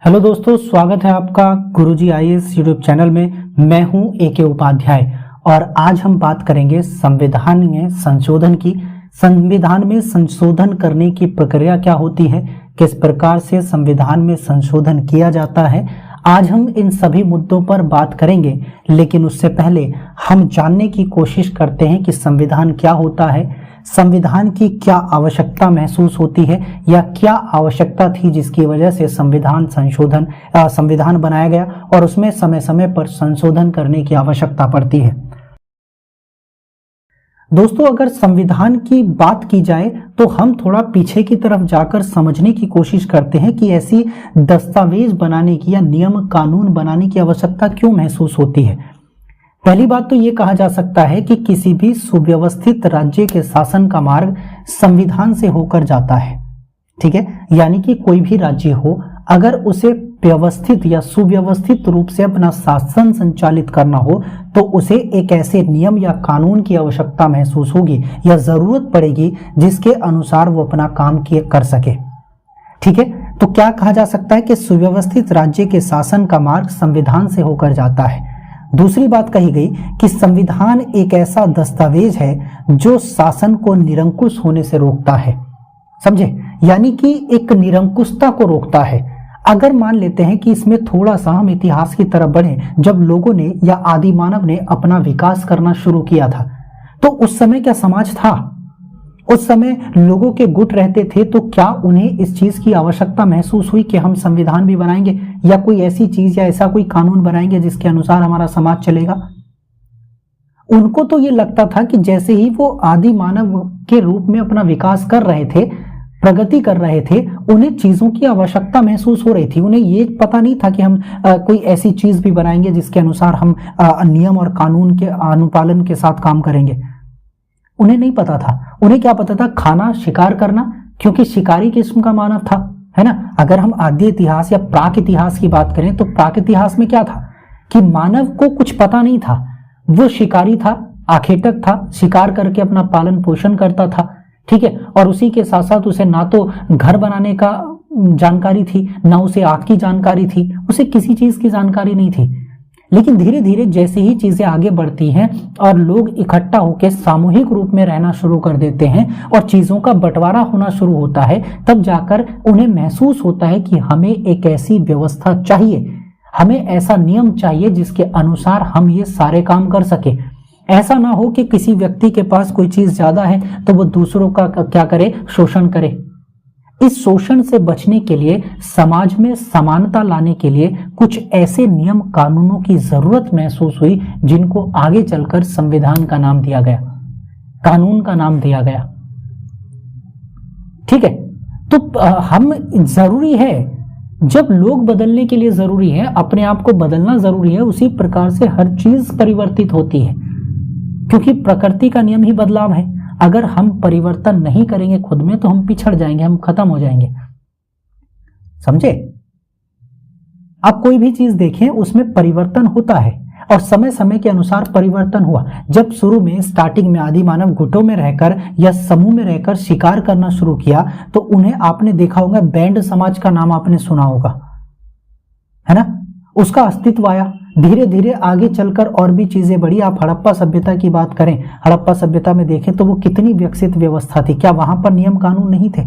Hello दोस्तों, स्वागत है आपका गुरुजी आईएएस यूट्यूब चैनल में। मैं हूं एके उपाध्याय और आज हम बात करेंगे संविधान में संशोधन की। संविधान में संशोधन करने की प्रक्रिया क्या होती है, किस प्रकार से संविधान में संशोधन किया जाता है। आज हम इन सभी मुद्दों पर बात करेंगे, लेकिन उससे पहले हम जानने की कोशिश करते हैं कि संविधान क्या होता है, संविधान की क्या आवश्यकता महसूस होती है या क्या आवश्यकता थी जिसकी वजह से संविधान बनाया गया और उसमें समय समय पर संशोधन करने की आवश्यकता पड़ती है। दोस्तों, अगर संविधान की बात की जाए तो हम थोड़ा पीछे की तरफ जाकर समझने की कोशिश करते हैं कि ऐसी दस्तावेज बनाने की या नियम कानून बनाने की आवश्यकता क्यों महसूस होती है। पहली बात तो ये कहा जा सकता है कि किसी भी सुव्यवस्थित राज्य के शासन का मार्ग संविधान से होकर जाता है। ठीक है, यानी कि कोई भी राज्य हो, अगर उसे व्यवस्थित या सुव्यवस्थित रूप से अपना शासन संचालित करना हो तो उसे एक ऐसे नियम या कानून की आवश्यकता महसूस होगी या जरूरत पड़ेगी जिसके अनुसार वो अपना काम कर सके। ठीक है, तो क्या कहा जा सकता है कि सुव्यवस्थित राज्य के शासन का मार्ग संविधान से होकर जाता है। दूसरी बात कही गई कि संविधान एक ऐसा दस्तावेज है जो शासन को निरंकुश होने से रोकता है। समझे, यानी कि एक निरंकुशता को रोकता है। अगर मान लेते हैं कि इसमें थोड़ा सा हम इतिहास की तरफ बढ़े, जब लोगों ने या आदि मानव ने अपना विकास करना शुरू किया था तो उस समय क्या समाज था? उस समय लोगों के गुट रहते थे, तो क्या उन्हें इस चीज की आवश्यकता महसूस हुई कि हम संविधान भी बनाएंगे या कोई ऐसी चीज या ऐसा कोई कानून बनाएंगे जिसके अनुसार हमारा समाज चलेगा? उनको तो ये लगता था कि जैसे ही वो आदि मानव के रूप में अपना विकास कर रहे थे, प्रगति कर रहे थे, उन्हें चीजों की आवश्यकता महसूस हो रही थी। उन्हें ये पता नहीं था कि हम कोई ऐसी चीज भी बनाएंगे जिसके अनुसार हम नियम और कानून के अनुपालन के साथ काम करेंगे। उन्हें नहीं पता था। उन्हें क्या पता था? खाना, शिकार करना, क्योंकि शिकारी किस्म का मानव था, है ना। अगर हम आद्य इतिहास या प्राक इतिहास की बात करें तो प्राक इतिहास में क्या था कि मानव को कुछ पता नहीं था। वो शिकारी था, आखेटक था, शिकार करके अपना पालन पोषण करता था। ठीक है, और उसी के साथ साथ उसे ना तो घर बनाने का जानकारी थी, ना उसे आग की जानकारी थी, उसे किसी चीज की जानकारी नहीं थी। लेकिन धीरे धीरे जैसे ही चीजें आगे बढ़ती हैं और लोग इकट्ठा होकर सामूहिक रूप में रहना शुरू कर देते हैं और चीजों का बंटवारा होना शुरू होता है, तब जाकर उन्हें महसूस होता है कि हमें एक ऐसी व्यवस्था चाहिए, हमें ऐसा नियम चाहिए जिसके अनुसार हम ये सारे काम कर सके। ऐसा ना हो कि किसी व्यक्ति के पास कोई चीज ज्यादा है तो वो दूसरों का क्या करे? शोषण करे। इस शोषण से बचने के लिए, समाज में समानता लाने के लिए कुछ ऐसे नियम कानूनों की जरूरत महसूस हुई जिनको आगे चलकर संविधान का नाम दिया गया, कानून का नाम दिया गया। ठीक है, तो हम जरूरी है, जब लोग बदलने के लिए जरूरी है, अपने आप को बदलना जरूरी है, उसी प्रकार से हर चीज परिवर्तित होती है, क्योंकि प्रकृति का नियम ही बदलाव है। अगर हम परिवर्तन नहीं करेंगे खुद में तो हम पिछड़ जाएंगे, हम खत्म हो जाएंगे। समझे? आप कोई भी चीज देखें, उसमें परिवर्तन होता है और समय समय के अनुसार परिवर्तन हुआ। जब शुरू में स्टार्टिंग में आदि मानव गुटों में रहकर या समूह में रहकर शिकार करना शुरू किया तो उन्हें आपने देखा होगा, बैंड समाज का नाम आपने सुना होगा, है ना। उसका अस्तित्व आया, धीरे धीरे आगे चलकर और भी चीजें बढ़ी। आप हड़प्पा सभ्यता की बात करें, हड़प्पा सभ्यता में देखें तो वो कितनी विकसित व्यवस्था थी। क्या वहां पर नियम कानून नहीं थे?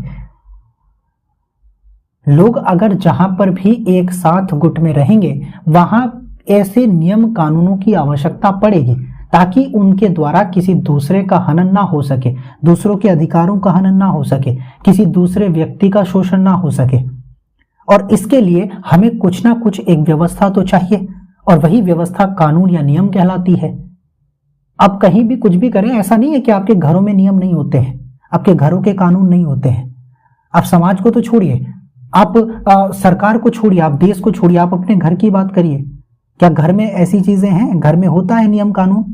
लोग अगर जहां पर भी एक साथ गुट में रहेंगे वहां ऐसे नियम कानूनों की आवश्यकता पड़ेगी ताकि उनके द्वारा किसी दूसरे का हनन ना हो सके, दूसरों के अधिकारों का हनन ना हो सके, किसी दूसरे व्यक्ति का शोषण ना हो सके। और इसके लिए हमें कुछ ना कुछ एक व्यवस्था तो चाहिए और वही व्यवस्था कानून या नियम कहलाती है। आप कहीं भी कुछ भी करें, ऐसा नहीं है कि आपके घरों में नियम नहीं होते हैं, आपके घरों के कानून नहीं होते हैं। आप समाज को तो छोड़िए, आप सरकार को छोड़िए, आप देश को छोड़िए, आप अपने घर की बात करिए। क्या घर में ऐसी चीजें हैं? घर में होता है नियम कानून?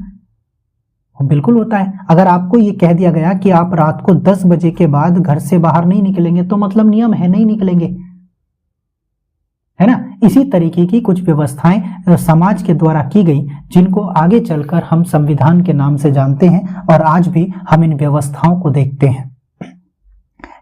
बिल्कुल होता है। अगर आपको ये कह दिया गया कि आप रात को 10 बजे के बाद घर से बाहर नहीं निकलेंगे तो मतलब नियम है, नहीं निकलेंगे, है ना। इसी तरीके की कुछ व्यवस्थाएं समाज के द्वारा की गई जिनको आगे चलकर हम संविधान के नाम से जानते हैं और आज भी हम इन व्यवस्थाओं को देखते हैं।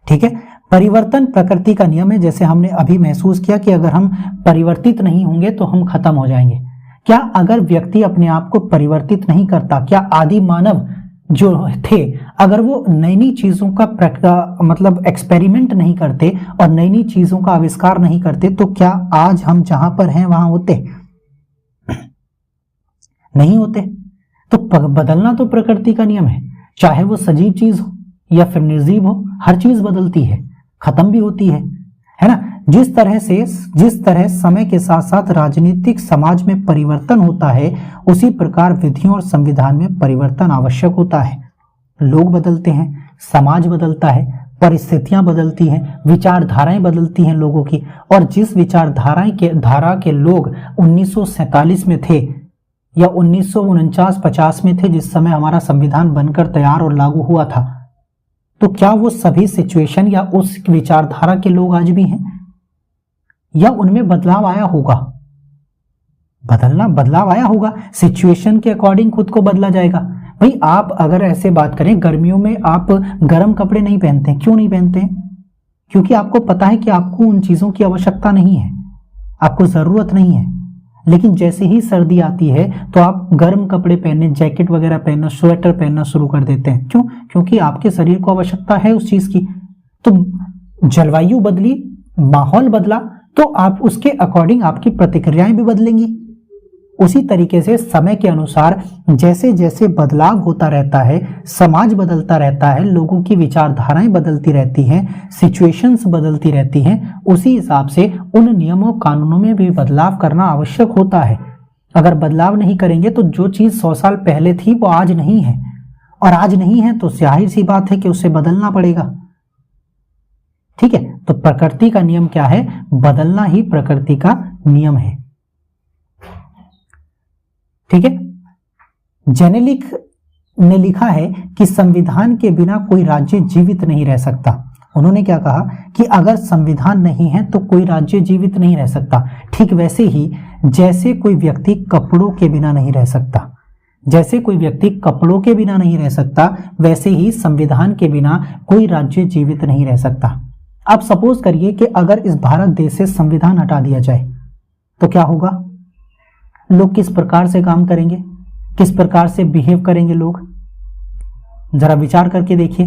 ठीक है, परिवर्तन प्रकृति का नियम है। जैसे हमने अभी महसूस किया कि अगर हम परिवर्तित नहीं होंगे तो हम खत्म हो जाएंगे। क्या अगर व्यक्ति अपने आप को परिवर्तित नहीं करता, क्या आदि मानव जो थे अगर वो नई नई चीजों का मतलब एक्सपेरिमेंट नहीं करते और नई नई चीजों का आविष्कार नहीं करते, तो क्या आज हम जहां पर हैं वहां होते? नहीं होते। तो बदलना तो प्रकृति का नियम है, चाहे वो सजीव चीज हो या फिर निर्जीव हो, हर चीज बदलती है, खत्म भी होती है ना। जिस तरह समय के साथ साथ राजनीतिक समाज में परिवर्तन होता है, उसी प्रकार विधियों और संविधान में परिवर्तन आवश्यक होता है। लोग बदलते हैं, समाज बदलता है, परिस्थितियां बदलती हैं, विचारधाराएं बदलती हैं लोगों की। और जिस धारा के लोग 1947 में थे या 1949-50 में थे, जिस समय हमारा संविधान बनकर तैयार और लागू हुआ था, तो क्या वो सभी सिचुएशन या उस विचारधारा के लोग आज भी हैं, या उनमें बदलाव आया होगा? बदलाव आया होगा, सिचुएशन के अकॉर्डिंग खुद को बदला जाएगा। भाई आप अगर ऐसे बात करें, गर्मियों में आप गर्म कपड़े नहीं पहनते, क्यों नहीं पहनते? क्योंकि आपको पता है कि आपको उन चीजों की आवश्यकता नहीं है, आपको जरूरत नहीं है। लेकिन जैसे ही सर्दी आती है तो आप गर्म कपड़े पहनने, जैकेट वगैरह पहनना, स्वेटर पहनना शुरू कर देते हैं। क्यों? क्योंकि आपके शरीर को आवश्यकता है उस चीज की। तो जलवायु बदली, माहौल बदला, तो आप उसके अकॉर्डिंग आपकी प्रतिक्रियाएं भी बदलेंगी। उसी तरीके से समय के अनुसार जैसे जैसे बदलाव होता रहता है, समाज बदलता रहता है, लोगों की विचारधाराएं बदलती रहती हैं, सिचुएशंस बदलती रहती हैं, उसी हिसाब से उन नियमों कानूनों में भी बदलाव करना आवश्यक होता है। अगर बदलाव नहीं करेंगे तो जो चीज 100 साल पहले थी वो आज नहीं है, और आज नहीं है तो जाहिर सी बात है कि उसे बदलना पड़ेगा। ठीक है, तो प्रकृति का नियम क्या है? बदलना ही प्रकृति का नियम है। ठीक है, जेनेलिक ने लिखा है कि संविधान के बिना कोई राज्य जीवित नहीं रह सकता। उन्होंने क्या कहा कि अगर संविधान नहीं है तो कोई राज्य जीवित नहीं रह सकता। ठीक वैसे ही जैसे कोई व्यक्ति कपड़ों के बिना नहीं रह सकता, जैसे कोई व्यक्ति कपड़ों के बिना नहीं रह सकता, वैसे ही संविधान के बिना कोई राज्य जीवित नहीं रह सकता। आप सपोज करिए कि अगर इस भारत देश से संविधान हटा दिया जाए तो क्या होगा? लोग किस प्रकार से काम करेंगे, किस प्रकार से बिहेव करेंगे लोग? जरा विचार करके देखिए।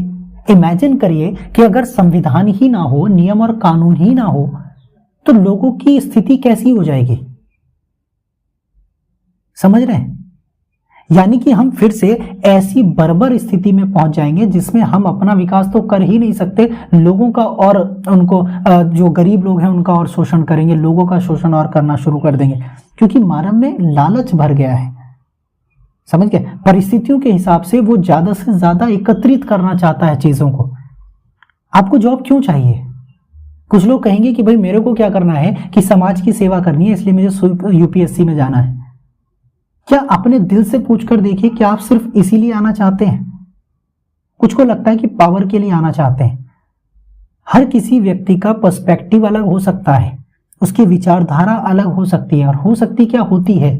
इमेजिन करिए कि अगर संविधान ही ना हो, नियम और कानून ही ना हो, तो लोगों की स्थिति कैसी हो जाएगी? समझ रहे हैं? यानी कि हम फिर से ऐसी बर्बर स्थिति में पहुंच जाएंगे जिसमें हम अपना विकास तो कर ही नहीं सकते, लोगों का और उनको जो गरीब लोग हैं उनका और शोषण करेंगे, लोगों का शोषण और करना शुरू कर देंगे, क्योंकि मानव में लालच भर गया है। समझ गए? परिस्थितियों के हिसाब से वो ज्यादा से ज्यादा एकत्रित करना चाहता है चीजों को। आपको जॉब क्यों चाहिए? कुछ लोग कहेंगे कि भाई मेरे को क्या करना है कि समाज की सेवा करनी है, इसलिए मुझे यूपीएससी में जाना है। क्या अपने दिल से पूछकर देखिए कि आप सिर्फ इसीलिए आना चाहते हैं? कुछ को लगता है कि पावर के लिए आना चाहते हैं। हर किसी व्यक्ति का पर्सपेक्टिव अलग हो सकता है, उसकी विचारधारा अलग हो सकती है, और हो सकती क्या होती है।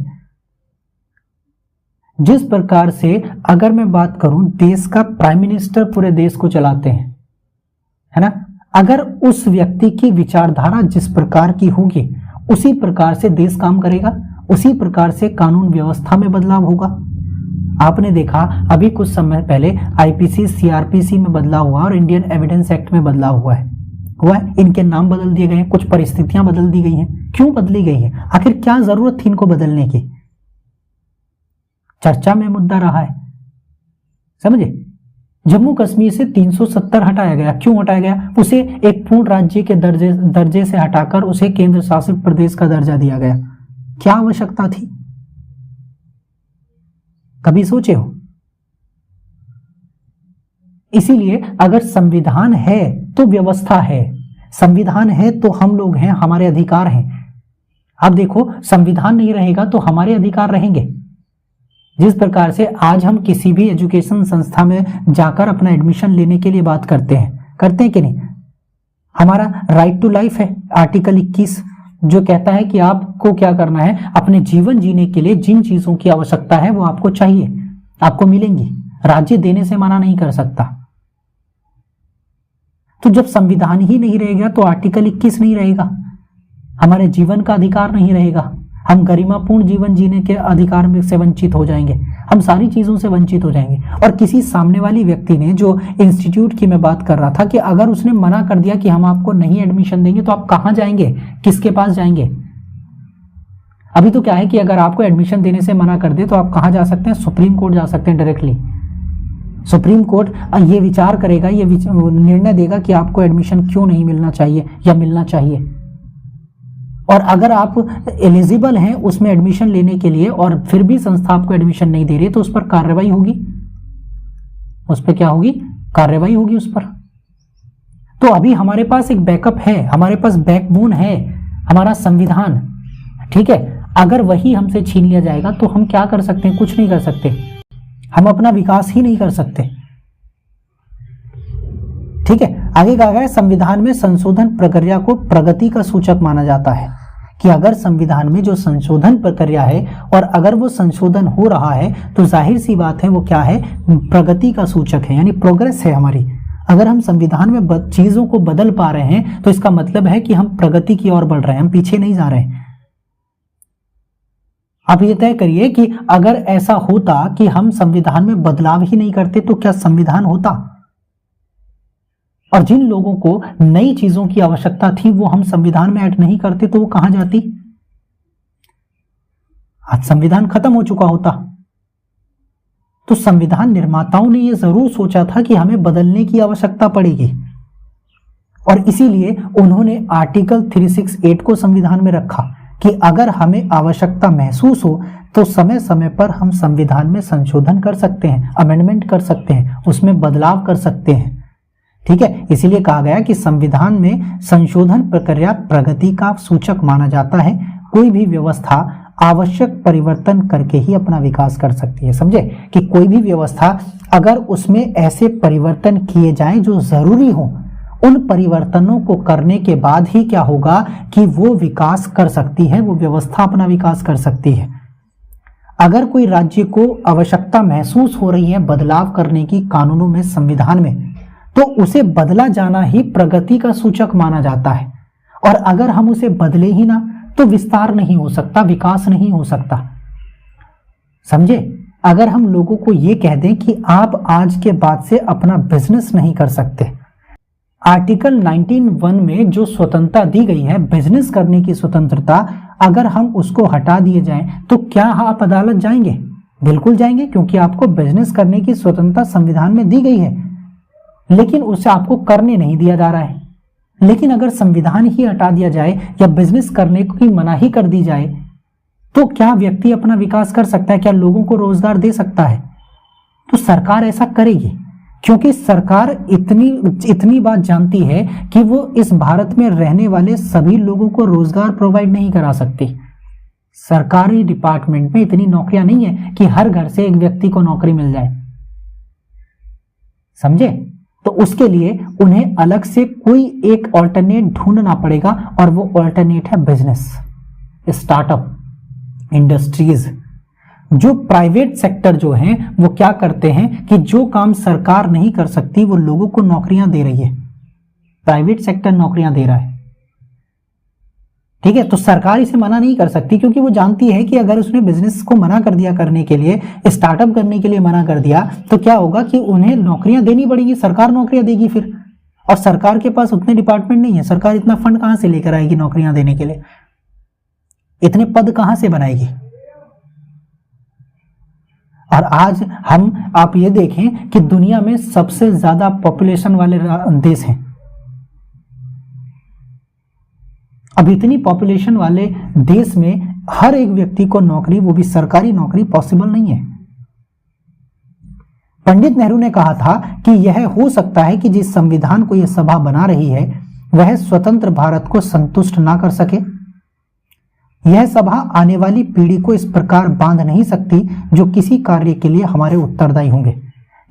जिस प्रकार से अगर मैं बात करूं, देश का प्राइम मिनिस्टर पूरे देश को चलाते हैं, है ना, अगर उस व्यक्ति की विचारधारा जिस प्रकार की होगी उसी प्रकार से देश काम करेगा, उसी प्रकार से कानून व्यवस्था में बदलाव होगा। आपने देखा अभी कुछ समय पहले आईपीसी सीआरपीसी में बदलाव हुआ और इंडियन एविडेंस एक्ट में बदलाव हुआ है। इनके नाम बदल दिए गए हैं, कुछ परिस्थितियां बदल दी गई हैं। क्यों बदली गई है? आखिर क्या जरूरत थी इनको बदलने की? चर्चा में मुद्दा रहा है। समझे? जम्मू कश्मीर से 370 हटाया गया। क्यों हटाया गया? उसे एक पूर्ण राज्य के दर्जे से हटाकर उसे केंद्र शासित प्रदेश का दर्जा दिया गया। क्या आवश्यकता थी? कभी सोचे हो? इसीलिए अगर संविधान है तो व्यवस्था है, संविधान है तो हम लोग हैं, हमारे अधिकार हैं। आप देखो, संविधान नहीं रहेगा तो हमारे अधिकार रहेंगे। जिस प्रकार से आज हम किसी भी एजुकेशन संस्था में जाकर अपना एडमिशन लेने के लिए बात करते हैं कि नहीं? हमारा राइट टू लाइफ है, आर्टिकल 21, जो कहता है कि आपको क्या करना है, अपने जीवन जीने के लिए जिन चीजों की आवश्यकता है वो आपको चाहिए, आपको मिलेंगी। राज्य देने से मना नहीं कर सकता। तो जब संविधान ही नहीं रहेगा तो आर्टिकल 21 नहीं रहेगा, हमारे जीवन का अधिकार नहीं रहेगा, हम गरिमापूर्ण जीवन जीने के अधिकार में से वंचित हो जाएंगे, हम सारी चीजों से वंचित हो जाएंगे। और किसी सामने वाली व्यक्ति ने, जो इंस्टीट्यूट की मैं बात कर रहा था, कि अगर उसने मना कर दिया कि हम आपको नहीं एडमिशन देंगे, तो आप कहां जाएंगे, किसके पास जाएंगे? अभी तो क्या है कि अगर आपको एडमिशन देने से मना कर दे तो आप कहां जा सकते हैं? सुप्रीम कोर्ट जा सकते हैं डायरेक्टली। सुप्रीम कोर्ट ये विचार करेगा, ये निर्णय देगा कि आपको एडमिशन क्यों नहीं मिलना चाहिए या मिलना चाहिए। और अगर आप एलिजिबल हैं उसमें एडमिशन लेने के लिए और फिर भी संस्था आपको एडमिशन नहीं दे रही, तो उस पर कार्रवाई होगी। उस पर क्या होगी? कार्रवाई होगी उस पर। तो अभी हमारे पास एक बैकअप है, हमारे पास बैकबोन है, हमारा संविधान, ठीक है। अगर वही हमसे छीन लिया जाएगा तो हम क्या कर सकते हैं? कुछ नहीं कर सकते, हम अपना विकास ही नहीं कर सकते, ठीक है। आगे कहा गया है, संविधान में संशोधन प्रक्रिया को प्रगति का सूचक माना जाता है, कि अगर संविधान में जो संशोधन प्रक्रिया है और अगर वो संशोधन हो रहा है तो जाहिर सी बात है वो क्या है? प्रगति का सूचक है, यानी प्रोग्रेस है हमारी। अगर हम संविधान में चीजों को बदल पा रहे हैं तो इसका मतलब है कि हम प्रगति की ओर बढ़ रहे हैं, हम पीछे नहीं जा रहे हैं। आप ये तय करिए कि अगर ऐसा होता कि हम संविधान में बदलाव ही नहीं करते तो क्या संविधान होता? और जिन लोगों को नई चीजों की आवश्यकता थी वो हम संविधान में ऐड नहीं करते तो वो कहां जाती? आज संविधान खत्म हो चुका होता। तो संविधान निर्माताओं ने यह जरूर सोचा था कि हमें बदलने की आवश्यकता पड़ेगी, और इसीलिए उन्होंने आर्टिकल 368 को संविधान में रखा कि अगर हमें आवश्यकता महसूस हो तो समय समय पर हम संविधान में संशोधन कर सकते हैं, अमेंडमेंट कर सकते हैं, उसमें बदलाव कर सकते हैं, ठीक है। इसीलिए कहा गया कि संविधान में संशोधन प्रक्रिया प्रगति का सूचक माना जाता है। कोई भी व्यवस्था आवश्यक परिवर्तन करके ही अपना विकास कर सकती है। समझे कि कोई भी व्यवस्था अगर उसमें ऐसे परिवर्तन किए जाएं जो जरूरी हो, उन परिवर्तनों को करने के बाद ही क्या होगा कि वो विकास कर सकती है, वो व्यवस्था अपना विकास कर सकती है। अगर कोई राज्य को आवश्यकता महसूस हो रही है बदलाव करने की कानूनों में, संविधान में, तो उसे बदला जाना ही प्रगति का सूचक माना जाता है। और अगर हम उसे बदले ही ना तो विस्तार नहीं हो सकता, विकास नहीं हो सकता। समझे? अगर हम लोगों को यह कह दें कि आप आज के बाद से अपना बिजनेस नहीं कर सकते, आर्टिकल 19(1) में जो स्वतंत्रता दी गई है, बिजनेस करने की स्वतंत्रता, अगर हम उसको हटा दिए जाएं तो क्या आप अदालत जाएंगे? बिल्कुल जाएंगे, क्योंकि आपको बिजनेस करने की स्वतंत्रता संविधान में दी गई है, लेकिन उसे आपको करने नहीं दिया जा रहा है। लेकिन अगर संविधान ही हटा दिया जाए या बिजनेस करने की मनाही कर दी जाए तो क्या व्यक्ति अपना विकास कर सकता है? क्या लोगों को रोजगार दे सकता है? तो सरकार ऐसा करेगी, क्योंकि सरकार इतनी बात जानती है कि वो इस भारत में रहने वाले सभी लोगों को रोजगार प्रोवाइड नहीं करा सकती। सरकारी डिपार्टमेंट में इतनी नौकरियां नहीं है कि हर घर से एक व्यक्ति को नौकरी मिल जाए। समझे? तो उसके लिए उन्हें अलग से कोई एक ऑल्टरनेट ढूंढना पड़ेगा, और वो ऑल्टरनेट है बिजनेस, स्टार्टअप, इंडस्ट्रीज। जो प्राइवेट सेक्टर जो हैं वो क्या करते हैं कि जो काम सरकार नहीं कर सकती वो लोगों को नौकरियां दे रही है, प्राइवेट सेक्टर नौकरियां दे रहा है, ठीक है। तो सरकार इसे मना नहीं कर सकती, क्योंकि वो जानती है कि अगर उसने बिजनेस को मना कर दिया करने के लिए, स्टार्टअप करने के लिए मना कर दिया, तो क्या होगा कि उन्हें नौकरियां देनी पड़ेगी, सरकार नौकरियां देगी फिर। और सरकार के पास उतने डिपार्टमेंट नहीं है, सरकार इतना फंड कहां से लेकर आएगी नौकरियां देने के लिए? इतने पद कहां से बनाएगी? और आज आप ये देखें कि दुनिया में सबसे ज्यादा पॉपुलेशन वाले देश हैं। अब इतनी पॉपुलेशन वाले देश में हर एक व्यक्ति को नौकरी, वो भी सरकारी नौकरी, पॉसिबल नहीं है। पंडित नेहरू ने कहा था कि यह हो सकता है कि जिस संविधान को यह सभा बना रही है वह स्वतंत्र भारत को संतुष्ट ना कर सके। यह सभा आने वाली पीढ़ी को इस प्रकार बांध नहीं सकती जो किसी कार्य के लिए हमारे उत्तरदायी होंगे।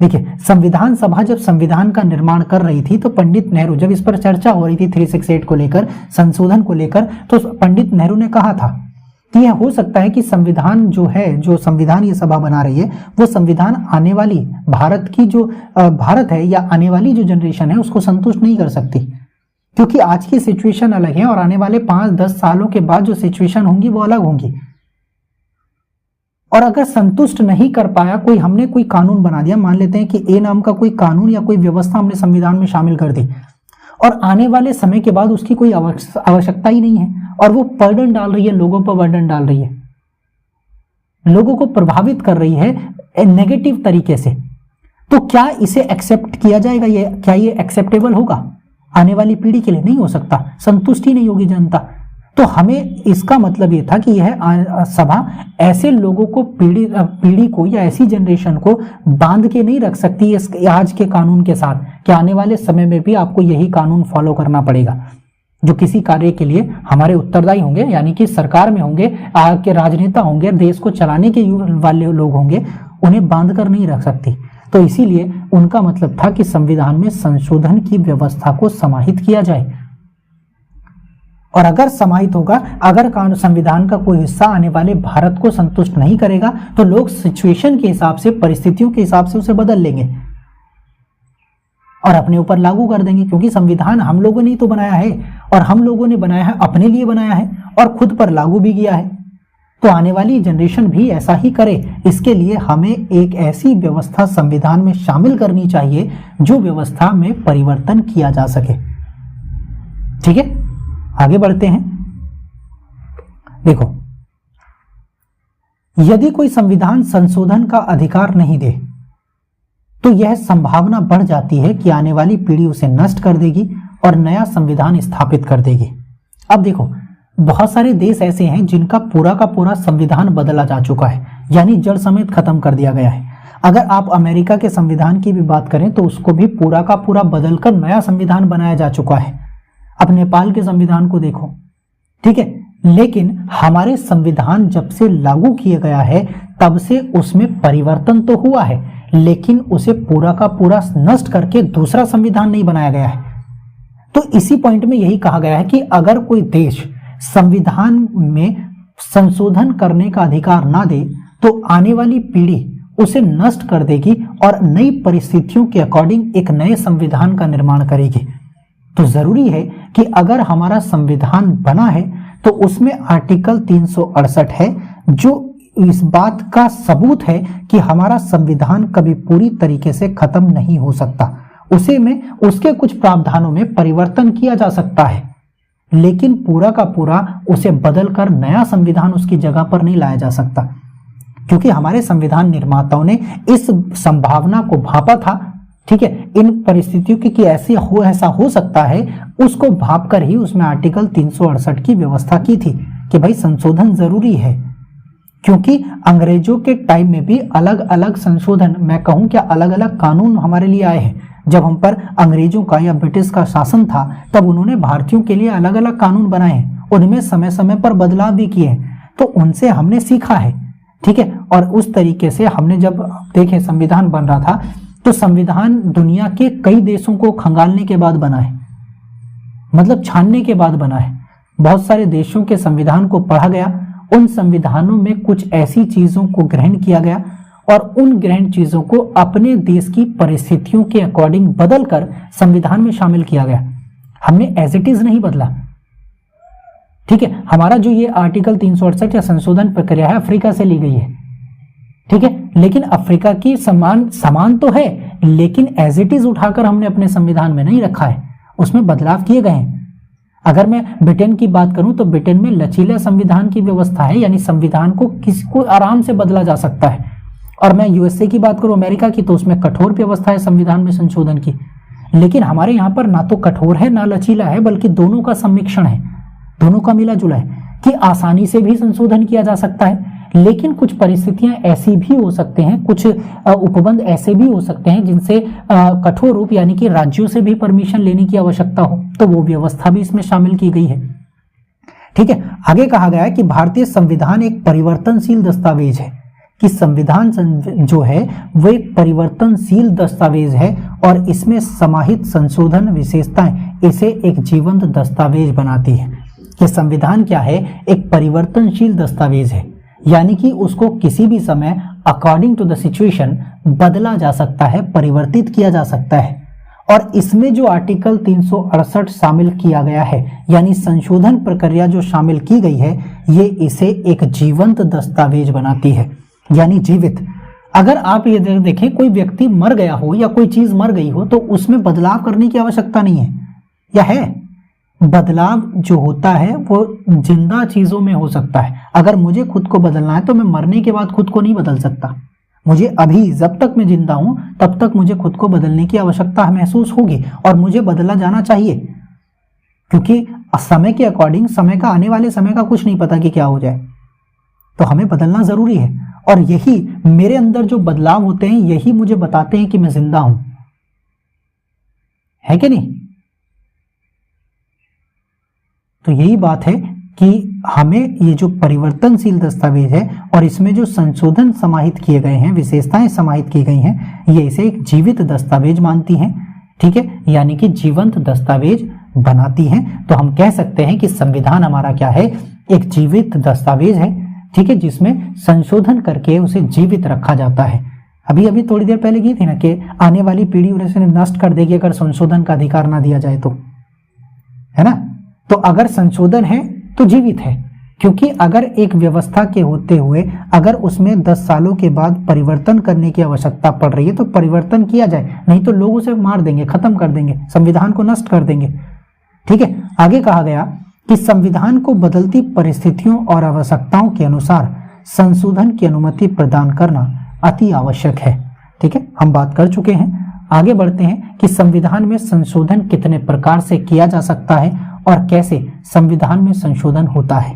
देखिए, संविधान सभा जब संविधान का निर्माण कर रही थी तो पंडित नेहरू, जब इस पर चर्चा हो रही थी 368 को लेकर, संशोधन को लेकर, तो पंडित नेहरू ने कहा था तो यह हो सकता है कि संविधान जो है, जो संविधान ये सभा बना रही है, वो संविधान आने वाली भारत की जो भारत है या आने वाली जो जनरेशन है उसको संतुष्ट नहीं कर सकती, क्योंकि आज की सिचुएशन अलग है और आने वाले 5-10 सालों के बाद जो सिचुएशन होंगी वो अलग होंगी। और अगर संतुष्ट नहीं कर पाया कोई, हमने कोई कानून बना दिया, मान लेते हैं कि ए नाम का कोई कानून या कोई व्यवस्था हमने संविधान में शामिल कर दी और आने वाले समय के बाद उसकी कोई आवश्यकता ही नहीं है और वो बर्डन डाल रही है, लोगों पर बर्डन डाल रही है, लोगों को प्रभावित कर रही है नेगेटिव तरीके से, तो क्या इसे एक्सेप्ट किया जाएगा? क्या ये एक्सेप्टेबल होगा? आने वाली पीढ़ी के लिए नहीं हो सकता, संतुष्टि नहीं होगी जनता। तो हमें इसका मतलब ये था कि यह सभा ऐसे लोगों को, पीढ़ी को या ऐसी जनरेशन को बांध के नहीं रख सकती इस आज के कानून के साथ कि आने वाले समय में भी आपको यही कानून फॉलो करना पड़ेगा। जो किसी कार्य के लिए हमारे उत्तरदायी होंगे, यानी कि सरकार में होंगे, के राजनेता होंगे, देश को चलाने के वाले लोग होंगे, उन्हें बांध कर नहीं रख सकती। तो इसीलिए उनका मतलब था कि संविधान में संशोधन की व्यवस्था को समाहित किया जाए, और अगर समाहित होगा, अगर संविधान का कोई हिस्सा आने वाले भारत को संतुष्ट नहीं करेगा तो लोग सिचुएशन के हिसाब से, परिस्थितियों के हिसाब से उसे बदल लेंगे और अपने ऊपर लागू कर देंगे, क्योंकि संविधान हम लोगों ने ही तो बनाया है और हम लोगों ने बनाया है, अपने लिए बनाया है और खुद पर लागू भी किया है। तो आने वाली जनरेशन भी ऐसा ही करे, इसके लिए हमें एक ऐसी व्यवस्था संविधान में शामिल करनी चाहिए जो व्यवस्था में परिवर्तन किया जा सके। ठीक है, आगे बढ़ते हैं। देखो, यदि कोई संविधान संशोधन का अधिकार नहीं दे तो यह संभावना बढ़ जाती है कि आने वाली पीढ़ी उसे नष्ट कर देगी और नया संविधान स्थापित कर देगी। अब देखो, बहुत सारे देश ऐसे हैं जिनका पूरा का पूरा संविधान बदला जा चुका है, यानी जड़ समेत खत्म कर दिया गया है। अगर आप अमेरिका के संविधान की भी बात करें तो उसको भी पूरा का पूरा बदलकर नया संविधान बनाया जा चुका है। अब नेपाल के संविधान को देखो, ठीक है, लेकिन हमारे संविधान जब से लागू किया गया है तब से उसमें परिवर्तन तो हुआ है, लेकिन उसे पूरा का पूरा नष्ट करके दूसरा संविधान नहीं बनाया गया है। तो इसी पॉइंट में यही कहा गया है कि अगर कोई देश संविधान में संशोधन करने का अधिकार ना दे तो आने वाली पीढ़ी उसे नष्ट कर देगी और नई परिस्थितियों के अकॉर्डिंग एक नए संविधान का निर्माण करेगी। तो जरूरी है कि अगर हमारा संविधान बना है तो उसमें आर्टिकल 368 है, जो इस बात का सबूत है कि हमारा संविधान कभी पूरी तरीके से खत्म नहीं हो सकता। उसे में उसके कुछ प्रावधानों में परिवर्तन किया जा सकता है, लेकिन पूरा का पूरा उसे बदलकर नया संविधान उसकी जगह पर नहीं लाया जा सकता, क्योंकि हमारे संविधान निर्माताओं ने इस संभावना को भांपा था। ठीक है, इन परिस्थितियों की कि ऐसा हो सकता है, उसको भाप कर ही उसमें आर्टिकल 368 की व्यवस्था की थी कि भाई संशोधन जरूरी है, क्योंकि अंग्रेजों के टाइम में भी अलग अलग संशोधन, मैं कहूं क्या अलग अलग कानून हमारे लिए आए हैं। जब हम पर अंग्रेजों का या ब्रिटिश का शासन था तब उन्होंने भारतीयों के लिए अलग अलग कानून बनाए हैं, उनमें समय समय पर बदलाव भी किए हैं, तो उनसे हमने सीखा है। ठीक है, और उस तरीके से हमने जब देखे संविधान बन रहा था तो संविधान दुनिया के कई देशों को खंगालने के बाद बना है, मतलब छानने के बाद बना है। बहुत सारे देशों के संविधान को पढ़ा गया, उन संविधानों में कुछ ऐसी चीजों को ग्रहण किया गया और उन ग्रहण चीजों को अपने देश की परिस्थितियों के अकॉर्डिंग बदलकर संविधान में शामिल किया गया। हमने एज इट इज नहीं बदला। ठीक है, हमारा जो ये आर्टिकल 368 या संशोधन प्रक्रिया है अफ्रीका से ली गई है। ठीक है, लेकिन अफ्रीका की समान तो है, लेकिन एज इट इज उठाकर हमने अपने संविधान में नहीं रखा है, उसमें बदलाव किए गए हैं। अगर मैं ब्रिटेन की बात करूं तो ब्रिटेन में लचीला संविधान की व्यवस्था है, यानी संविधान को किसी को आराम से बदला जा सकता है। और मैं यूएसए की बात करूं, अमेरिका की, तो उसमें कठोर व्यवस्था है संविधान में संशोधन की। लेकिन हमारे यहाँ पर ना तो कठोर है ना लचीला है, बल्कि दोनों का सम्मिश्रण है, दोनों का मिला जुला है कि आसानी से भी संशोधन किया जा सकता है। लेकिन कुछ परिस्थितियां ऐसी भी हो सकते हैं, कुछ उपबंध ऐसे भी हो सकते हैं जिनसे कठोर रूप यानी कि राज्यों से भी परमिशन लेने की आवश्यकता हो, तो वो व्यवस्था भी इसमें शामिल की गई है। ठीक है, आगे कहा गया है कि भारतीय संविधान एक परिवर्तनशील दस्तावेज है, कि संविधान जो है वो एक परिवर्तनशील दस्तावेज है और इसमें समाहित संशोधन विशेषताएं इसे एक जीवंत दस्तावेज बनाती है। कि संविधान क्या है, एक परिवर्तनशील दस्तावेज है, यानी कि उसको किसी भी समय अकॉर्डिंग टू द सिचुएशन बदला जा सकता है, परिवर्तित किया जा सकता है। और इसमें जो आर्टिकल 368 शामिल किया गया है, यानी संशोधन प्रक्रिया जो शामिल की गई है, ये इसे एक जीवंत दस्तावेज बनाती है, यानी जीवित। अगर आप ये देखें, कोई व्यक्ति मर गया हो या कोई चीज मर गई हो तो उसमें बदलाव करने की आवश्यकता नहीं है, या है? बदलाव जो होता है वो जिंदा चीजों में हो सकता है। अगर मुझे खुद को बदलना है तो मैं मरने के बाद खुद को नहीं बदल सकता। मुझे अभी जब तक मैं जिंदा हूं तब तक मुझे खुद को बदलने की आवश्यकता महसूस होगी और मुझे बदला जाना चाहिए, क्योंकि समय के अकॉर्डिंग, समय का, आने वाले समय का कुछ नहीं पता कि क्या हो जाए, तो हमें बदलना जरूरी है। और यही मेरे अंदर जो बदलाव होते हैं, यही मुझे बताते हैं कि मैं जिंदा हूं, है कि नहीं? तो यही बात है कि हमें ये जो परिवर्तनशील दस्तावेज है और इसमें जो संशोधन समाहित किए गए हैं, विशेषताएं समाहित की गई हैं, ये इसे एक जीवित दस्तावेज मानती हैं, ठीक है, यानी कि जीवंत दस्तावेज बनाती हैं। तो हम कह सकते हैं कि संविधान हमारा क्या है, एक जीवित दस्तावेज है, ठीक है, जिसमें संशोधन करके उसे जीवित रखा जाता है। अभी अभी थोड़ी देर पहले की थी ना कि आने वाली पीढ़ी उसे नष्ट कर देगी अगर संशोधन का अधिकार ना दिया जाए तो, है ना? तो अगर संशोधन है तो जीवित है, क्योंकि अगर एक व्यवस्था के होते हुए अगर उसमें 10 सालों के बाद परिवर्तन करने की आवश्यकता पड़ रही है तो परिवर्तन किया जाए, नहीं तो लोग उसे मार देंगे, खत्म कर देंगे, संविधान को नष्ट कर देंगे, ठीक है। आगे कहा गया कि संविधान को बदलती परिस्थितियों और आवश्यकताओं के अनुसार संशोधन की अनुमति प्रदान करना अति आवश्यक है, ठीक है। हम बात कर चुके हैं, आगे बढ़ते हैं कि संविधान में संशोधन कितने प्रकार से किया जा सकता है और कैसे संविधान में संशोधन होता है,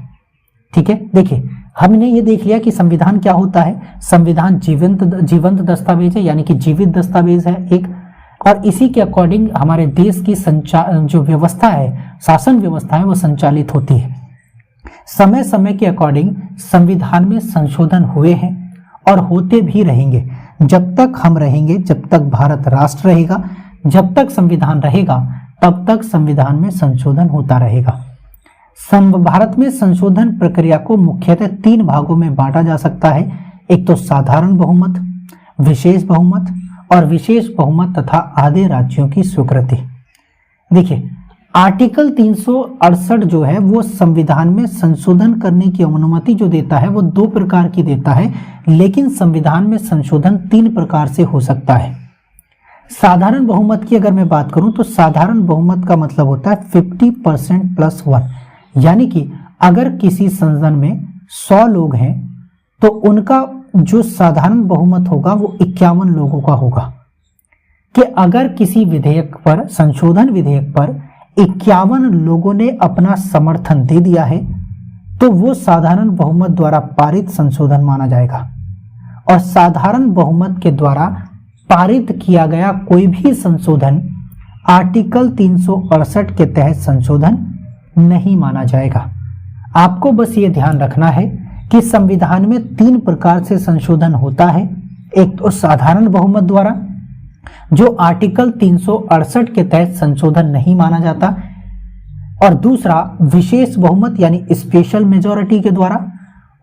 ठीक है। देखिए, हमने ये देख लिया कि संविधान क्या होता है। संविधान जीवंत दस्तावेज है, यानी कि जीवित दस्तावेज है एक, और इसी के अकॉर्डिंग हमारे देश की जो व्यवस्था है, शासन व्यवस्था है, वो संचालित होती है। समय समय के अकॉर्डिंग संविधान में संशोधन हुए हैं और होते भी रहेंगे। जब तक हम रहेंगे, जब तक भारत राष्ट्र रहेगा, जब तक संविधान रहेगा, तब तक संविधान में संशोधन होता रहेगा। भारत में संशोधन प्रक्रिया को मुख्यतः 3 भागों में बांटा जा सकता है। एक तो साधारण बहुमत, विशेष बहुमत और विशेष बहुमत तथा आधे राज्यों की स्वीकृति। देखिए, आर्टिकल 368 जो है वो संविधान में संशोधन करने की अनुमति जो देता है वो 2 प्रकार की देता है, लेकिन संविधान में संशोधन 3 प्रकार से हो सकता है। साधारण बहुमत की अगर मैं बात करूं तो साधारण बहुमत का मतलब होता है 50% + 1, यानी कि अगर किसी संसद में 100 लोग हैं तो उनका जो साधारण बहुमत होगा वो 51 लोगों का होगा। कि अगर किसी विधेयक पर, संशोधन विधेयक पर 51 लोगों ने अपना समर्थन दे दिया है तो वो साधारण बहुमत द्वारा पारित संशोधन माना जाएगा। और साधारण बहुमत के द्वारा पारित किया गया कोई भी संशोधन आर्टिकल 368 के तहत संशोधन नहीं माना जाएगा। आपको बस ये ध्यान रखना है कि संविधान में 3 प्रकार से संशोधन होता है। एक तो साधारण बहुमत द्वारा, जो आर्टिकल 368 के तहत संशोधन नहीं माना जाता, और दूसरा विशेष बहुमत यानी स्पेशल मेजॉरिटी के द्वारा,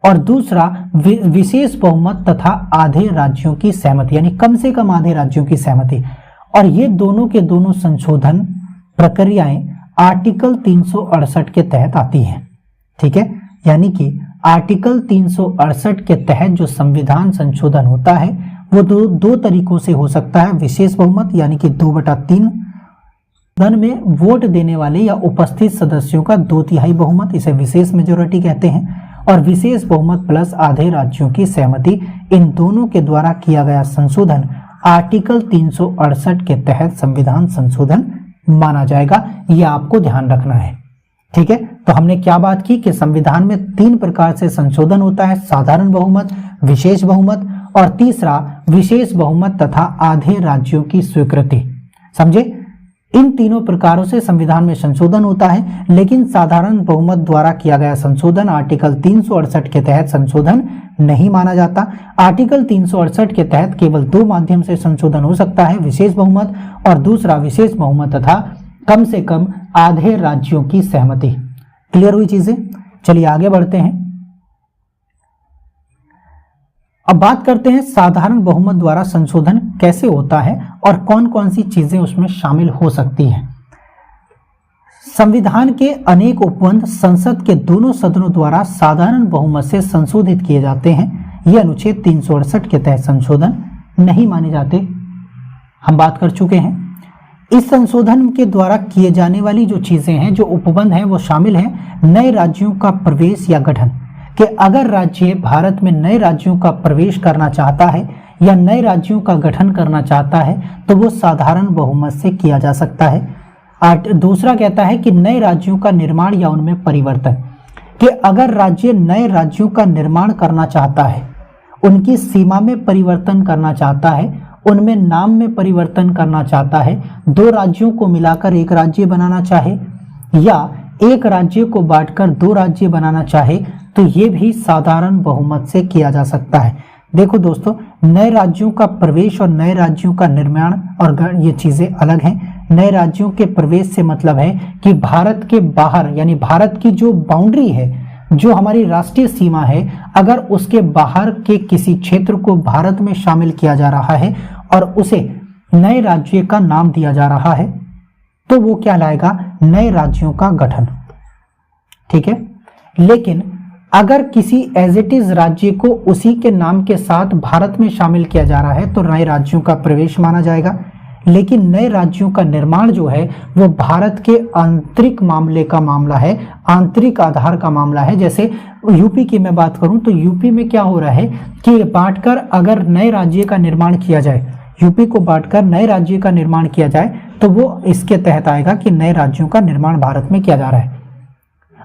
और दूसरा विशेष बहुमत तथा आधे राज्यों की सहमति, यानी कम से कम आधे राज्यों की सहमति। और ये दोनों के दोनों संशोधन प्रक्रियाएं आर्टिकल 368 के तहत आती हैं, ठीक है। यानी कि आर्टिकल 368 के तहत जो संविधान संशोधन होता है वो दो तरीकों से हो सकता है। विशेष बहुमत यानी कि 2/3 सदन में वोट देने वाले या उपस्थित सदस्यों का 2/3 बहुमत, इसे विशेष मेजोरिटी कहते हैं, और विशेष बहुमत प्लस आधे राज्यों की सहमति, इन दोनों के द्वारा किया गया संशोधन आर्टिकल 368 के तहत संविधान संशोधन माना जाएगा। यह आपको ध्यान रखना है, ठीक है। तो हमने क्या बात की कि संविधान में 3 प्रकार से संशोधन होता है, साधारण बहुमत, विशेष बहुमत और तीसरा विशेष बहुमत तथा आधे राज्यों की स्वीकृति। समझे? इन तीनों प्रकारों से संविधान में संशोधन होता है, लेकिन साधारण बहुमत द्वारा किया गया संशोधन आर्टिकल 368 के तहत संशोधन नहीं माना जाता। आर्टिकल 368 के तहत केवल 2 माध्यम से संशोधन हो सकता है, विशेष बहुमत और दूसरा विशेष बहुमत तथा कम से कम आधे राज्यों की सहमति। क्लियर हुई चीजें? चलिए आगे बढ़ते हैं। अब बात करते हैं साधारण बहुमत द्वारा संशोधन कैसे होता है और कौन कौन सी चीजें उसमें शामिल हो सकती हैं। संविधान के अनेक उपबंध संसद के दोनों सदनों द्वारा साधारण बहुमत से संशोधित किए जाते हैं। ये अनुच्छेद 368 के तहत संशोधन नहीं माने जाते, हम बात कर चुके हैं। इस संशोधन के द्वारा किए जाने वाली जो चीजें हैं, जो उपबंध हैं, वो शामिल हैं नए राज्यों का प्रवेश या गठन, कि अगर राज्य भारत में नए राज्यों का प्रवेश करना चाहता है या नए राज्यों का गठन करना चाहता है तो वो साधारण बहुमत से किया जा सकता है। दूसरा कहता है कि नए राज्यों का निर्माण या उनमें परिवर्तन, कि अगर राज्य नए राज्यों का निर्माण करना चाहता है, उनकी सीमा में परिवर्तन करना चाहता है, उनमें नाम में परिवर्तन करना चाहता है, दो राज्यों को मिलाकर एक राज्य बनाना चाहे या एक राज्य को बांटकर दो राज्य बनाना चाहे, तो ये भी साधारण बहुमत से किया जा सकता है। देखो दोस्तों, नए राज्यों का प्रवेश और नए राज्यों का निर्माण और ये चीजें अलग हैं। नए राज्यों के प्रवेश से मतलब है कि भारत के बाहर, यानी भारत की जो बाउंड्री है, जो हमारी राष्ट्रीय सीमा है, अगर उसके बाहर के किसी क्षेत्र को भारत में शामिल किया जा रहा है और उसे नए राज्य का नाम दिया जा रहा है तो वो क्या लाएगा? नए राज्यों का गठन। ठीक है, लेकिन अगर किसी एज इट इज राज्य को उसी के नाम के साथ भारत में शामिल किया जा रहा है तो नए राज्यों का प्रवेश माना जाएगा। लेकिन नए राज्यों का निर्माण जो है वो भारत के आंतरिक मामले का मामला है, आंतरिक आधार का मामला है। जैसे यूपी की मैं बात करूं तो यूपी में क्या हो रहा है कि बांटकर अगर नए राज्य का निर्माण किया जाए, यूपी को बांटकर नए राज्य का निर्माण किया जाए तो वो इसके तहत आएगा कि नए राज्यों का निर्माण भारत में किया जा रहा है।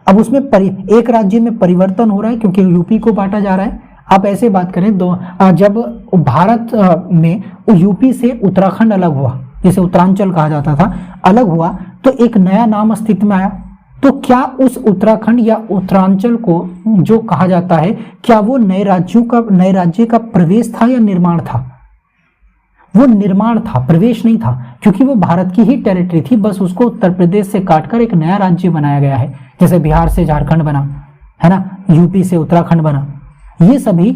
अब उसमें एक राज्य में परिवर्तन हो रहा है क्योंकि यूपी को बांटा जा रहा है। आप ऐसे बात करें जब भारत में यूपी से उत्तराखंड अलग हुआ, जिसे उत्तरांचल कहा जाता था, अलग हुआ तो एक नया नाम अस्तित्व में आया। तो क्या उस उत्तराखंड या उत्तरांचल को जो कहा जाता है, क्या वो नए राज्य का प्रवेश था या निर्माण था? वो निर्माण था, प्रवेश नहीं था, क्योंकि वो भारत की ही टेरिटरी थी। बस उसको उत्तर प्रदेश से काटकर एक नया राज्य बनाया गया है। जैसे बिहार से झारखंड बना है ना, यूपी से उत्तराखंड बना। ये सभी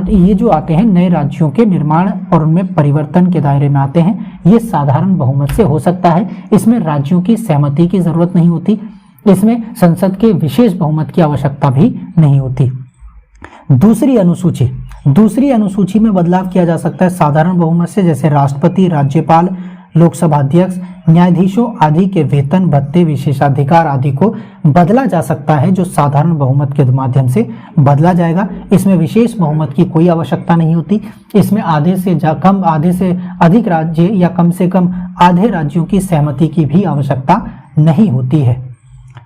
ये जो आते हैं नए राज्यों के निर्माण और उनमें परिवर्तन के दायरे में आते हैं। ये साधारण बहुमत से हो सकता है। इसमें राज्यों की सहमति की जरूरत नहीं होती, इसमें संसद के विशेष बहुमत की आवश्यकता भी नहीं होती। दूसरी अनुसूची में बदलाव किया जा सकता है साधारण बहुमत से, जैसे राष्ट्रपति, राज्यपाल, लोकसभा अध्यक्ष, न्यायाधीशों आदि के वेतन, भत्ते, विशेषाधिकार आदि को बदला जा सकता है, जो साधारण बहुमत के माध्यम से बदला जाएगा। इसमें विशेष बहुमत की कोई आवश्यकता नहीं होती। इसमें आधे से अधिक राज्य या कम से कम आधे राज्यों की सहमति की भी आवश्यकता नहीं होती है।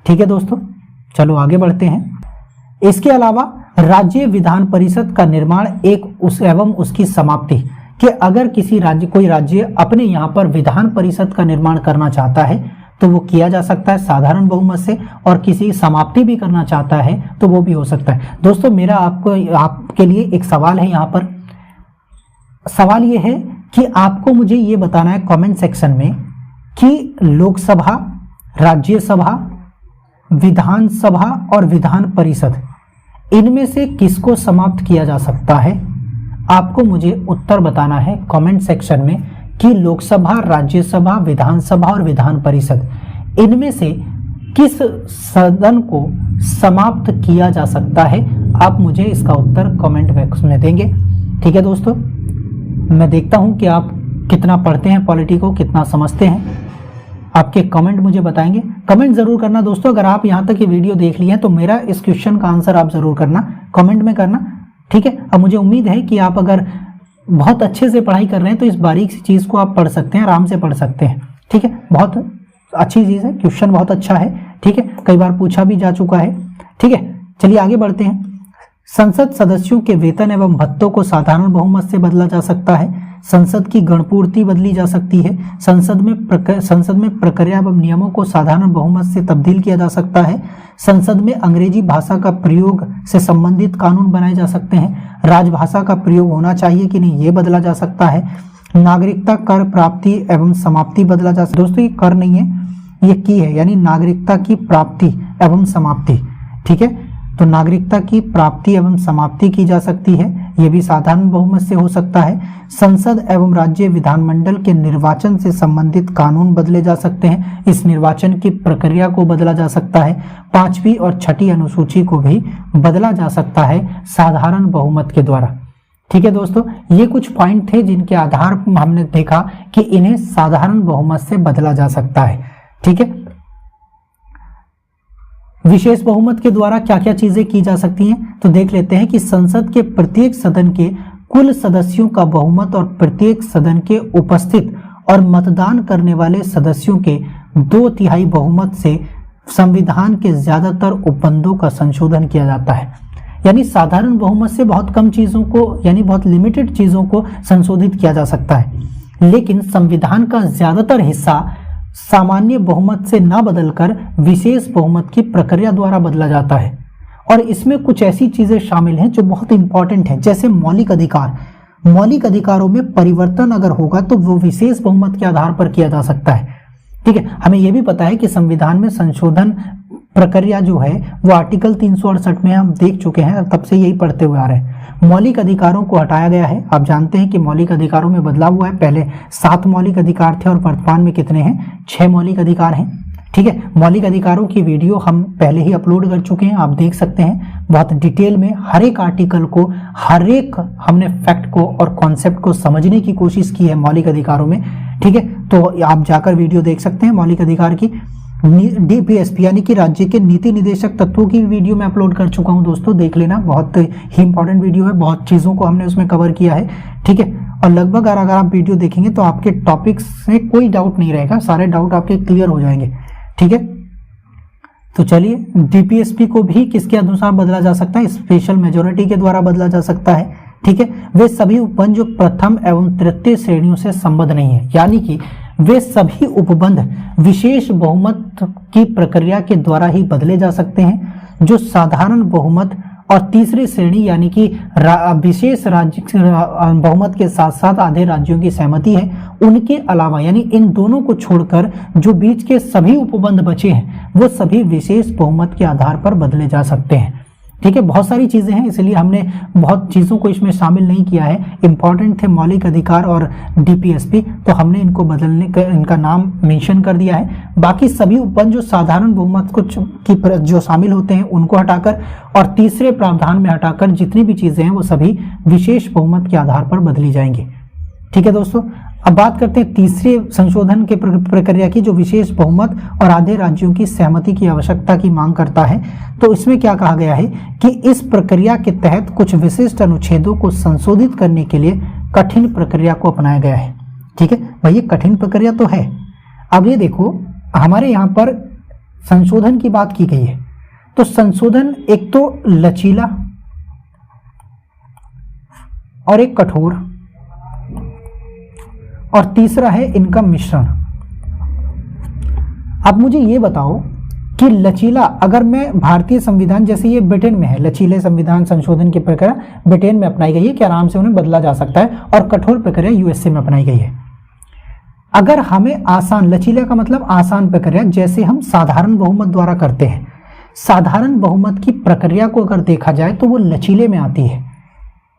ठीक है दोस्तों, चलो आगे बढ़ते हैं। इसके अलावा राज्य विधान परिषद का निर्माण एवं उसकी समाप्ति, कि अगर कोई राज्य अपने यहाँ पर विधान परिषद का निर्माण करना चाहता है तो वो किया जा सकता है साधारण बहुमत से, और किसी समाप्ति भी करना चाहता है तो वो भी हो सकता है। दोस्तों, मेरा आपके लिए एक सवाल है। यहाँ पर सवाल ये है कि आपको मुझे ये बताना है कमेंट सेक्शन में कि लोकसभा, राज्यसभा, विधानसभा और विधान परिषद, इनमें से किसको समाप्त किया जा सकता है। आपको मुझे उत्तर बताना है कमेंट सेक्शन में कि लोकसभा, राज्यसभा, विधानसभा और विधान परिषद, इनमें से किस सदन को समाप्त किया जा सकता है। आप मुझे इसका उत्तर कमेंट बॉक्स में देंगे। ठीक है दोस्तों, मैं देखता हूं कि आप कितना पढ़ते हैं पॉलिटी को, कितना समझते हैं। आपके कमेंट मुझे बताएंगे। कमेंट जरूर करना दोस्तों। अगर आप यहाँ तक ये वीडियो देख लिए हैं तो मेरा इस क्वेश्चन का आंसर आप जरूर करना, कमेंट में करना। ठीक है, अब मुझे उम्मीद है कि आप अगर बहुत अच्छे से पढ़ाई कर रहे हैं तो इस बारीक सी चीज़ को आप पढ़ सकते हैं, आराम से पढ़ सकते हैं। ठीक है, बहुत अच्छी चीज़ है, क्वेश्चन बहुत अच्छा है। ठीक है, कई बार पूछा भी जा चुका है। ठीक है, चलिए आगे बढ़ते हैं। संसद सदस्यों के वेतन एवं भत्तों को साधारण बहुमत से बदला जा सकता है। संसद की गणपूर्ति बदली जा सकती है। संसद में प्रक्रिया एवं नियमों को साधारण बहुमत से तब्दील किया जा सकता है। संसद में अंग्रेजी भाषा का प्रयोग से संबंधित कानून बनाए जा सकते हैं। राजभाषा का प्रयोग होना चाहिए कि नहीं, ये बदला जा सकता है। नागरिकता कर प्राप्ति एवं समाप्ति बदला जा सकता है। दोस्तों, ये कर नहीं है, ये की है, यानी नागरिकता की प्राप्ति एवं समाप्ति। ठीक है, तो नागरिकता की प्राप्ति एवं समाप्ति की जा सकती है, यह भी साधारण बहुमत से हो सकता है। संसद एवं राज्य विधानमंडल के निर्वाचन से संबंधित कानून बदले जा सकते हैं, इस निर्वाचन की प्रक्रिया को बदला जा सकता है। 5वीं और 6ठी अनुसूची को भी बदला जा सकता है साधारण बहुमत के द्वारा। ठीक है दोस्तों, ये कुछ पॉइंट थे जिनके आधार पर हमने देखा कि इन्हें साधारण बहुमत से बदला जा सकता है। ठीक है, विशेष बहुमत के द्वारा क्या क्या चीजें की जा सकती हैं, तो देख लेते हैं कि संसद के प्रत्येक सदन के कुल सदस्यों का बहुमत और प्रत्येक सदन के उपस्थित और मतदान करने वाले सदस्यों के 2/3 बहुमत से संविधान के ज्यादातर उपबंधों का संशोधन किया जाता है। यानी साधारण बहुमत से बहुत कम चीजों को, यानी बहुत लिमिटेड चीजों को संशोधित किया जा सकता है, लेकिन संविधान का ज्यादातर हिस्सा सामान्य बहुमत से ना बदलकर विशेष बहुमत की प्रक्रिया द्वारा बदला जाता है। और इसमें कुछ ऐसी चीजें शामिल हैं जो बहुत इंपॉर्टेंट हैं, जैसे मौलिक अधिकार। मौलिक अधिकारों में परिवर्तन अगर होगा तो वो विशेष बहुमत के आधार पर किया जा सकता है। ठीक है, हमें यह भी पता है कि संविधान में संशोधन प्रक्रिया जो है वो आर्टिकल 368 में हम देख चुके हैं, तब से यही पढ़ते हुए आ रहे हैं। मौलिक अधिकारों को हटाया गया है। आप जानते हैं कि मौलिक अधिकारों में बदलाव हुआ है, पहले 7 मौलिक अधिकार थे और वर्तमान में कितने हैं, 6 मौलिक अधिकार हैं। ठीक है, मौलिक अधिकारों की वीडियो हम पहले ही अपलोड कर चुके हैं, आप देख सकते हैं बहुत डिटेल में हर एक आर्टिकल को, हर एक हमने फैक्ट को और कॉन्सेप्ट को समझने की कोशिश की है मौलिक अधिकारों में। ठीक है, तो आप जाकर वीडियो देख सकते हैं मौलिक अधिकार की। डीपीएसपी यानी कि राज्य के नीति निदेशक तत्वों की वीडियो मैं अपलोड कर चुका हूं दोस्तों, देख लेना, बहुत ही इंपॉर्टेंट वीडियो है, बहुत चीज़ों को हमने उसमें कवर किया है। ठीक है, और लगभग अगर आप वीडियो देखेंगे तो आपके टॉपिक्स में कोई डाउट नहीं रहेगा, सारे डाउट आपके क्लियर हो जाएंगे। ठीक है, तो चलिए, डीपीएसपी को भी किसके अनुसार बदला जा सकता है, स्पेशल मेजोरिटी के द्वारा बदला जा सकता है। ठीक है, वे सभी उपबंध जो प्रथम एवं तृतीय श्रेणियों से संबद्ध नहीं है, यानी कि वे सभी उपबंध विशेष बहुमत की प्रक्रिया के द्वारा ही बदले जा सकते हैं। जो साधारण बहुमत और तीसरी श्रेणी यानी कि विशेष राज्य बहुमत के साथ साथ आधे राज्यों की सहमति है, उनके अलावा यानी इन दोनों को छोड़कर जो बीच के सभी उपबंध बचे हैं वो सभी विशेष बहुमत के आधार पर बदले जा सकते हैं। ठीक है, बहुत सारी चीजें हैं, इसलिए हमने बहुत चीजों को इसमें शामिल नहीं किया है। इंपॉर्टेंट थे मौलिक अधिकार और डीपीएसपी, तो हमने इनको बदलने का इनका नाम मेंशन कर दिया है। बाकी सभी उपबंध जो साधारण बहुमत को की जो शामिल होते हैं उनको हटाकर और तीसरे प्रावधान में हटाकर जितनी भी चीजें हैं वो सभी विशेष बहुमत के आधार पर बदली जाएंगी। ठीक है दोस्तों, अब बात करते हैं तीसरे संशोधन के प्रक्रिया की, जो विशेष बहुमत और आधे राज्यों की सहमति की आवश्यकता की मांग करता है। तो इसमें क्या कहा गया है कि इस प्रक्रिया के तहत कुछ विशिष्ट अनुच्छेदों को संशोधित करने के लिए कठिन प्रक्रिया को अपनाया गया है। ठीक है भाई, ये कठिन प्रक्रिया तो है। अब ये देखो, हमारे यहाँ पर संशोधन की बात की गई है, तो संशोधन एक तो लचीला और एक कठोर, और तीसरा है इनका मिश्रण। अब मुझे ये बताओ कि लचीला, अगर मैं भारतीय संविधान, जैसे ये ब्रिटेन में है, लचीले संविधान संशोधन की प्रक्रिया ब्रिटेन में अपनाई गई है कि आराम से उन्हें बदला जा सकता है, और कठोर प्रक्रिया यूएसए में अपनाई गई है। अगर हमें आसान, लचीले का मतलब आसान प्रक्रिया, जैसे हम साधारण बहुमत द्वारा करते हैं, साधारण बहुमत की प्रक्रिया को अगर देखा जाए तो वो लचीले में आती है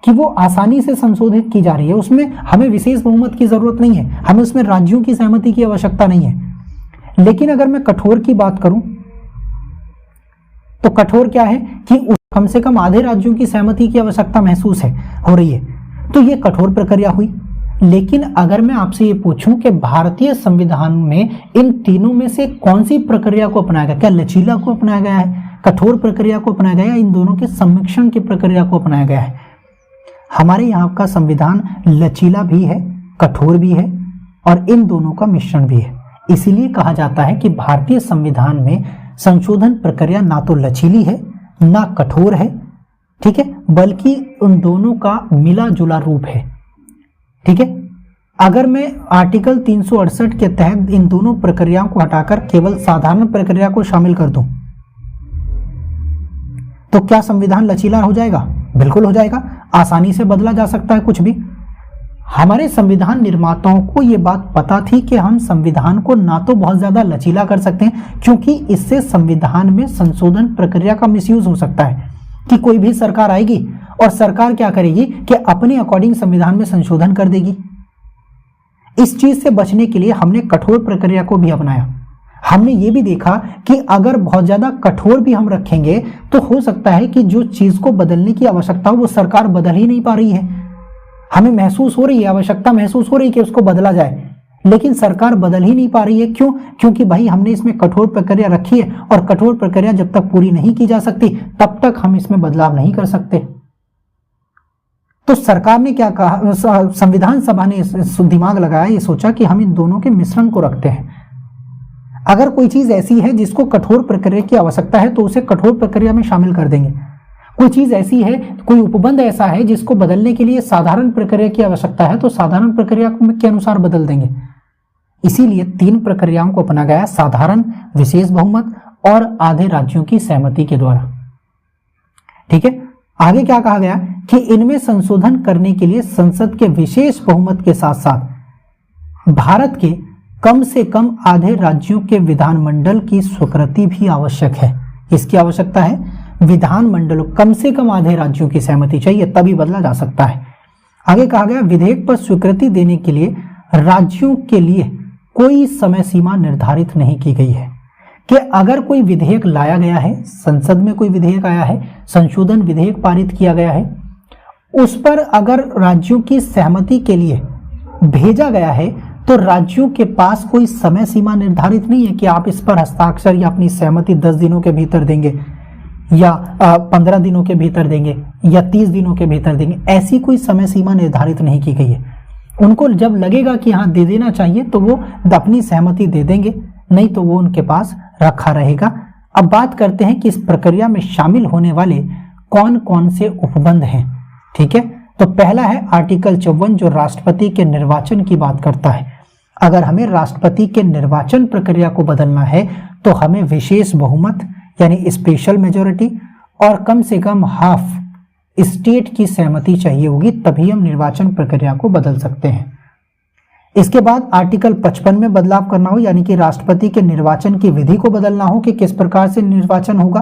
कि वो आसानी से संशोधित की जा रही है, उसमें हमें विशेष बहुमत की जरूरत नहीं है, हमें उसमें राज्यों की सहमति की आवश्यकता नहीं है। लेकिन अगर मैं कठोर की बात करूं तो कठोर क्या है कि कम से कम आधे राज्यों की सहमति की आवश्यकता महसूस हो रही है, तो ये कठोर प्रक्रिया हुई। लेकिन अगर मैं आपसे ये पूछूं कि भारतीय संविधान में इन तीनों में से कौन सी प्रक्रिया को अपनाया गया, क्या लचीला को अपनाया गया है, कठोर प्रक्रिया को अपनाया गया, इन दोनों के सम्मिश्रण की प्रक्रिया को अपनाया गया है? हमारे यहाँ का संविधान लचीला भी है, कठोर भी है, और इन दोनों का मिश्रण भी है। इसीलिए कहा जाता है कि भारतीय संविधान में संशोधन प्रक्रिया ना तो लचीली है ना कठोर है, ठीक है, बल्कि उन दोनों का मिला जुला रूप है। ठीक है, अगर मैं आर्टिकल 368 के तहत इन दोनों प्रक्रियाओं को हटाकर केवल साधारण प्रक्रिया को शामिल कर दूं तो क्या संविधान लचीला हो जाएगा? बिल्कुल हो जाएगा, आसानी से बदला जा सकता है कुछ भी। हमारे संविधान निर्माताओं को ये बात पता थी कि हम संविधान को ना तो बहुत ज्यादा लचीला कर सकते हैं, क्योंकि इससे संविधान में संशोधन प्रक्रिया का मिसयूज हो सकता है कि कोई भी सरकार आएगी और सरकार क्या करेगी कि अपने अकॉर्डिंग संविधान में संशोधन कर देगी। इस चीज से बचने के लिए हमने कठोर प्रक्रिया को भी अपनाया। हमने ये भी देखा कि अगर बहुत ज्यादा कठोर भी हम रखेंगे तो हो सकता है कि जो चीज को बदलने की आवश्यकता हो वो सरकार बदल ही नहीं पा रही है। हमें महसूस हो रही है, आवश्यकता महसूस हो रही है कि उसको बदला जाए, लेकिन सरकार बदल ही नहीं पा रही है। क्यों? क्योंकि भाई हमने इसमें कठोर प्रक्रिया रखी है और कठोर प्रक्रिया जब तक पूरी नहीं की जा सकती तब तक हम इसमें बदलाव नहीं कर सकते। तो सरकार ने क्या कहा, संविधान सभा ने दिमाग लगाया, ये सोचा कि हम इन दोनों के मिश्रण को रखते हैं। अगर कोई चीज ऐसी है जिसको कठोर प्रक्रिया की आवश्यकता है तो उसे कठोर प्रक्रिया में शामिल कर देंगे। कोई चीज ऐसी है, कोई उपबंध ऐसा है जिसको बदलने के लिए साधारण प्रक्रिया की आवश्यकता है तो साधारण प्रक्रिया के अनुसार बदल देंगे। इसीलिए 3 प्रक्रियाओं को अपना गया, साधारण, विशेष बहुमत और आधे राज्यों की सहमति के द्वारा। ठीक है, आगे क्या कहा गया कि इनमें संशोधन करने के लिए संसद के विशेष बहुमत के साथ साथ भारत के कम से कम आधे राज्यों के विधानमंडल की स्वीकृति भी आवश्यक है। इसकी आवश्यकता है, विधानमंडल कम से कम आधे राज्यों की सहमति चाहिए, तभी बदला जा सकता है। आगे कहा गया विधेयक पर स्वीकृति देने के लिए राज्यों के लिए कोई समय सीमा निर्धारित नहीं की गई है कि अगर कोई विधेयक लाया गया है, संसद में कोई विधेयक आया है, संशोधन विधेयक पारित किया गया है, उस पर अगर राज्यों की सहमति के लिए भेजा गया है तो राज्यों के पास कोई समय सीमा निर्धारित नहीं है कि आप इस पर हस्ताक्षर या अपनी सहमति 10 दिनों के भीतर देंगे या 15 दिनों के भीतर देंगे या 30 दिनों के भीतर देंगे। ऐसी कोई समय सीमा निर्धारित नहीं की गई है। उनको जब लगेगा कि हाँ दे देना चाहिए तो वो अपनी सहमति दे देंगे, नहीं तो वो उनके पास रखा रहेगा। अब बात करते हैं कि इस प्रक्रिया में शामिल होने वाले कौन कौन से उपबंध हैं। ठीक है, तो पहला है आर्टिकल 54 जो राष्ट्रपति के निर्वाचन की बात करता है। अगर हमें राष्ट्रपति के निर्वाचन प्रक्रिया को बदलना है तो हमें विशेष बहुमत यानी स्पेशल मेजोरिटी और कम से कम हाफ स्टेट की सहमति चाहिए होगी, तभी हम निर्वाचन प्रक्रिया को बदल सकते हैं। इसके बाद आर्टिकल 55 में बदलाव करना हो, यानी कि राष्ट्रपति के निर्वाचन की विधि को बदलना हो कि किस प्रकार से निर्वाचन होगा,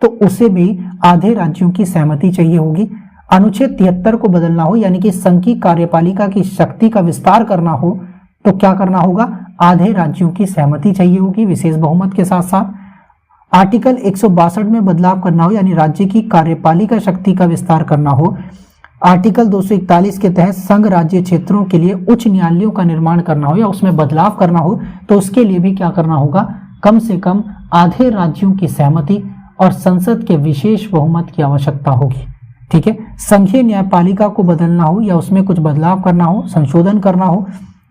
तो उसे भी आधे राज्यों की सहमति चाहिए होगी। अनुच्छेद 73 को बदलना हो, यानी कि संघ की कार्यपालिका की शक्ति का विस्तार करना हो, तो क्या करना होगा, आधे राज्यों की सहमति चाहिए होगी विशेष बहुमत के साथ साथ। आर्टिकल 162 में बदलाव करना हो, यानी राज्य की कार्यपालिका शक्ति का विस्तार करना हो। आर्टिकल 241 के तहत संघ राज्य क्षेत्रों के लिए उच्च न्यायालयों का निर्माण करना हो या उसमें बदलाव करना हो, तो उसके लिए भी क्या करना होगा, कम से कम आधे राज्यों की सहमति और संसद के विशेष बहुमत की आवश्यकता होगी। ठीक है, संघीय न्यायपालिका को बदलना हो या उसमें कुछ बदलाव करना हो, संशोधन करना हो,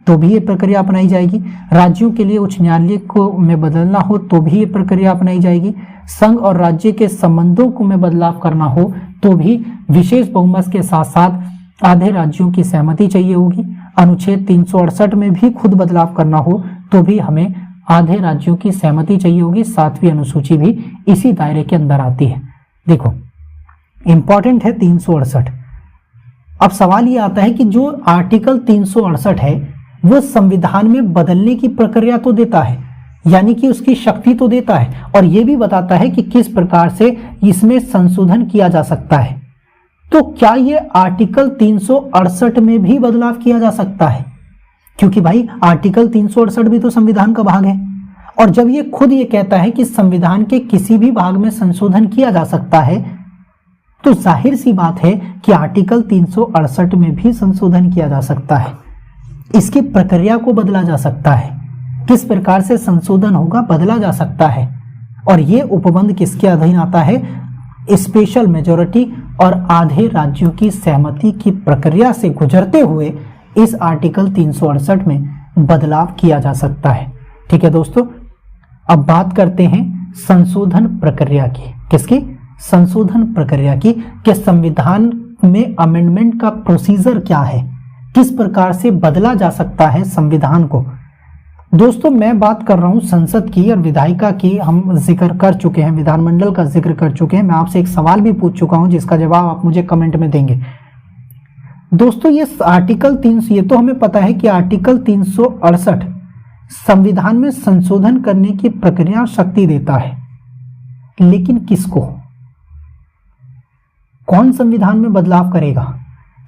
तो भी ये प्रक्रिया अपनाई जाएगी। राज्यों के लिए उच्च न्यायालय को में बदलना हो तो भी ये प्रक्रिया अपनाई जाएगी। संघ और राज्य के संबंधों को में बदलाव करना हो तो भी विशेष बहुमत के साथ साथ आधे राज्यों की सहमति चाहिए होगी। अनुच्छेद 368 में भी खुद बदलाव करना हो तो भी हमें आधे राज्यों की सहमति चाहिए होगी। 7वीं अनुसूची भी इसी दायरे के अंदर आती है। देखो इंपॉर्टेंट है 368। अब सवाल ये आता है कि जो आर्टिकल 368 है वो संविधान में बदलने की प्रक्रिया तो देता है, यानी कि उसकी शक्ति तो देता है, और ये भी बताता है कि किस प्रकार से इसमें संशोधन किया जा सकता है। तो क्या ये आर्टिकल 368 में भी बदलाव किया जा सकता है? क्योंकि भाई आर्टिकल 368 भी तो संविधान का भाग है, और जब ये खुद ये कहता है कि संविधान के किसी भी भाग में संशोधन किया जा सकता है, तो जाहिर सी बात है कि आर्टिकल 368 में भी संशोधन किया जा सकता है। इसकी प्रक्रिया को बदला जा सकता है, किस प्रकार से संशोधन होगा बदला जा सकता है। और ये उपबंध किसके अधीन आता है, स्पेशल मेजॉरिटी और आधे राज्यों की सहमति की प्रक्रिया से गुजरते हुए इस आर्टिकल 368 में बदलाव किया जा सकता है। ठीक है दोस्तों, अब बात करते हैं संशोधन प्रक्रिया की। किसकी? संशोधन प्रक्रिया की, कि संविधान में अमेंडमेंट का प्रोसीजर क्या है, किस प्रकार से बदला जा सकता है संविधान को। दोस्तों मैं बात कर रहा हूं संसद की और विधायिका की, हम जिक्र कर चुके हैं, विधानमंडल का जिक्र कर चुके हैं। मैं आपसे एक सवाल भी पूछ चुका हूं जिसका जवाब आप मुझे कमेंट में देंगे। दोस्तों ये आर्टिकल 300, ये तो हमें पता है कि आर्टिकल 368 संविधान में संशोधन करने की प्रक्रिया शक्ति देता है, लेकिन किसको? कौन संविधान में बदलाव करेगा?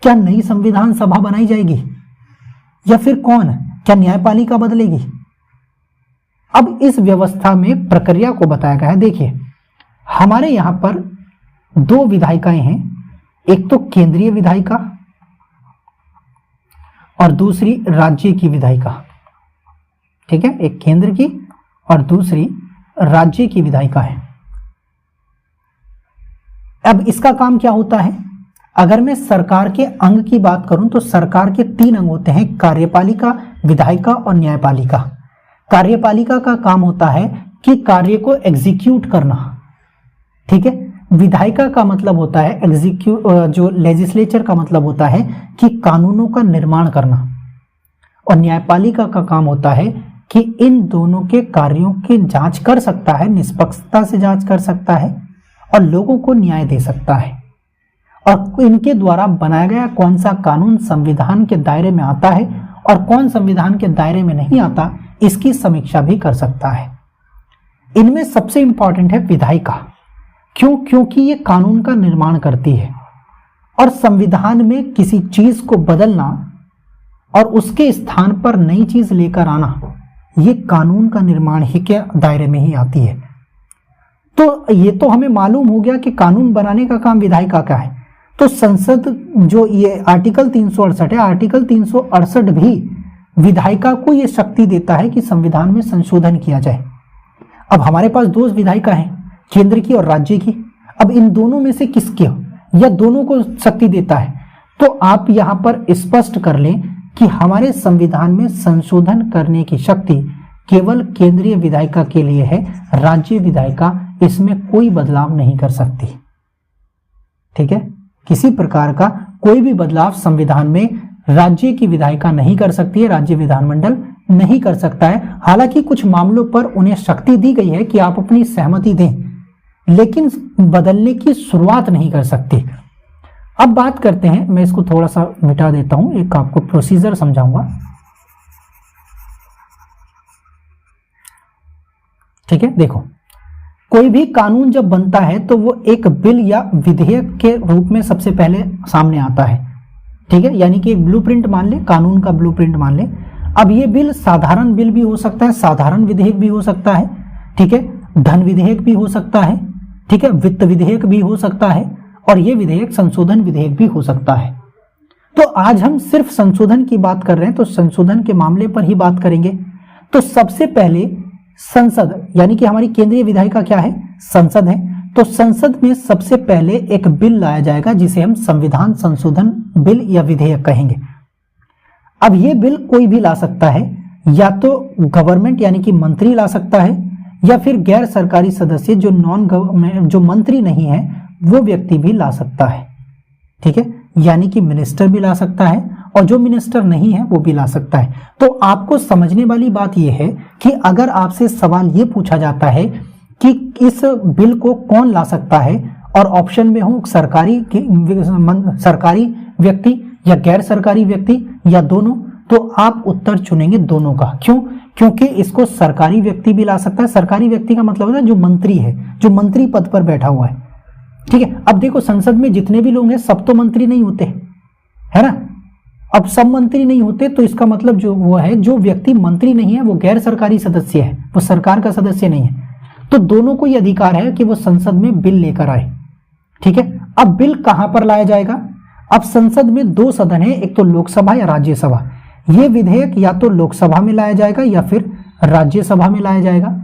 क्या नई संविधान सभा बनाई जाएगी या फिर कौन? क्या न्यायपालिका बदलेगी? अब इस व्यवस्था में प्रक्रिया को बताया गया है। देखिए हमारे यहां पर दो विधायिकाएं हैं, एक तो केंद्रीय विधायिका और दूसरी राज्य की विधायिका। ठीक है, एक केंद्र की और दूसरी राज्य की विधायिका है। अब इसका काम क्या होता है? अगर मैं सरकार के अंग की बात करूं तो सरकार के 3 अंग होते हैं, कार्यपालिका, विधायिका और न्यायपालिका। कार्यपालिका का काम होता है कि कार्य को एग्जीक्यूट करना। ठीक है, विधायिका का मतलब होता है एग्जीक्यूट, जो लेजिस्लेचर का मतलब होता है कि कानूनों का निर्माण करना, और न्यायपालिका का काम होता है कि इन दोनों के कार्यों की जांच कर सकता है, निष्पक्षता से जांच कर सकता है और लोगों को न्याय दे सकता है, और इनके द्वारा बनाया गया कौन सा कानून संविधान के दायरे में आता है और कौन संविधान के दायरे में नहीं आता, इसकी समीक्षा भी कर सकता है। इनमें सबसे इंपॉर्टेंट है विधायिका। क्यों? क्योंकि ये कानून का निर्माण करती है, और संविधान में किसी चीज को बदलना और उसके स्थान पर नई चीज लेकर आना, ये कानून का निर्माण ही के दायरे में ही आती है। तो ये तो हमें मालूम हो गया कि कानून बनाने का काम विधायिका का है। तो संसद जो ये आर्टिकल 368 है, आर्टिकल 368 भी विधायिका को ये शक्ति देता है कि संविधान में संशोधन किया जाए। अब हमारे पास 2 विधायिका हैं, केंद्र की और राज्य की। अब इन दोनों में से किसके या दोनों को शक्ति देता है? तो आप यहां पर स्पष्ट कर लें कि हमारे संविधान में संशोधन करने की शक्ति केवल केंद्रीय विधायिका के लिए है, राज्य विधायिका इसमें कोई बदलाव नहीं कर सकती। ठीक है, किसी प्रकार का कोई भी बदलाव संविधान में राज्य की विधायिका नहीं कर सकती है, राज्य विधानमंडल नहीं कर सकता है। हालांकि कुछ मामलों पर उन्हें शक्ति दी गई है कि आप अपनी सहमति दें, लेकिन बदलने की शुरुआत नहीं कर सकते। अब बात करते हैं, मैं इसको थोड़ा सा मिटा देता हूं, एक आपको प्रोसीजर समझाऊंगा। ठीक है, देखो कोई भी कानून जब बनता है तो वो एक बिल या विधेयक के रूप में सबसे पहले सामने आता है। ठीक है, यानी कि एक ब्लूप्रिंट मान ले, कानून का ब्लूप्रिंट मान ले। अब ये बिल साधारण बिल भी हो सकता है, साधारण विधेयक भी हो सकता है। ठीक है, धन विधेयक भी हो सकता है। ठीक है, वित्त विधेयक भी हो सकता है, और ये विधेयक संशोधन विधेयक भी हो सकता है। तो आज हम सिर्फ संशोधन की बात कर रहे हैं, तो संशोधन के मामले पर ही बात करेंगे। तो सबसे पहले संसद, यानी कि हमारी केंद्रीय विधायिका क्या है? संसद है। तो संसद में सबसे पहले एक बिल लाया जाएगा जिसे हम संविधान संशोधन बिल या विधेयक कहेंगे। अब ये बिल कोई भी ला सकता है, या तो गवर्नमेंट यानी कि मंत्री ला सकता है, या फिर गैर सरकारी सदस्य जो नॉन गवर्नमेंट, जो मंत्री नहीं है, वो व्यक्ति भी ला सकता है। ठीक है, यानी कि मिनिस्टर भी ला सकता है, और जो मिनिस्टर नहीं है वो भी ला सकता है। तो आपको समझने वाली बात यह है कि अगर आपसे सवाल ये पूछा जाता है कि इस बिल को कौन ला सकता है, और ऑप्शन में हो सरकारी व्यक्ति या गैर सरकारी व्यक्ति या दोनों, तो आप उत्तर चुनेंगे दोनों का। क्यों? क्योंकि इसको सरकारी व्यक्ति भी ला सकता है। सरकारी व्यक्ति का मतलब है जो मंत्री है, जो मंत्री पद पर बैठा हुआ है। ठीक है, अब देखो संसद में जितने भी लोग हैं सब तो मंत्री नहीं होते, है ना। अब सब मंत्री नहीं होते तो इसका मतलब जो वो है, जो व्यक्ति मंत्री नहीं है वो गैर सरकारी सदस्य है, वो सरकार का सदस्य नहीं है। तो दोनों को ये अधिकार है कि वो संसद में बिल लेकर आए। ठीक है, अब बिल कहां पर लाया जाएगा? अब संसद में 2 सदन है, एक तो लोकसभा या राज्यसभा। ये विधेयक या तो लोकसभा में लाया जाएगा या फिर राज्यसभा में लाया जाएगा।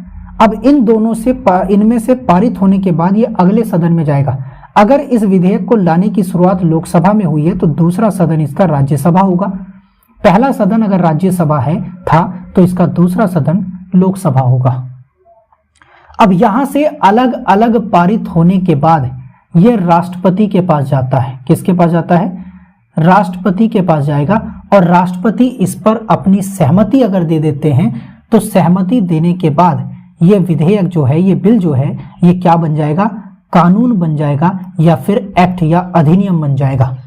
अब इन दोनों से इनमें से पारित होने के बाद ये अगले सदन में जाएगा। अगर इस विधेयक को लाने की शुरुआत लोकसभा में हुई है तो दूसरा सदन इसका राज्यसभा होगा। पहला सदन अगर राज्यसभा था तो इसका दूसरा सदन लोकसभा होगा। अब यहां से अलग अलग पारित होने के बाद यह राष्ट्रपति के पास जाता है। किसके पास जाता है? राष्ट्रपति के पास जाएगा, और राष्ट्रपति इस पर अपनी सहमति अगर दे देते हैं तो सहमति देने के बाद ये विधेयक जो है, ये बिल जो है, ये क्या बन जाएगा? कानून बन जाएगा, या फिर एक्ट या अधिनियम बन जाएगा।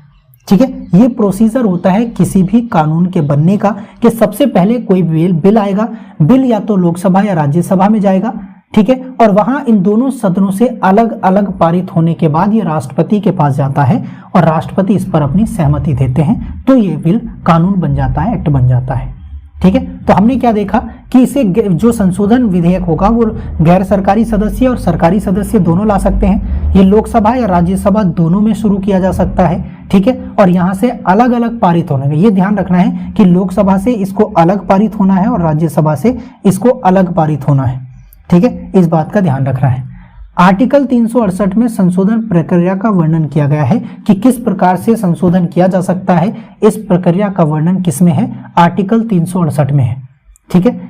ठीक है, ये प्रोसीजर होता है किसी भी कानून के बनने का कि सबसे पहले कोई बिल आएगा, बिल या तो लोकसभा या राज्यसभा में जाएगा, ठीक है, और वहां इन दोनों सदनों से अलग अलग पारित होने के बाद ये राष्ट्रपति के पास जाता है और राष्ट्रपति इस पर अपनी सहमति देते हैं, तो ये बिल कानून बन जाता है, एक्ट बन जाता है। ठीक है, तो हमने क्या देखा कि इसे जो संशोधन विधेयक होगा वो गैर सरकारी सदस्य और सरकारी सदस्य दोनों ला सकते हैं। ये लोकसभा या राज्यसभा दोनों में शुरू किया जा सकता है, ठीक है, और यहाँ से अलग अलग पारित होने में ये ध्यान रखना है कि लोकसभा से इसको अलग पारित होना है और राज्यसभा से इसको अलग पारित होना है। ठीक है, इस बात का ध्यान रखना है। आर्टिकल 368 में संशोधन प्रक्रिया का वर्णन किया गया है कि किस प्रकार से संशोधन किया जा सकता है। इस प्रक्रिया का वर्णन किसमें है? आर्टिकल 368 में है। ठीक है,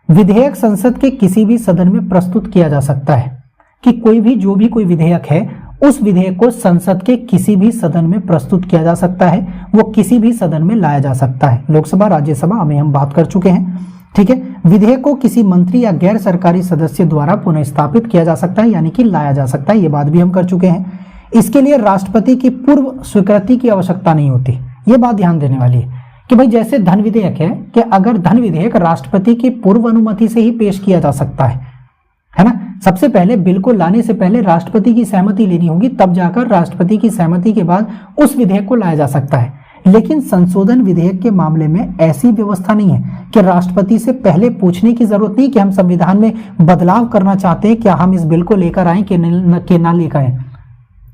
विधेयक संसद के किसी भी सदन में प्रस्तुत किया जा सकता है कि जो भी कोई विधेयक है उस विधेयक को संसद के किसी भी सदन में प्रस्तुत किया जा सकता है, वो किसी भी सदन में लाया जा सकता है। लोकसभा, राज्यसभा में हम बात कर चुके हैं। ठीक है, विधेयक को किसी मंत्री या गैर सरकारी सदस्य द्वारा पुनर्स्थापित किया जा सकता है, यानी कि लाया जा सकता है, ये बात भी हम कर चुके हैं। इसके लिए राष्ट्रपति की पूर्व स्वीकृति की आवश्यकता नहीं होती। ये बात ध्यान देने वाली है कि भाई जैसे धन विधेयक है कि अगर धन विधेयक राष्ट्रपति की पूर्व अनुमति से ही पेश किया जा सकता है ना। सबसे पहले बिल को लाने से पहले राष्ट्रपति की सहमति लेनी होगी, तब जाकर राष्ट्रपति की सहमति के बाद उस विधेयक को लाया जा सकता है। लेकिन संशोधन विधेयक के मामले में ऐसी व्यवस्था नहीं है कि राष्ट्रपति से पहले पूछने की जरूरत नहीं कि हम संविधान में बदलाव करना चाहते हैं, क्या हम इस बिल को लेकर आए कि ना लेकर आए।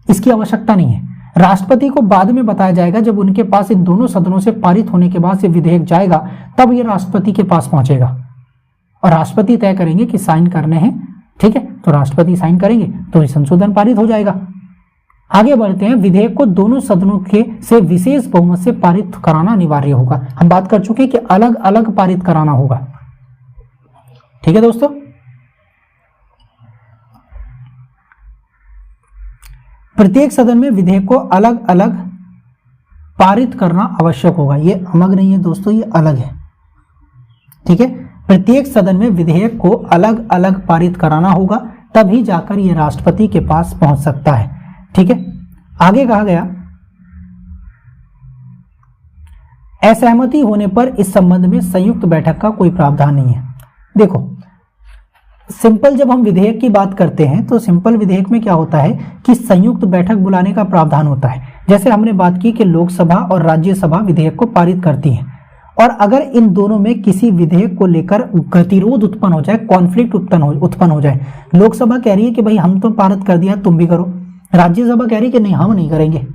इसकी आवश्यकता नहीं है। राष्ट्रपति को बाद में बताया जाएगा, जब उनके पास इन दोनों सदनों से पारित होने के बाद से विधेयक जाएगा तब ये राष्ट्रपति के पास पहुंचेगा और राष्ट्रपति तय करेंगे कि साइन करने हैं। ठीक है, तो राष्ट्रपति साइन करेंगे तो संशोधन पारित हो जाएगा। आगे बढ़ते हैं। विधेयक को दोनों सदनों के से विशेष बहुमत से पारित कराना अनिवार्य होगा। हम बात कर चुके हैं कि अलग अलग पारित कराना होगा। ठीक है दोस्तों, प्रत्येक सदन में विधेयक को अलग अलग पारित करना आवश्यक होगा। ये अलग नहीं है दोस्तों, ये अलग है। ठीक है, प्रत्येक सदन में विधेयक को अलग अलग पारित कराना होगा, तभी जाकर ये राष्ट्रपति के पास पहुंच सकता है। ठीक है, आगे कहा गया असहमति होने पर इस संबंध में संयुक्त बैठक का कोई प्रावधान नहीं है। देखो, सिंपल जब हम विधेयक की बात करते हैं तो सिंपल विधेयक में क्या होता है कि संयुक्त बैठक बुलाने का प्रावधान होता है। जैसे हमने बात की कि लोकसभा और राज्यसभा विधेयक को पारित करती हैं, और अगर इन दोनों में किसी विधेयक को लेकर गतिरोध उत्पन्न हो जाए, कॉन्फ्लिक्ट उत्पन्न हो जाए, लोकसभा कह रही है कि भाई हम तो पारित कर दिया, तुम भी करो, राज्यसभा कह रही है कि नहीं हम नहीं करेंगे,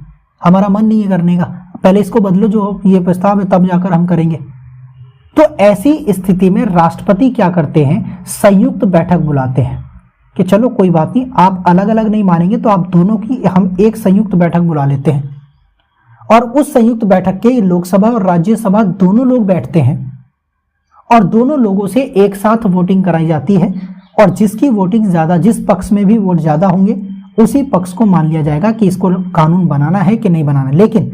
हमारा मन नहीं है करने का, पहले इसको बदलो जो ये प्रस्ताव है तब जाकर हम करेंगे। तो ऐसी स्थिति में राष्ट्रपति क्या करते हैं? संयुक्त बैठक बुलाते हैं कि चलो कोई बात नहीं, आप अलग अलग नहीं मानेंगे तो आप दोनों की हम एक संयुक्त बैठक बुला लेते हैं, और उस संयुक्त बैठक के लोकसभा और राज्यसभा दोनों लोग बैठते हैं और दोनों लोगों से एक साथ वोटिंग कराई जाती है, और जिसकी वोटिंग ज्यादा, जिस पक्ष में भी वोट ज्यादा होंगे उसी पक्ष को मान लिया जाएगा कि इसको कानून बनाना है कि नहीं बनाना। लेकिन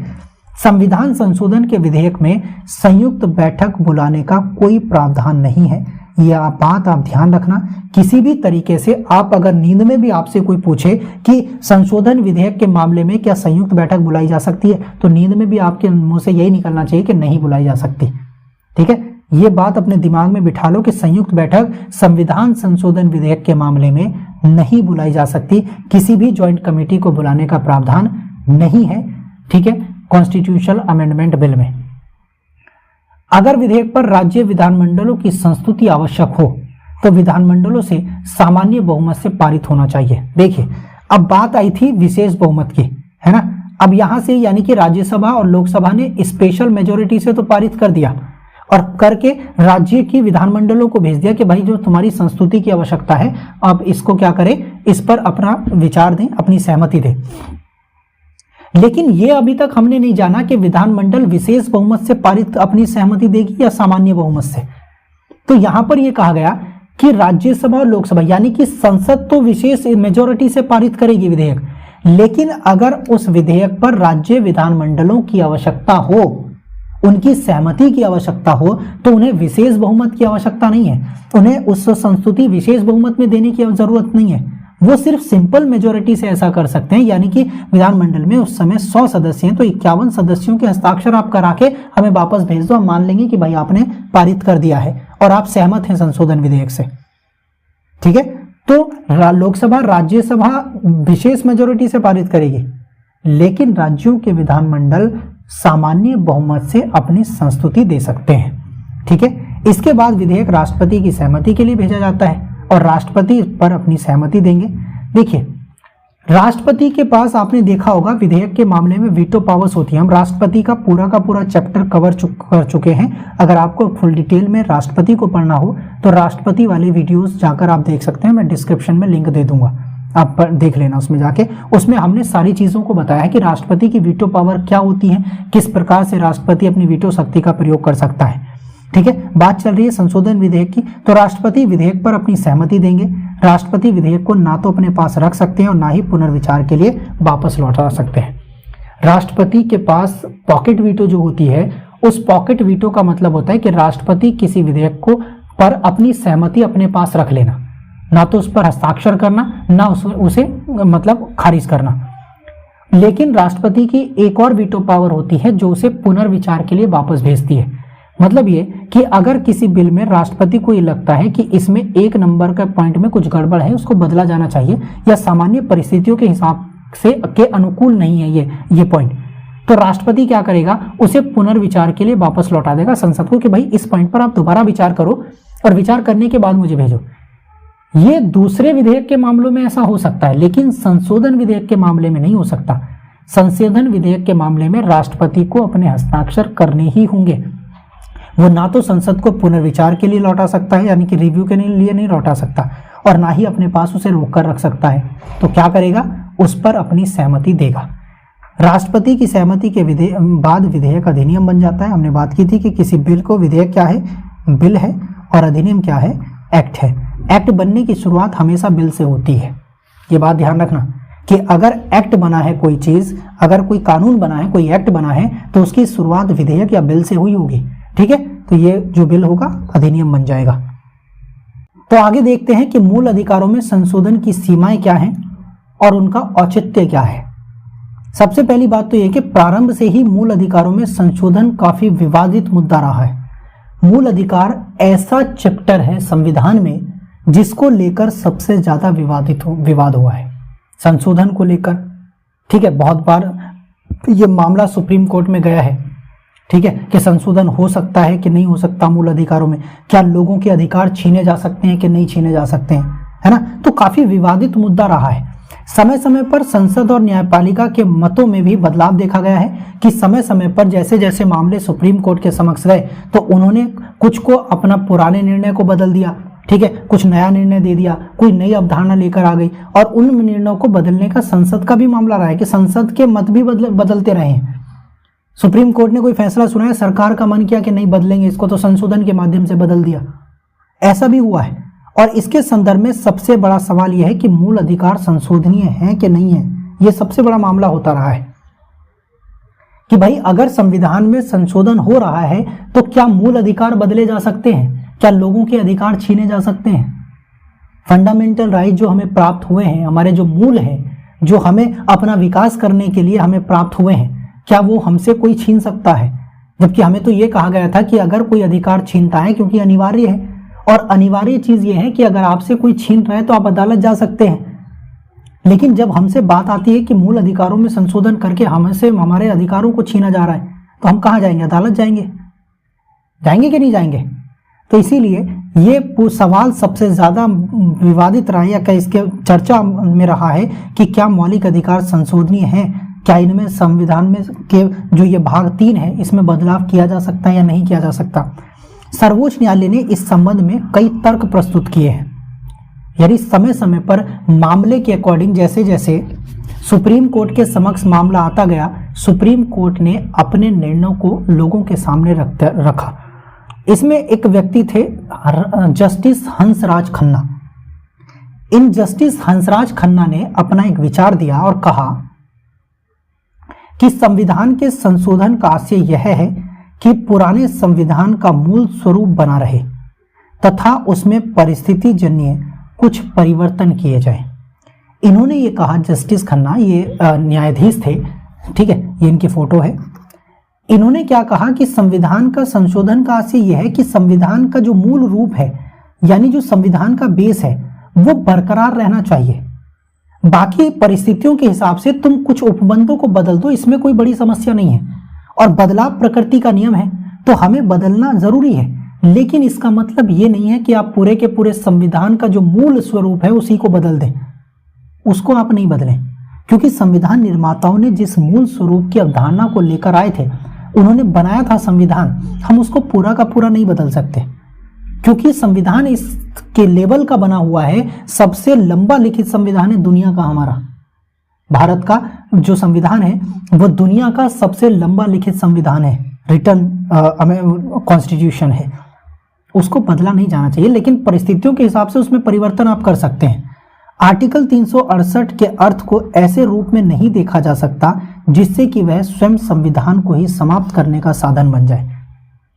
संविधान संशोधन के विधेयक में संयुक्त बैठक बुलाने का कोई प्रावधान नहीं है। यह बात आप ध्यान रखना। किसी भी तरीके से आप अगर नींद में भी आपसे कोई पूछे कि संशोधन विधेयक के मामले में क्या संयुक्त बैठक बुलाई जा सकती है, तो नींद में भी आपके मुंह से यही निकलना चाहिए कि नहीं बुलाई जा सकती। ठीक है, ये बात अपने दिमाग में बिठा लो कि संयुक्त बैठक संविधान संशोधन विधेयक के मामले में नहीं बुलाई जा सकती। किसी भी ज्वाइंट कमेटी को बुलाने का प्रावधान नहीं है। ठीक है, कॉन्स्टिट्यूशनल अमेंडमेंट बिल में अगर विधेयक पर राज्य विधानमंडलों की संस्तुति आवश्यक हो तो विधानमंडलों से सामान्य बहुमत से पारित होना चाहिए। देखिए, अब बात आई थी विशेष बहुमत की, है ना। अब यहां से यानी कि राज्यसभा और लोकसभा ने स्पेशल मेजोरिटी से तो पारित कर दिया और करके राज्य की विधानमंडलों को भेज दिया कि भाई जो तुम्हारी संस्तुति की आवश्यकता है आप इसको क्या करें, इस पर अपना विचार दें, अपनी सहमति दें। लेकिन ये अभी तक हमने नहीं जाना कि विधानमंडल विशेष बहुमत से पारित अपनी सहमति देगी या सामान्य बहुमत से। तो यहां पर यह कहा गया कि राज्यसभा और लोकसभा यानी कि संसद तो विशेष मेजोरिटी से पारित करेगी विधेयक, लेकिन अगर उस विधेयक पर राज्य विधानमंडलों की आवश्यकता हो, उनकी सहमति की आवश्यकता हो, तो उन्हें विशेष बहुमत की आवश्यकता नहीं है। उन्हें उस संस्तुति विशेष बहुमत में देने की जरूरत नहीं है। वो सिर्फ सिंपल मेजोरिटी से ऐसा कर सकते हैं, यानी कि विधानमंडल में उस समय 100 सदस्य हैं तो 51 सदस्यों के हस्ताक्षर आप करा के हमें वापस भेज दो, हम मान लेंगे कि भाई आपने पारित कर दिया है और आप सहमत हैं संशोधन विधेयक से। ठीक है, तो लोकसभा राज्यसभा विशेष मेजोरिटी से पारित करेगी, लेकिन राज्यों के विधानमंडल सामान्य बहुमत से अपनी संस्तुति दे सकते हैं। ठीक है, इसके बाद विधेयक राष्ट्रपति की सहमति के लिए भेजा जाता है और राष्ट्रपति इस पर अपनी सहमति देंगे। देखिए, राष्ट्रपति के पास आपने देखा होगा विधेयक के मामले में वीटो पावर्स होती है। हम राष्ट्रपति का पूरा चैप्टर कवर कर चुके हैं। अगर आपको फुल डिटेल में राष्ट्रपति को पढ़ना हो तो राष्ट्रपति वाले वीडियोस जाकर आप देख सकते हैं, मैं डिस्क्रिप्शन में लिंक दे दूंगा, आप देख लेना उसमें जाके। उसमें हमने सारी चीजों को बताया है कि राष्ट्रपति की वीटो पावर क्या होती है, किस प्रकार से राष्ट्रपति अपनी वीटो शक्ति का प्रयोग कर सकता है। ठीक है, बात चल रही है संशोधन विधेयक की, तो राष्ट्रपति विधेयक पर अपनी सहमति देंगे। राष्ट्रपति विधेयक को ना तो अपने पास रख सकते हैं और ना ही पुनर्विचार के लिए वापस लौटा सकते हैं। राष्ट्रपति के पास पॉकेट वीटो जो होती है, उस पॉकेट वीटो का मतलब होता है कि राष्ट्रपति किसी विधेयक को पर अपनी सहमति अपने पास रख लेना, ना तो उस पर हस्ताक्षर करना, ना उसे मतलब खारिज करना। लेकिन राष्ट्रपति की एक और वीटो पावर होती है जो उसे पुनर्विचार के लिए वापस भेजती है। मतलब ये कि अगर किसी बिल में राष्ट्रपति को ये लगता है कि इसमें एक नंबर का पॉइंट में कुछ गड़बड़ है, उसको बदला जाना चाहिए, या सामान्य परिस्थितियों के हिसाब से के अनुकूल नहीं है ये पॉइंट, तो राष्ट्रपति क्या करेगा, उसे पुनर्विचार के लिए वापस लौटा देगा संसद को कि भाई इस पॉइंट पर आप दोबारा विचार करो और विचार करने के बाद मुझे भेजो। ये दूसरे विधेयक के मामलों में ऐसा हो सकता है, लेकिन संशोधन विधेयक के मामले में नहीं हो सकता। संशोधन विधेयक के मामले में राष्ट्रपति को अपने हस्ताक्षर करने ही होंगे। वो ना तो संसद को पुनर्विचार के लिए लौटा सकता है, यानी कि रिव्यू के लिए नहीं लौटा सकता, और ना ही अपने पास उसे रोक कर रख सकता है। तो क्या करेगा, उस पर अपनी सहमति देगा। राष्ट्रपति की सहमति के बाद विधेयक अधिनियम बन जाता है। हमने बात की थी कि किसी बिल को विधेयक क्या है, बिल है, और अधिनियम क्या है, एक्ट है। एक्ट बनने की शुरुआत हमेशा बिल से होती है। ये बात ध्यान रखना कि अगर एक्ट बना है कोई चीज, अगर कोई कानून बना है, कोई एक्ट बना है, तो उसकी शुरुआत विधेयक या बिल से हुई होगी। ठीक है, तो ये जो बिल होगा अधिनियम बन जाएगा। तो आगे देखते हैं कि मूल अधिकारों में संशोधन की सीमाएं क्या हैं और उनका औचित्य क्या है। सबसे पहली बात तो यह कि प्रारंभ से ही मूल अधिकारों में संशोधन काफी विवादित मुद्दा रहा है। मूल अधिकार ऐसा चैप्टर है संविधान में जिसको लेकर सबसे ज्यादा विवाद हुआ है संशोधन को लेकर। ठीक है, बहुत बार ये मामला सुप्रीम कोर्ट में गया है। ठीक है, कि संशोधन हो सकता है कि नहीं हो सकता मूल अधिकारों में, क्या लोगों के अधिकार छीने जा सकते हैं कि नहीं छीने जा सकते हैं, है ना। तो काफी विवादित मुद्दा रहा है। समय समय पर संसद और न्यायपालिका के मतों में भी बदलाव देखा गया है कि समय समय पर जैसे जैसे मामले सुप्रीम कोर्ट के समक्ष गए तो उन्होंने कुछ को अपना पुराने निर्णय को बदल दिया। ठीक है, कुछ नया निर्णय दे दिया, कोई नई अवधारणा लेकर आ गई, और उन निर्णयों को बदलने का संसद का भी मामला रहा है कि संसद के मत भी बदलते रहे हैं। सुप्रीम कोर्ट ने कोई फैसला सुनाया, सरकार का मन किया कि नहीं बदलेंगे इसको, तो संशोधन के माध्यम से बदल दिया। ऐसा भी हुआ है। और इसके संदर्भ में सबसे बड़ा सवाल यह है कि मूल अधिकार संशोधनीय है कि नहीं है। यह सबसे बड़ा मामला होता रहा है कि भाई अगर संविधान में संशोधन हो रहा है तो क्या मूल अधिकार बदले जा सकते हैं, क्या लोगों के अधिकार छीने जा सकते हैं। फंडामेंटल राइट जो हमें प्राप्त हुए हैं, हमारे जो मूल हैं, जो हमें अपना विकास करने के लिए हमें प्राप्त हुए हैं, क्या वो हमसे कोई छीन सकता है। जबकि हमें तो ये कहा गया था कि अगर कोई अधिकार छीनता है, क्योंकि अनिवार्य है, और अनिवार्य चीज ये है कि अगर आपसे कोई छीन रहा है तो आप अदालत जा सकते हैं। लेकिन जब हमसे बात आती है कि मूल अधिकारों में संशोधन करके हमसे हमारे अधिकारों को छीना जा रहा है, तो हम कहाँ जाएंगे, अदालत जाएंगे कि नहीं जाएंगे। तो इसीलिए ये सवाल सबसे ज्यादा विवादित रहा है, या इसके चर्चा में रहा है कि क्या मौलिक अधिकार संशोधनीय है, क्या इनमें संविधान में के जो ये भाग 3 है इसमें बदलाव किया जा सकता है या नहीं किया जा सकता। सर्वोच्च न्यायालय ने इस संबंध में कई तर्क प्रस्तुत किए हैं। यानी समय समय पर मामले के अकॉर्डिंग जैसे जैसे सुप्रीम कोर्ट के समक्ष मामला आता गया, सुप्रीम कोर्ट ने अपने निर्णयों को लोगों के सामने रखा। इसमें एक व्यक्ति थे जस्टिस हंसराज खन्ना। इन जस्टिस हंसराज खन्ना ने अपना एक विचार दिया और कहा कि संविधान के संशोधन का आशय यह है कि पुराने संविधान का मूल स्वरूप बना रहे तथा उसमें परिस्थिति जन्य कुछ परिवर्तन किए जाएं। इन्होंने ये कहा, जस्टिस खन्ना ये न्यायाधीश थे, ठीक है, ये इनकी फोटो है। इन्होंने क्या कहा कि संविधान का संशोधन का आशय यह है कि संविधान का जो मूल रूप है, यानी जो संविधान का बेस है, वो बरकरार रहना चाहिए। बाकी परिस्थितियों के हिसाब से तुम कुछ उपबंधों को बदल दो, इसमें कोई बड़ी समस्या नहीं है, और बदलाव प्रकृति का नियम है, तो हमें बदलना जरूरी है। लेकिन इसका मतलब ये नहीं है कि आप पूरे के पूरे संविधान का जो मूल स्वरूप है उसी को बदल दें, उसको आप नहीं बदलें, क्योंकि संविधान निर्माताओं ने जिस मूल स्वरूप की अवधारणा को लेकर आए थे, उन्होंने बनाया था संविधान, हम उसको पूरा का पूरा नहीं बदल सकते, क्योंकि संविधान इसके लेवल का बना हुआ है। सबसे लंबा लिखित संविधान है दुनिया का, हमारा भारत का जो संविधान है वो दुनिया का सबसे लंबा लिखित संविधान है, रिटर्न कॉन्स्टिट्यूशन है, उसको बदला नहीं जाना चाहिए। लेकिन परिस्थितियों के हिसाब से उसमें परिवर्तन आप कर सकते हैं। आर्टिकल 368 के अर्थ को ऐसे रूप में नहीं देखा जा सकता जिससे कि वह स्वयं संविधान को ही समाप्त करने का साधन बन जाए।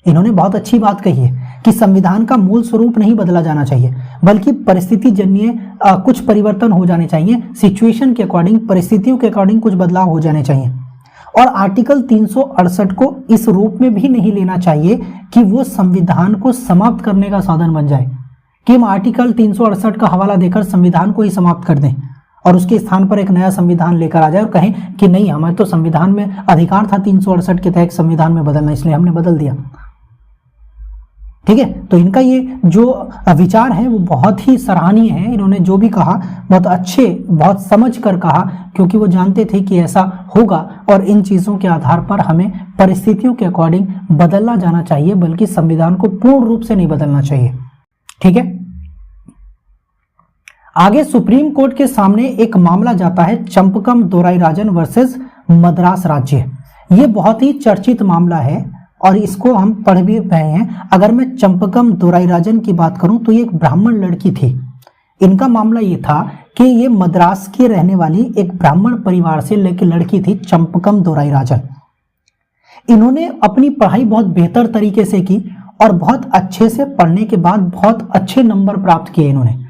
इन्होंने बहुत अच्छी बात कही है कि संविधान का मूल स्वरूप नहीं बदला जाना चाहिए, बल्कि परिस्थिति जन्य कुछ परिवर्तन हो जाने चाहिए, सिचुएशन के अकॉर्डिंग, परिस्थितियों के अकॉर्डिंग कुछ बदलाव हो जाने चाहिए। और आर्टिकल 368 को इस रूप में भी नहीं लेना चाहिए कि वो संविधान को समाप्त करने का साधन बन जाए, कि हम आर्टिकल 368 का हवाला देकर संविधान को ही समाप्त कर दें और उसके स्थान पर एक नया संविधान लेकर आ जाए और कहें कि नहीं, हमें तो संविधान में अधिकार था 368 के तहत संविधान में बदलना, इसलिए हमने बदल दिया। ठीक है, तो इनका ये जो विचार है वो बहुत ही सराहनीय है। इन्होंने जो भी कहा बहुत अच्छे, बहुत समझ कर कहा, क्योंकि वो जानते थे कि ऐसा होगा और इन चीज़ों के आधार पर हमें परिस्थितियों के अकॉर्डिंग बदलना जाना चाहिए, बल्कि संविधान को पूर्ण रूप से नहीं बदलना चाहिए। ठीक है, आगे सुप्रीम कोर्ट के सामने एक मामला जाता है, चंपकम दोराईराजन वर्सेस मद्रास राज्य। ये बहुत ही चर्चित मामला है और इसको हम पढ़ भी रहे हैं। अगर मैं चंपकम दोराईराजन की बात करूं तो ये एक ब्राह्मण लड़की थी। इनका मामला ये था कि ये मद्रास के रहने वाली एक ब्राह्मण परिवार से लेकर लड़की थी, चंपकम दोराईराजन। इन्होंने अपनी पढ़ाई बहुत बेहतर तरीके से की और बहुत अच्छे से पढ़ने के बाद बहुत अच्छे नंबर प्राप्त किए इन्होंने।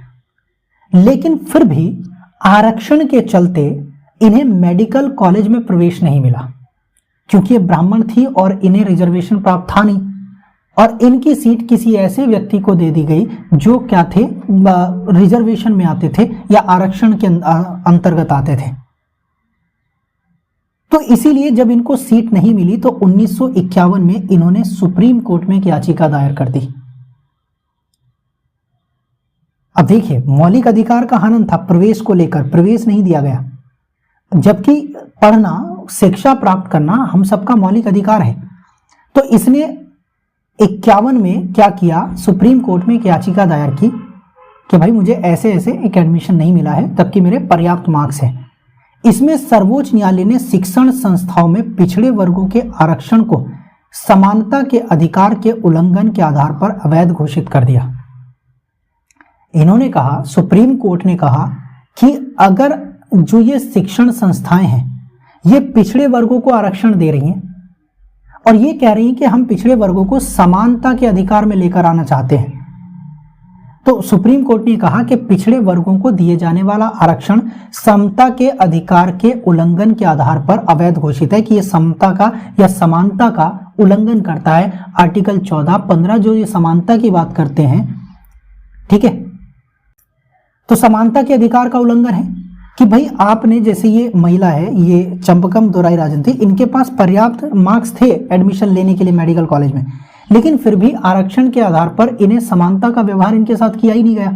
लेकिन फिर भी आरक्षण के चलते इन्हें मेडिकल कॉलेज में प्रवेश नहीं मिला, क्योंकि ये ब्राह्मण थी और इन्हें रिजर्वेशन प्राप्त था नहीं, और इनकी सीट किसी ऐसे व्यक्ति को दे दी गई जो क्या थे, रिजर्वेशन में आते थे या आरक्षण के अंतर्गत आते थे। तो इसीलिए जब इनको सीट नहीं मिली तो 1951 में इन्होंने सुप्रीम कोर्ट में एक याचिका दायर कर दी। अब देखिए, मौलिक अधिकार का हनन था, प्रवेश को लेकर प्रवेश नहीं दिया गया, जबकि पढ़ना, शिक्षा प्राप्त करना हम सबका मौलिक अधिकार है। तो इसने 51 में क्या किया, सुप्रीम कोर्ट में एक याचिका दायर की कि भाई मुझे ऐसे ऐसे एक एडमिशन नहीं मिला है, तब कि मेरे पर्याप्त मार्क्स हैं। इसमें सर्वोच्च न्यायालय ने शिक्षण संस्थाओं में पिछड़े वर्गों के आरक्षण को समानता के अधिकार के उल्लंघन के आधार पर अवैध घोषित कर दिया। इन्होंने कहा, सुप्रीम कोर्ट ने कहा कि अगर जो ये शिक्षण संस्थाएं हैं ये पिछड़े वर्गों को आरक्षण दे रही हैं और ये कह रही हैं कि हम पिछड़े वर्गों को समानता के अधिकार में लेकर आना चाहते हैं, तो सुप्रीम कोर्ट ने कहा कि पिछड़े वर्गों को दिए जाने वाला आरक्षण समता के अधिकार के उल्लंघन के आधार पर अवैध घोषित है, कि ये समता का या समानता का उल्लंघन करता है। आर्टिकल 14, 15 जो ये समानता की बात करते हैं, ठीक है, तो समानता के अधिकार का उल्लंघन है कि भाई आपने, जैसे ये महिला है, ये चंपकम दोराईराजन थी, इनके पास पर्याप्त मार्क्स थे एडमिशन लेने के लिए मेडिकल कॉलेज में, लेकिन फिर भी आरक्षण के आधार पर इन्हें समानता का व्यवहार इनके साथ किया ही नहीं गया।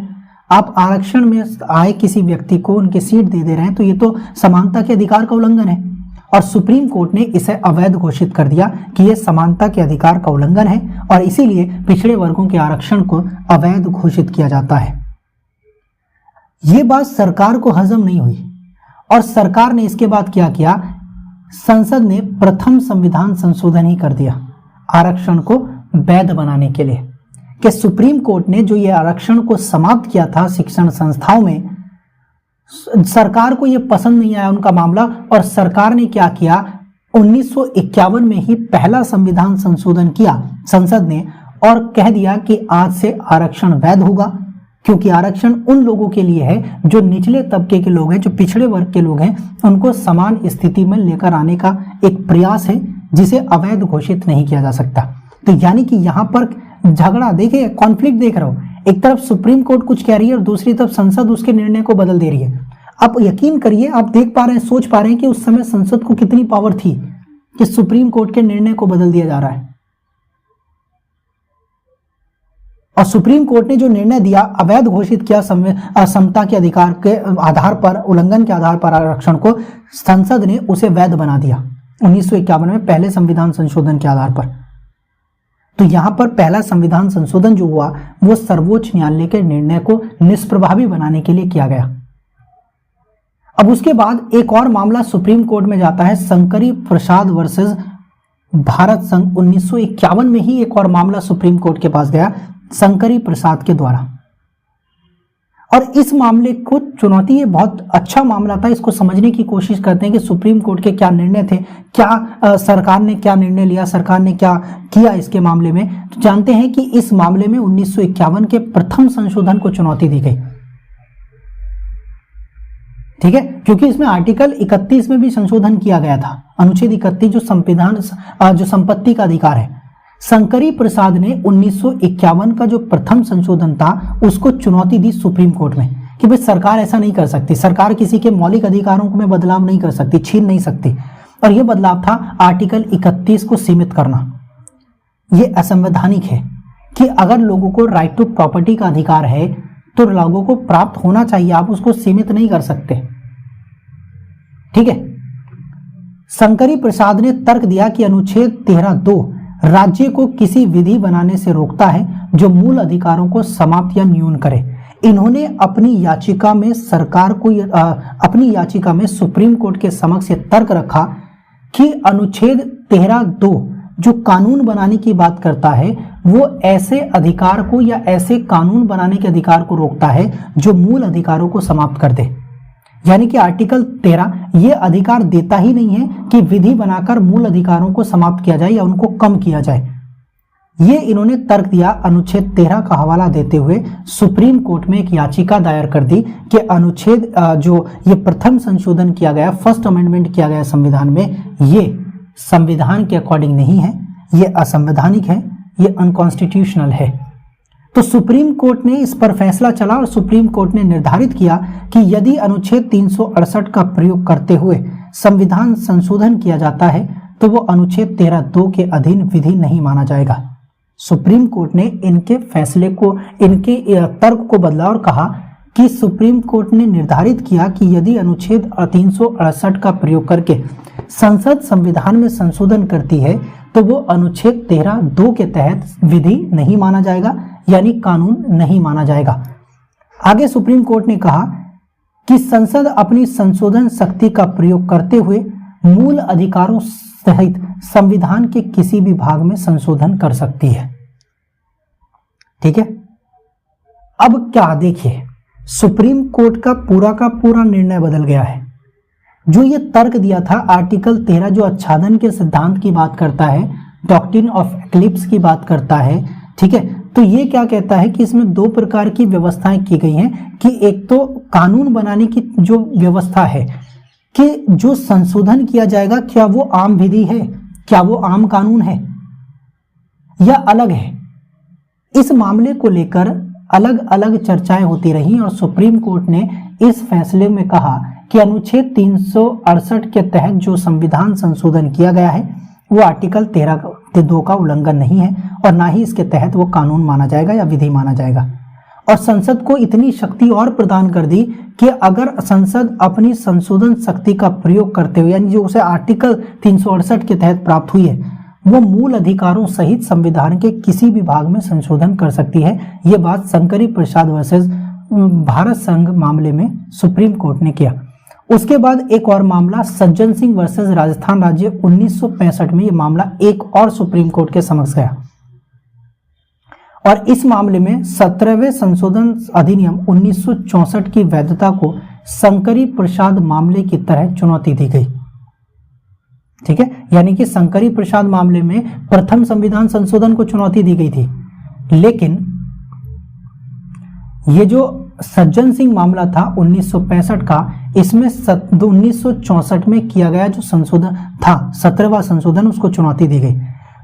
आप आरक्षण में आए किसी व्यक्ति को उनकी सीट दे रहे हैं, तो ये तो समानता के अधिकार का उल्लंघन है, और सुप्रीम कोर्ट ने इसे अवैध घोषित कर दिया कि यह समानता के अधिकार का उल्लंघन है और इसीलिए पिछड़े वर्गों के आरक्षण को अवैध घोषित किया जाता है। ये बात सरकार को हजम नहीं हुई और सरकार ने इसके बाद क्या किया, संसद ने प्रथम संविधान संशोधन ही कर दिया आरक्षण को वैध बनाने के लिए, कि सुप्रीम कोर्ट ने जो ये आरक्षण को समाप्त किया था शिक्षण संस्थाओं में, सरकार को ये पसंद नहीं आया उनका मामला, और सरकार ने क्या किया, 1951 में ही पहला संविधान संशोधन किया संसद ने और कह दिया कि आज से आरक्षण वैध होगा, क्योंकि आरक्षण उन लोगों के लिए है जो निचले तबके के लोग हैं, जो पिछड़े वर्ग के लोग हैं, उनको समान स्थिति में लेकर आने का एक प्रयास है जिसे अवैध घोषित नहीं किया जा सकता। तो यानी कि यहाँ पर झगड़ा देखिए, कॉन्फ्लिक्ट देख रहा हूं, एक तरफ सुप्रीम कोर्ट कुछ कह रही है और दूसरी तरफ संसद उसके निर्णय को बदल दे रही है। आप यकीन करिए, आप देख पा रहे हैं, सोच पा रहे हैं कि उस समय संसद को कितनी पावर थी कि सुप्रीम कोर्ट के निर्णय को बदल दिया जा रहा है। और सुप्रीम कोर्ट ने जो निर्णय दिया, अवैध घोषित किया समता के अधिकार के आधार पर, उल्लंघन के आधार पर आरक्षण को, संसद ने उसे वैध बना दिया 1951 में पहले संविधान संशोधन के आधार पर। तो यहां पर पहला संविधान संशोधन जो हुआ वो सर्वोच्च न्यायालय के निर्णय को निष्प्रभावी बनाने के लिए किया गया। अब उसके बाद एक और मामला सुप्रीम कोर्ट में जाता है, शंकरी प्रसाद वर्सेस भारत संघ। 1951 में ही एक और मामला सुप्रीम कोर्ट के पास गया शंकरी प्रसाद के द्वारा, और इस मामले को चुनौती, ये बहुत अच्छा मामला था, इसको समझने की कोशिश करते हैं कि सुप्रीम कोर्ट के क्या निर्णय थे, क्या सरकार ने क्या निर्णय लिया, सरकार ने क्या किया इसके मामले में। तो जानते हैं कि इस मामले में 1951 के प्रथम संशोधन को चुनौती दी गई, ठीक है, क्योंकि इसमें आर्टिकल 31 में भी संशोधन किया गया था, अनुच्छेद 31 जो संविधान जो संपत्ति का अधिकार है। शंकरी प्रसाद ने 1951 का जो प्रथम संशोधन था उसको चुनौती दी सुप्रीम कोर्ट में कि भाई सरकार ऐसा नहीं कर सकती, सरकार किसी के मौलिक अधिकारों में बदलाव नहीं कर सकती, छीन नहीं सकती। और यह बदलाव था आर्टिकल 31 को सीमित करना। यह असंवैधानिक है कि अगर लोगों को राइट टू प्रॉपर्टी का अधिकार है तो लोगों को प्राप्त होना चाहिए, आप उसको सीमित नहीं कर सकते, ठीक है। शंकरी प्रसाद ने तर्क दिया कि अनुच्छेद 13(2) राज्य को किसी विधि बनाने से रोकता है जो मूल अधिकारों को समाप्त या न्यून करे। इन्होंने अपनी याचिका में सरकार को अपनी याचिका में सुप्रीम कोर्ट के समक्ष यह तर्क रखा कि अनुच्छेद 13(2) जो कानून बनाने की बात करता है वो ऐसे अधिकार को या ऐसे कानून बनाने के अधिकार को रोकता है जो मूल अधिकारों को समाप्त कर दे। यानी कि आर्टिकल 13 ये अधिकार देता ही नहीं है कि विधि बनाकर मूल अधिकारों को समाप्त किया जाए या उनको कम किया जाए। ये इन्होंने तर्क दिया, अनुच्छेद 13 का हवाला देते हुए सुप्रीम कोर्ट में एक याचिका दायर कर दी कि अनुच्छेद जो ये प्रथम संशोधन किया गया, फर्स्ट अमेंडमेंट किया गया संविधान में, ये संविधान के अकॉर्डिंग नहीं है, ये असंवैधानिक है, ये अनकॉन्स्टिट्यूशनल है। तो सुप्रीम कोर्ट ने इस पर फैसला चला और सुप्रीम कोर्ट ने निर्धारित किया कि यदि अनुच्छेद 368 का प्रयोग करते हुए संविधान संशोधन किया जाता है तो वो अनुच्छेद 13(2) के अधीन विधि नहीं माना जाएगा। सुप्रीम कोर्ट ने इनके फैसले को, इनके तर्क को बदला और कहा कि सुप्रीम कोर्ट ने निर्धारित किया कि यदि अनुच्छेद 368 का प्रयोग करके संसद संविधान में संशोधन करती है तो वो अनुच्छेद 13(2) के तहत विधि नहीं माना जाएगा, यानी कानून नहीं माना जाएगा। आगे सुप्रीम कोर्ट ने कहा कि संसद अपनी संशोधन शक्ति का प्रयोग करते हुए मूल अधिकारों सहित संविधान के किसी भी भाग में संशोधन कर सकती है, ठीक है। अब क्या देखिए, सुप्रीम कोर्ट का पूरा निर्णय बदल गया है। जो ये तर्क दिया था आर्टिकल 13 जो आच्छादन के सिद्धांत की बात करता है, डॉक्ट्रिन ऑफ एक्लिप्स की बात करता है, ठीक है, तो ये क्या कहता है कि इसमें दो प्रकार की व्यवस्थाएं की गई हैं कि एक तो कानून बनाने की जो व्यवस्था है कि जो संशोधन किया जाएगा क्या वो आम विधि है, क्या वो आम कानून है या अलग है। इस मामले को लेकर अलग अलग चर्चाएं होती रही और सुप्रीम कोर्ट ने इस फैसले में कहा कि अनुच्छेद 368 के तहत जो संविधान संशोधन किया गया है वो आर्टिकल 13(2) का उल्लंघन नहीं है और ना ही इसके तहत वो कानून माना जाएगा या विधि माना जाएगा। और संसद को इतनी शक्ति और प्रदान कर दी कि अगर संसद अपनी संशोधन शक्ति का प्रयोग करते हुए, यानी जो उसे आर्टिकल 368 के तहत प्राप्त हुई है, वो मूल अधिकारों सहित संविधान के किसी भी भाग में संशोधन कर सकती है। ये बात शंकरी प्रसाद वर्सेस भारत संघ मामले में सुप्रीम कोर्ट ने किया। उसके बाद एक और मामला सज्जन सिंह वर्सेस राजस्थान राज्य 1965 में, ये मामला एक और सुप्रीम कोर्ट के समक्ष गया और इस मामले में 17वें संशोधन अधिनियम 1964 की वैधता को शंकरी प्रसाद मामले की तरह चुनौती दी गई, ठीक है। यानी कि शंकरी प्रसाद मामले में प्रथम संविधान संशोधन को चुनौती दी गई थी, लेकिन ये जो सज्जन सिंह मामला था 1965 का, इसमें 1964 में किया गया जो संशोधन था, 17वां संशोधन, उसको चुनौती दी गई।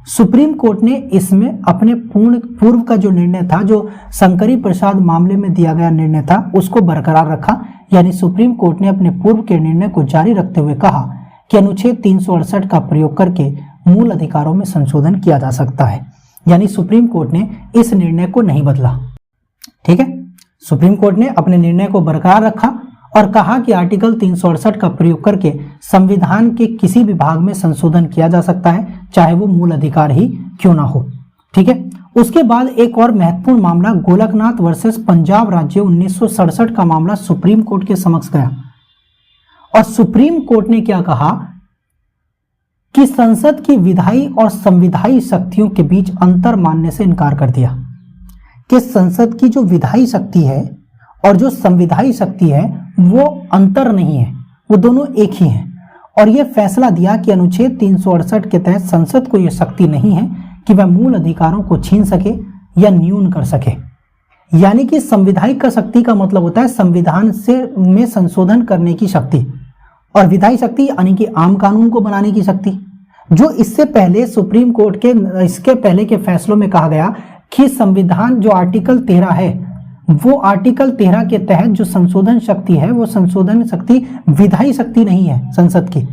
सुप्रीम कोर्ट ने इसमें अपने पूर्व का जो निर्णय था, जो शंकरी प्रसाद मामले में दिया गया निर्णय था, उसको बरकरार रखा। यानी सुप्रीम कोर्ट ने अपने पूर्व के निर्णय को जारी रखते हुए कहा कि अनुच्छेद 368 का प्रयोग करके मूल अधिकारों में संशोधन किया जा सकता है। यानी सुप्रीम कोर्ट ने इस निर्णय को नहीं बदला। ठीक है, सुप्रीम कोर्ट ने अपने निर्णय को बरकरार रखा और कहा कि आर्टिकल 368 का प्रयोग करके संविधान के किसी भी भाग में संशोधन किया जा सकता है, चाहे वो मूल अधिकार ही क्यों ना हो। ठीक है, उसके बाद एक और महत्वपूर्ण मामला गोलकनाथ वर्सेस पंजाब राज्य 1967 का मामला सुप्रीम कोर्ट के समक्ष गया और सुप्रीम कोर्ट ने क्या कहा कि संसद की विधायी और संविधायी शक्तियों के बीच अंतर मानने से इनकार कर दिया कि संसद की जो विधायी शक्ति है और जो संविधायी शक्ति है वो अंतर नहीं है, वो दोनों एक ही हैं। और यह फैसला दिया कि अनुच्छेद 368 के तहत संसद को यह शक्ति नहीं है कि वह मूल अधिकारों को छीन सके या न्यून कर सके। यानी कि संविधायिक शक्ति का मतलब होता है संविधान में संशोधन करने की शक्ति, और विधायी शक्ति यानी कि आम कानून को बनाने की शक्ति। जो इससे पहले सुप्रीम कोर्ट के इसके पहले के फैसलों में कहा गया कि संविधान जो आर्टिकल 13 है, वो आर्टिकल 13 के तहत जो संशोधन शक्ति है, वो संशोधन शक्ति विधायी शक्ति नहीं है संसद की।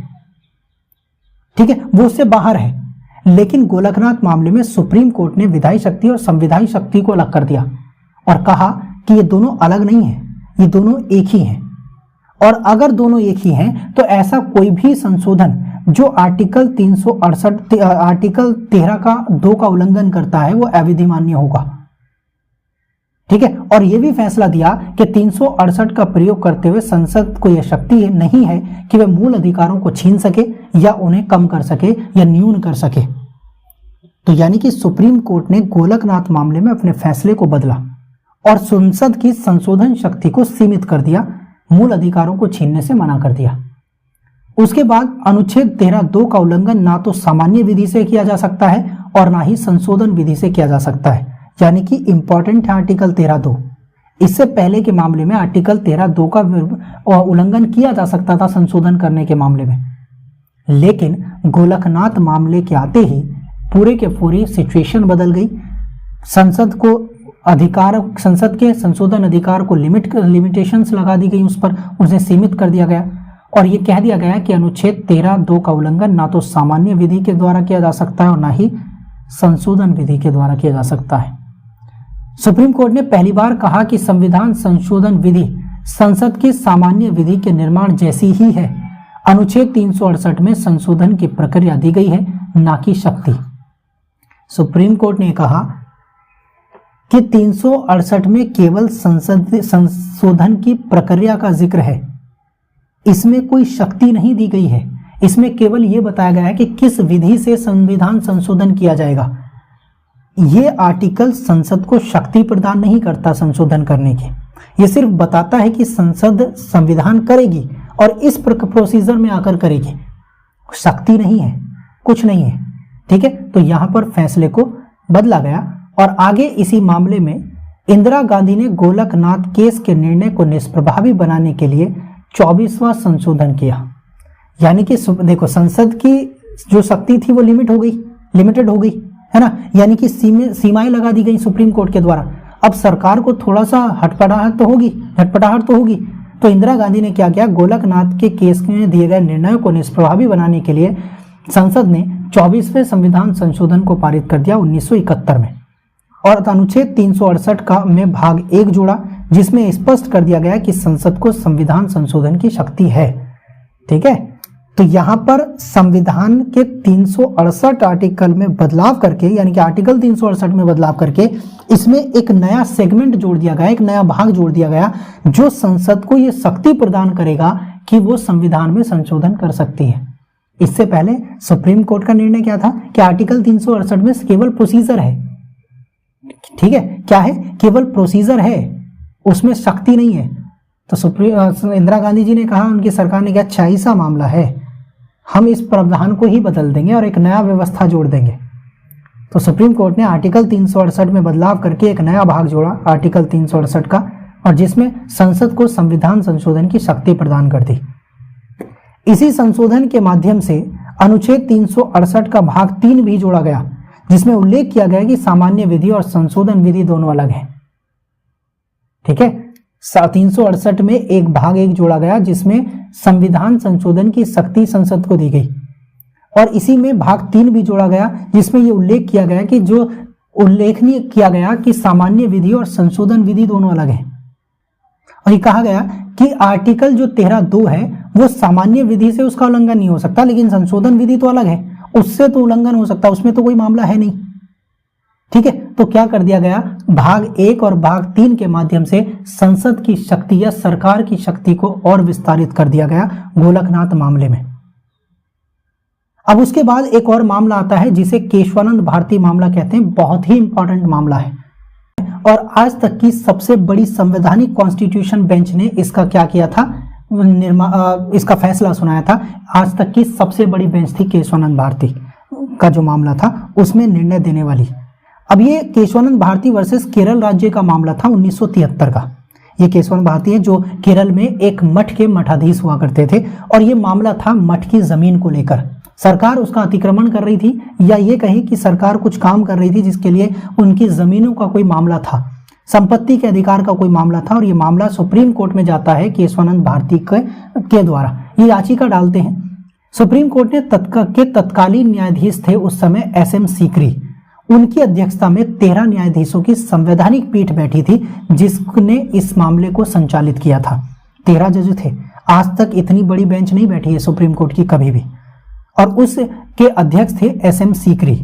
ठीक है, वो उससे बाहर है। लेकिन गोलकनाथ मामले में सुप्रीम कोर्ट ने विधायी शक्ति और संविधायी शक्ति को अलग कर दिया और कहा कि ये दोनों अलग नहीं है, ये दोनों एक ही हैं। और अगर दोनों एक ही हैं तो ऐसा कोई भी संशोधन जो आर्टिकल 13 का 2 का उल्लंघन करता है वो अविधिमान्य होगा। ठीक है, और यह भी फैसला दिया कि 368 का प्रयोग करते हुए संसद को यह शक्ति नहीं है कि वह मूल अधिकारों को छीन सके या उन्हें कम कर सके या न्यून कर सके। तो यानी कि सुप्रीम कोर्ट ने गोलकनाथ मामले में अपने फैसले को बदला और संसद की संशोधन शक्ति को सीमित कर दिया, मूल अधिकारों को छीनने से मना कर दिया। उसके बाद अनुच्छेद 13(2) का उल्लंघन ना तो सामान्य विधि से किया जा सकता है और ना ही संशोधन विधि से किया जा सकता है। यानी कि इंपॉर्टेंट है आर्टिकल 13(2). इससे पहले के मामले में आर्टिकल 13(2) का उल्लंघन किया जा सकता था संशोधन करने के मामले में, लेकिन गोलकनाथ मामले के आते ही पूरे के पूरी सिचुएशन बदल गई। संसद को अधिकार, संसद के संशोधन अधिकार को लिमिटेशंस लगा दी गई, उस पर उसे सीमित कर दिया गया और ये कह दिया गया कि अनुच्छेद 13(2) का उल्लंघन ना तो सामान्य विधि के द्वारा किया जा सकता है और ना ही संशोधन विधि के द्वारा किया जा सकता है। सुप्रीम कोर्ट ने पहली बार कहा कि संविधान संशोधन विधि संसद की सामान्य विधि के निर्माण जैसी ही है। अनुच्छेद 368 में संशोधन की प्रक्रिया दी गई है, ना कि शक्ति। सुप्रीम कोर्ट ने कहा कि 368 में केवल संशोधन की प्रक्रिया का जिक्र है, इसमें कोई शक्ति नहीं दी गई है। इसमें केवल यह बताया गया है कि किस विधि से संविधान संशोधन किया जाएगा। यह आर्टिकल संसद को शक्ति प्रदान नहीं करता संशोधन करने की, यह सिर्फ बताता है कि संसद संविधान करेगी और इस प्रोसीजर में आकर करेगी। शक्ति नहीं है, कुछ नहीं है। ठीक है, तो यहां पर फैसले को बदला गया और आगे इसी मामले में इंदिरा गांधी ने गोलकनाथ केस के निर्णय को निष्प्रभावी बनाने के लिए 24वां संशोधन किया। यानी कि देखो, संसद की जो शक्ति थी वो लिमिटेड हो गई है ना, यानी कि सीमाएं लगा दी गई सुप्रीम कोर्ट के द्वारा। अब सरकार को थोड़ा सा हटपटाहट तो होगी। तो इंदिरा गांधी ने क्या किया, गोलकनाथ के केस में दिए गए निर्णयों को निष्प्रभावी बनाने के लिए संसद ने 24वें संविधान संशोधन को पारित कर दिया 1971 में और अनुच्छेद 368 का में भाग 1 जोड़ा, जिसमें स्पष्ट कर दिया गया कि संसद को संविधान संशोधन की शक्ति है। ठीक है, तो यहां पर संविधान के 368 आर्टिकल में बदलाव करके, यानी कि आर्टिकल 368 में बदलाव करके इसमें एक नया सेगमेंट जोड़ दिया गया, एक नया भाग जोड़ दिया गया जो संसद को यह शक्ति प्रदान करेगा कि वो संविधान में संशोधन कर सकती है। इससे पहले सुप्रीम कोर्ट का निर्णय क्या था कि आर्टिकल 368 में केवल प्रोसीजर है। ठीक है, क्या है, केवल प्रोसीजर है, उसमें शक्ति नहीं है। तो इंदिरा गांधी जी ने कहा, उनकी सरकार ने कहा, अच्छा ऐसा मामला है, हम इस प्रावधान को ही बदल देंगे और एक नया व्यवस्था जोड़ देंगे। तो सुप्रीम कोर्ट ने आर्टिकल 368 में बदलाव करके एक नया भाग जोड़ा, आर्टिकल 368 का, और जिसमें संसद को संविधान संशोधन की शक्ति प्रदान कर दी। इसी संशोधन के माध्यम से अनुच्छेद 368 का भाग 3 भी जोड़ा गया, जिसमें उल्लेख किया गया कि सामान्य विधि और संशोधन विधि दोनों अलग हैं। ठीक है, 368 में एक भाग 1 जोड़ा गया जिसमें संविधान संशोधन की शक्ति संसद को दी गई, और इसी में भाग 3 भी जोड़ा गया जिसमें यह उल्लेख किया गया कि जो उल्लेखनीय किया गया कि सामान्य विधि और संशोधन विधि दोनों अलग हैं। और ये कहा गया कि आर्टिकल जो 13(2) है वो सामान्य विधि से उसका उल्लंघन नहीं हो सकता, लेकिन संशोधन विधि तो अलग है, उससे तो उल्लंघन हो सकता, उसमें तो कोई मामला है नहीं। ठीक है, तो क्या कर दिया गया, भाग 1 और भाग 3 के माध्यम से संसद की शक्ति या सरकार की शक्ति को और विस्तारित कर दिया गया गोलकनाथ मामले में। अब उसके बाद एक और मामला आता है जिसे केशवानंद भारती मामला कहते हैं। बहुत ही इंपॉर्टेंट मामला है और आज तक की सबसे बड़ी संवैधानिक कॉन्स्टिट्यूशन बेंच ने इसका क्या किया था, इसका फैसला सुनाया था। आज तक की सबसे बड़ी बेंच थी केशवानंद भारती का जो मामला था उसमें निर्णय देने वाली। अब ये केशवानंद भारती वर्सेस केरल राज्य का मामला था 1973 का। ये केशवानंद भारती है जो केरल में एक मठ के मठाधीश हुआ करते थे, और ये मामला था मठ की जमीन को लेकर। सरकार उसका अतिक्रमण कर रही थी, या ये कहें कि सरकार कुछ काम कर रही थी जिसके लिए उनकी जमीनों का कोई मामला था, संपत्ति के अधिकार का कोई मामला था, और ये मामला सुप्रीम कोर्ट में जाता है केशवानंद भारती के द्वारा। ये याचिका डालते हैं। सुप्रीम कोर्ट ने तत्कालीन न्यायाधीश थे उस समय SM सीकरी, उनकी अध्यक्षता में 13 न्यायाधीशों की संवैधानिक पीठ बैठी थी जिसने इस मामले को संचालित किया था। 13 जज थे। आज तक इतनी बड़ी बेंच नहीं बैठी है सुप्रीम कोर्ट की कभी भी, और उसके अध्यक्ष थे SM सीकरी।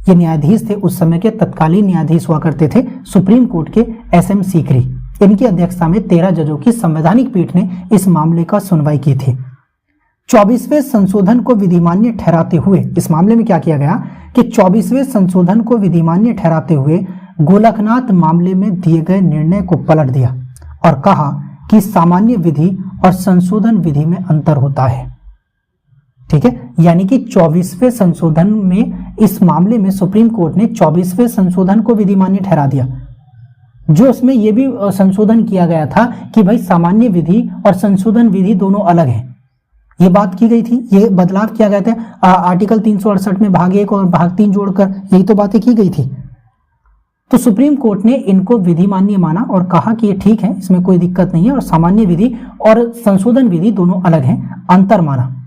ये न्यायाधीश थे उस समय के तत्कालीन न्यायाधीश हुआ करते थे सुप्रीम कोर्ट के SM सीकरी। इनकी अध्यक्षता में 13 जजों की संवैधानिक पीठ ने इस मामले का सुनवाई की थी। 24वें संशोधन को विधिमान्य ठहराते हुए इस मामले में क्या किया गया कि 24वें संशोधन को विधिमान्य ठहराते हुए गोलकनाथ मामले में दिए गए निर्णय को पलट दिया और कहा कि सामान्य विधि और संशोधन विधि में अंतर होता है। ठीक है, यानी कि 24वें संशोधन में इस मामले में सुप्रीम कोर्ट ने 24वें संशोधन को विधिमान्य ठहरा दिया, जो उसमें यह भी संशोधन किया गया था कि भाई सामान्य विधि और संशोधन विधि दोनों अलग हैं। ये बात की गई थी, ये बदलाव किया गया था आर्टिकल 368 में भाग 1 और भाग 3 जोड़कर, यही तो बातें की गई थी। तो सुप्रीम कोर्ट ने इनको विधिमान्य माना और कहा कि ये ठीक है, इसमें कोई दिक्कत नहीं है, और सामान्य विधि और संशोधन विधि दोनों अलग हैं, अंतर माना।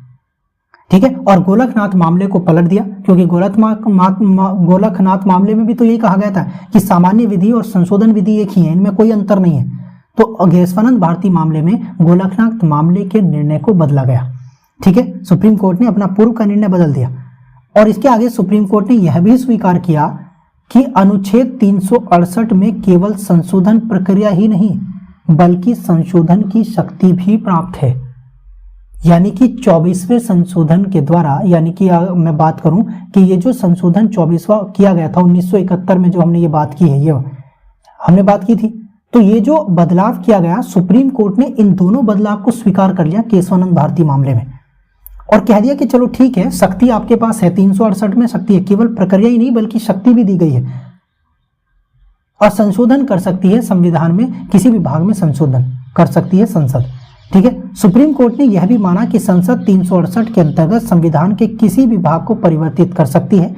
ठीक है, और गोलकनाथ मामले को पलट दिया, क्योंकि गोलकनाथ मामले में भी तो यही कहा गया था कि सामान्य विधि और संशोधन विधि एक ही है, इनमें कोई अंतर नहीं है। तो केशवानंद भारती मामले में गोलकनाथ मामले के निर्णय को बदला गया। ठीक है, सुप्रीम कोर्ट ने अपना पूर्व का निर्णय बदल दिया, और इसके आगे सुप्रीम कोर्ट ने यह भी स्वीकार किया कि अनुच्छेद 368 में केवल संशोधन प्रक्रिया ही नहीं बल्कि संशोधन की शक्ति भी प्राप्त है। यानी कि 24वें संशोधन के द्वारा, यानी कि मैं बात करूं कि ये जो संशोधन 24वां किया गया था 1971 में, जो हमने ये बात की है, ये हमने बात की थी, तो ये जो बदलाव किया गया सुप्रीम कोर्ट ने इन दोनों बदलाव को स्वीकार कर लिया केशवानंद भारती मामले में, और कह दिया कि चलो ठीक है, शक्ति आपके पास है, 368 में शक्ति है, केवल प्रक्रिया ही नहीं बल्कि शक्ति भी दी गई है, और संशोधन कर सकती है संविधान में, किसी भी भाग में संशोधन कर सकती है संसद। ठीक है, सुप्रीम कोर्ट ने यह भी माना कि संसद 368 के अंतर्गत संविधान के किसी भी भाग को परिवर्तित कर सकती है।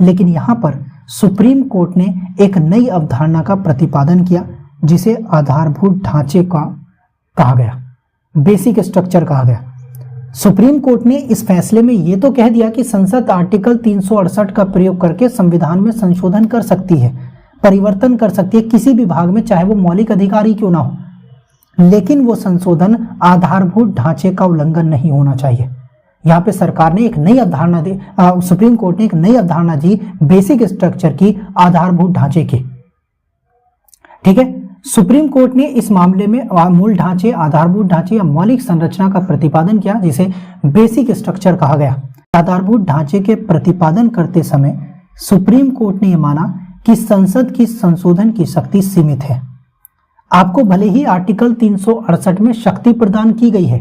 लेकिन यहां पर सुप्रीम कोर्ट ने एक नई अवधारणा का प्रतिपादन किया जिसे आधारभूत ढांचे का कहा गया, बेसिक स्ट्रक्चर कहा गया। सुप्रीम कोर्ट ने इस फैसले में यह तो कह दिया कि संसद आर्टिकल 368 का प्रयोग करके संविधान में संशोधन कर सकती है, परिवर्तन कर सकती है किसी भी भाग में, चाहे वो मौलिक अधिकार ही क्यों ना हो, लेकिन वो संशोधन आधारभूत ढांचे का उल्लंघन नहीं होना चाहिए। यहाँ पे सरकार ने एक नई अवधारणा दी, सुप्रीम कोर्ट ने एक नई अवधारणा दी बेसिक स्ट्रक्चर की, आधारभूत ढांचे की। ठीक है, सुप्रीम कोर्ट ने इस मामले में मूल ढांचे, आधारभूत ढांचे या मौलिक संरचना का प्रतिपादन किया जिसे बेसिक स्ट्रक्चर कहा गया। आधारभूत ढांचे के प्रतिपादन करते समय सुप्रीम कोर्ट ने यह माना कि संसद की संशोधन की शक्ति सीमित है। आपको भले ही आर्टिकल 368 में शक्ति प्रदान की गई है,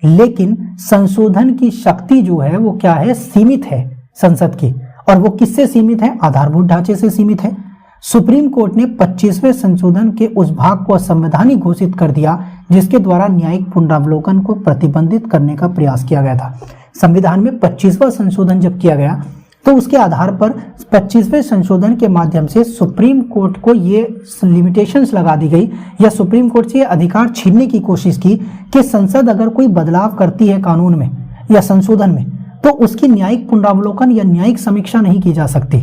लेकिन संशोधन की शक्ति जो है वो क्या है, सीमित है संसद की, और वो किससे सीमित है, आधारभूत ढांचे से सीमित है। सुप्रीम कोर्ट ने 25वें संशोधन के उस भाग को असंवैधानिक घोषित कर दिया जिसके द्वारा न्यायिक पुनरावलोकन को प्रतिबंधित करने का प्रयास किया गया था। संविधान में 25वां संशोधन जब किया गया तो उसके आधार पर 25वें संशोधन के माध्यम से सुप्रीम कोर्ट को ये लिमिटेशंस लगा दी गई या सुप्रीम कोर्ट से ये अधिकार छीनने की कोशिश की कि संसद अगर कोई बदलाव करती है कानून में या संशोधन में तो उसकी न्यायिक पुनरावलोकन या न्यायिक समीक्षा नहीं की जा सकती,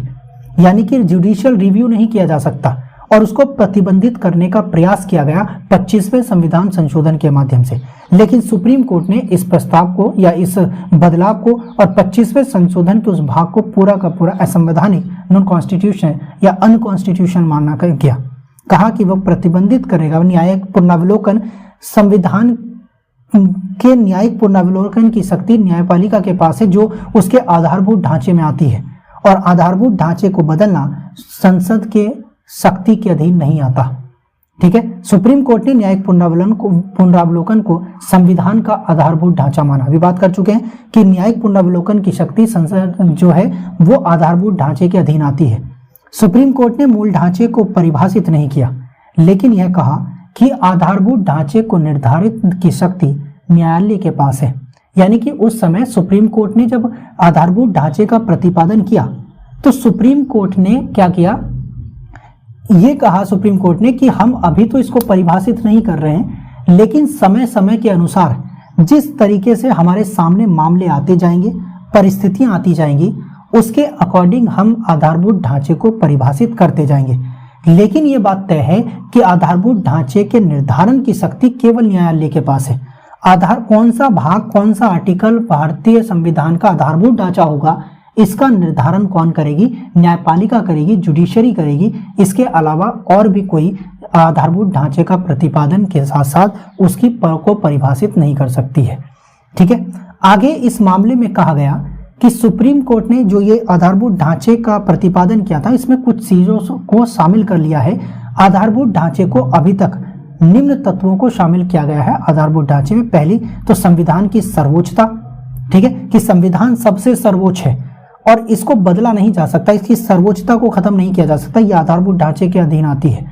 यानी कि जुडिशियल रिव्यू नहीं किया जा सकता, और उसको प्रतिबंधित करने का प्रयास किया गया 25वें संविधान संशोधन के माध्यम से। लेकिन सुप्रीम कोर्ट ने इस प्रस्ताव को या इस बदलाव को और 25वें संशोधन के उस भाग को पूरा का पूरा असंवैधानिक, नॉन कॉन्स्टिट्यूशन या अनकॉन्स्टिट्यूशन मानना किया। कहा कि वह प्रतिबंधित करेगा न्यायिक पुनरावलोकन। संविधान के न्यायिक पुनरावलोकन की शक्ति न्यायपालिका के पास है जो उसके आधारभूत ढांचे में आती है, और आधारभूत ढांचे को बदलना संसद के शक्ति के अधीन नहीं आता। ठीक है, सुप्रीम कोर्ट ने न्यायिक पुनरावलोकन को संविधान का आधारभूत ढांचा माना। अभी बात कर चुके हैं कि न्यायिक पुनरावलोकन की शक्ति संसद जो है वो आधारभूत ढांचे के अधीन आती है। सुप्रीम कोर्ट ने मूल ढांचे को परिभाषित नहीं किया, लेकिन यह कहा कि आधारभूत ढांचे को निर्धारित की शक्ति न्यायालय के पास है। यानी कि उस समय सुप्रीम कोर्ट ने जब आधारभूत ढांचे का प्रतिपादन किया तो सुप्रीम कोर्ट ने क्या किया, ये कहा सुप्रीम कोर्ट ने कि हम अभी तो इसको परिभाषित नहीं कर रहे हैं, लेकिन समय समय के अनुसार जिस तरीके से हमारे सामने मामले आते जाएंगे, परिस्थितियां आती जाएंगी, उसके अकॉर्डिंग हम आधारभूत ढांचे को परिभाषित करते जाएंगे। लेकिन ये बात तय है कि आधारभूत ढांचे के निर्धारण की शक्ति केवल न्यायालय के पास है। आधार कौन सा भाग, कौन सा आर्टिकल भारतीय संविधान का आधारभूत ढांचा होगा, इसका निर्धारण कौन करेगी? न्यायपालिका करेगी, जुडिशरी करेगी। इसके अलावा और भी कोई आधारभूत ढांचे का प्रतिपादन के साथ साथ उसकी को परिभाषित नहीं कर सकती है। ठीक है, आगे इस मामले में कहा गया कि सुप्रीम कोर्ट ने जो ये आधारभूत ढांचे का प्रतिपादन किया था, इसमें कुछ चीजों को शामिल कर लिया है। आधारभूत ढांचे को अभी तक निम्न तत्वों को शामिल किया गया है आधारभूत ढांचे में। पहली तो संविधान की सर्वोच्चता, ठीक है, कि संविधान सबसे सर्वोच्च है और इसको बदला नहीं जा सकता, इसकी सर्वोच्चता को खत्म नहीं किया जा सकता, यह आधारभूत ढांचे के अधीन आती है।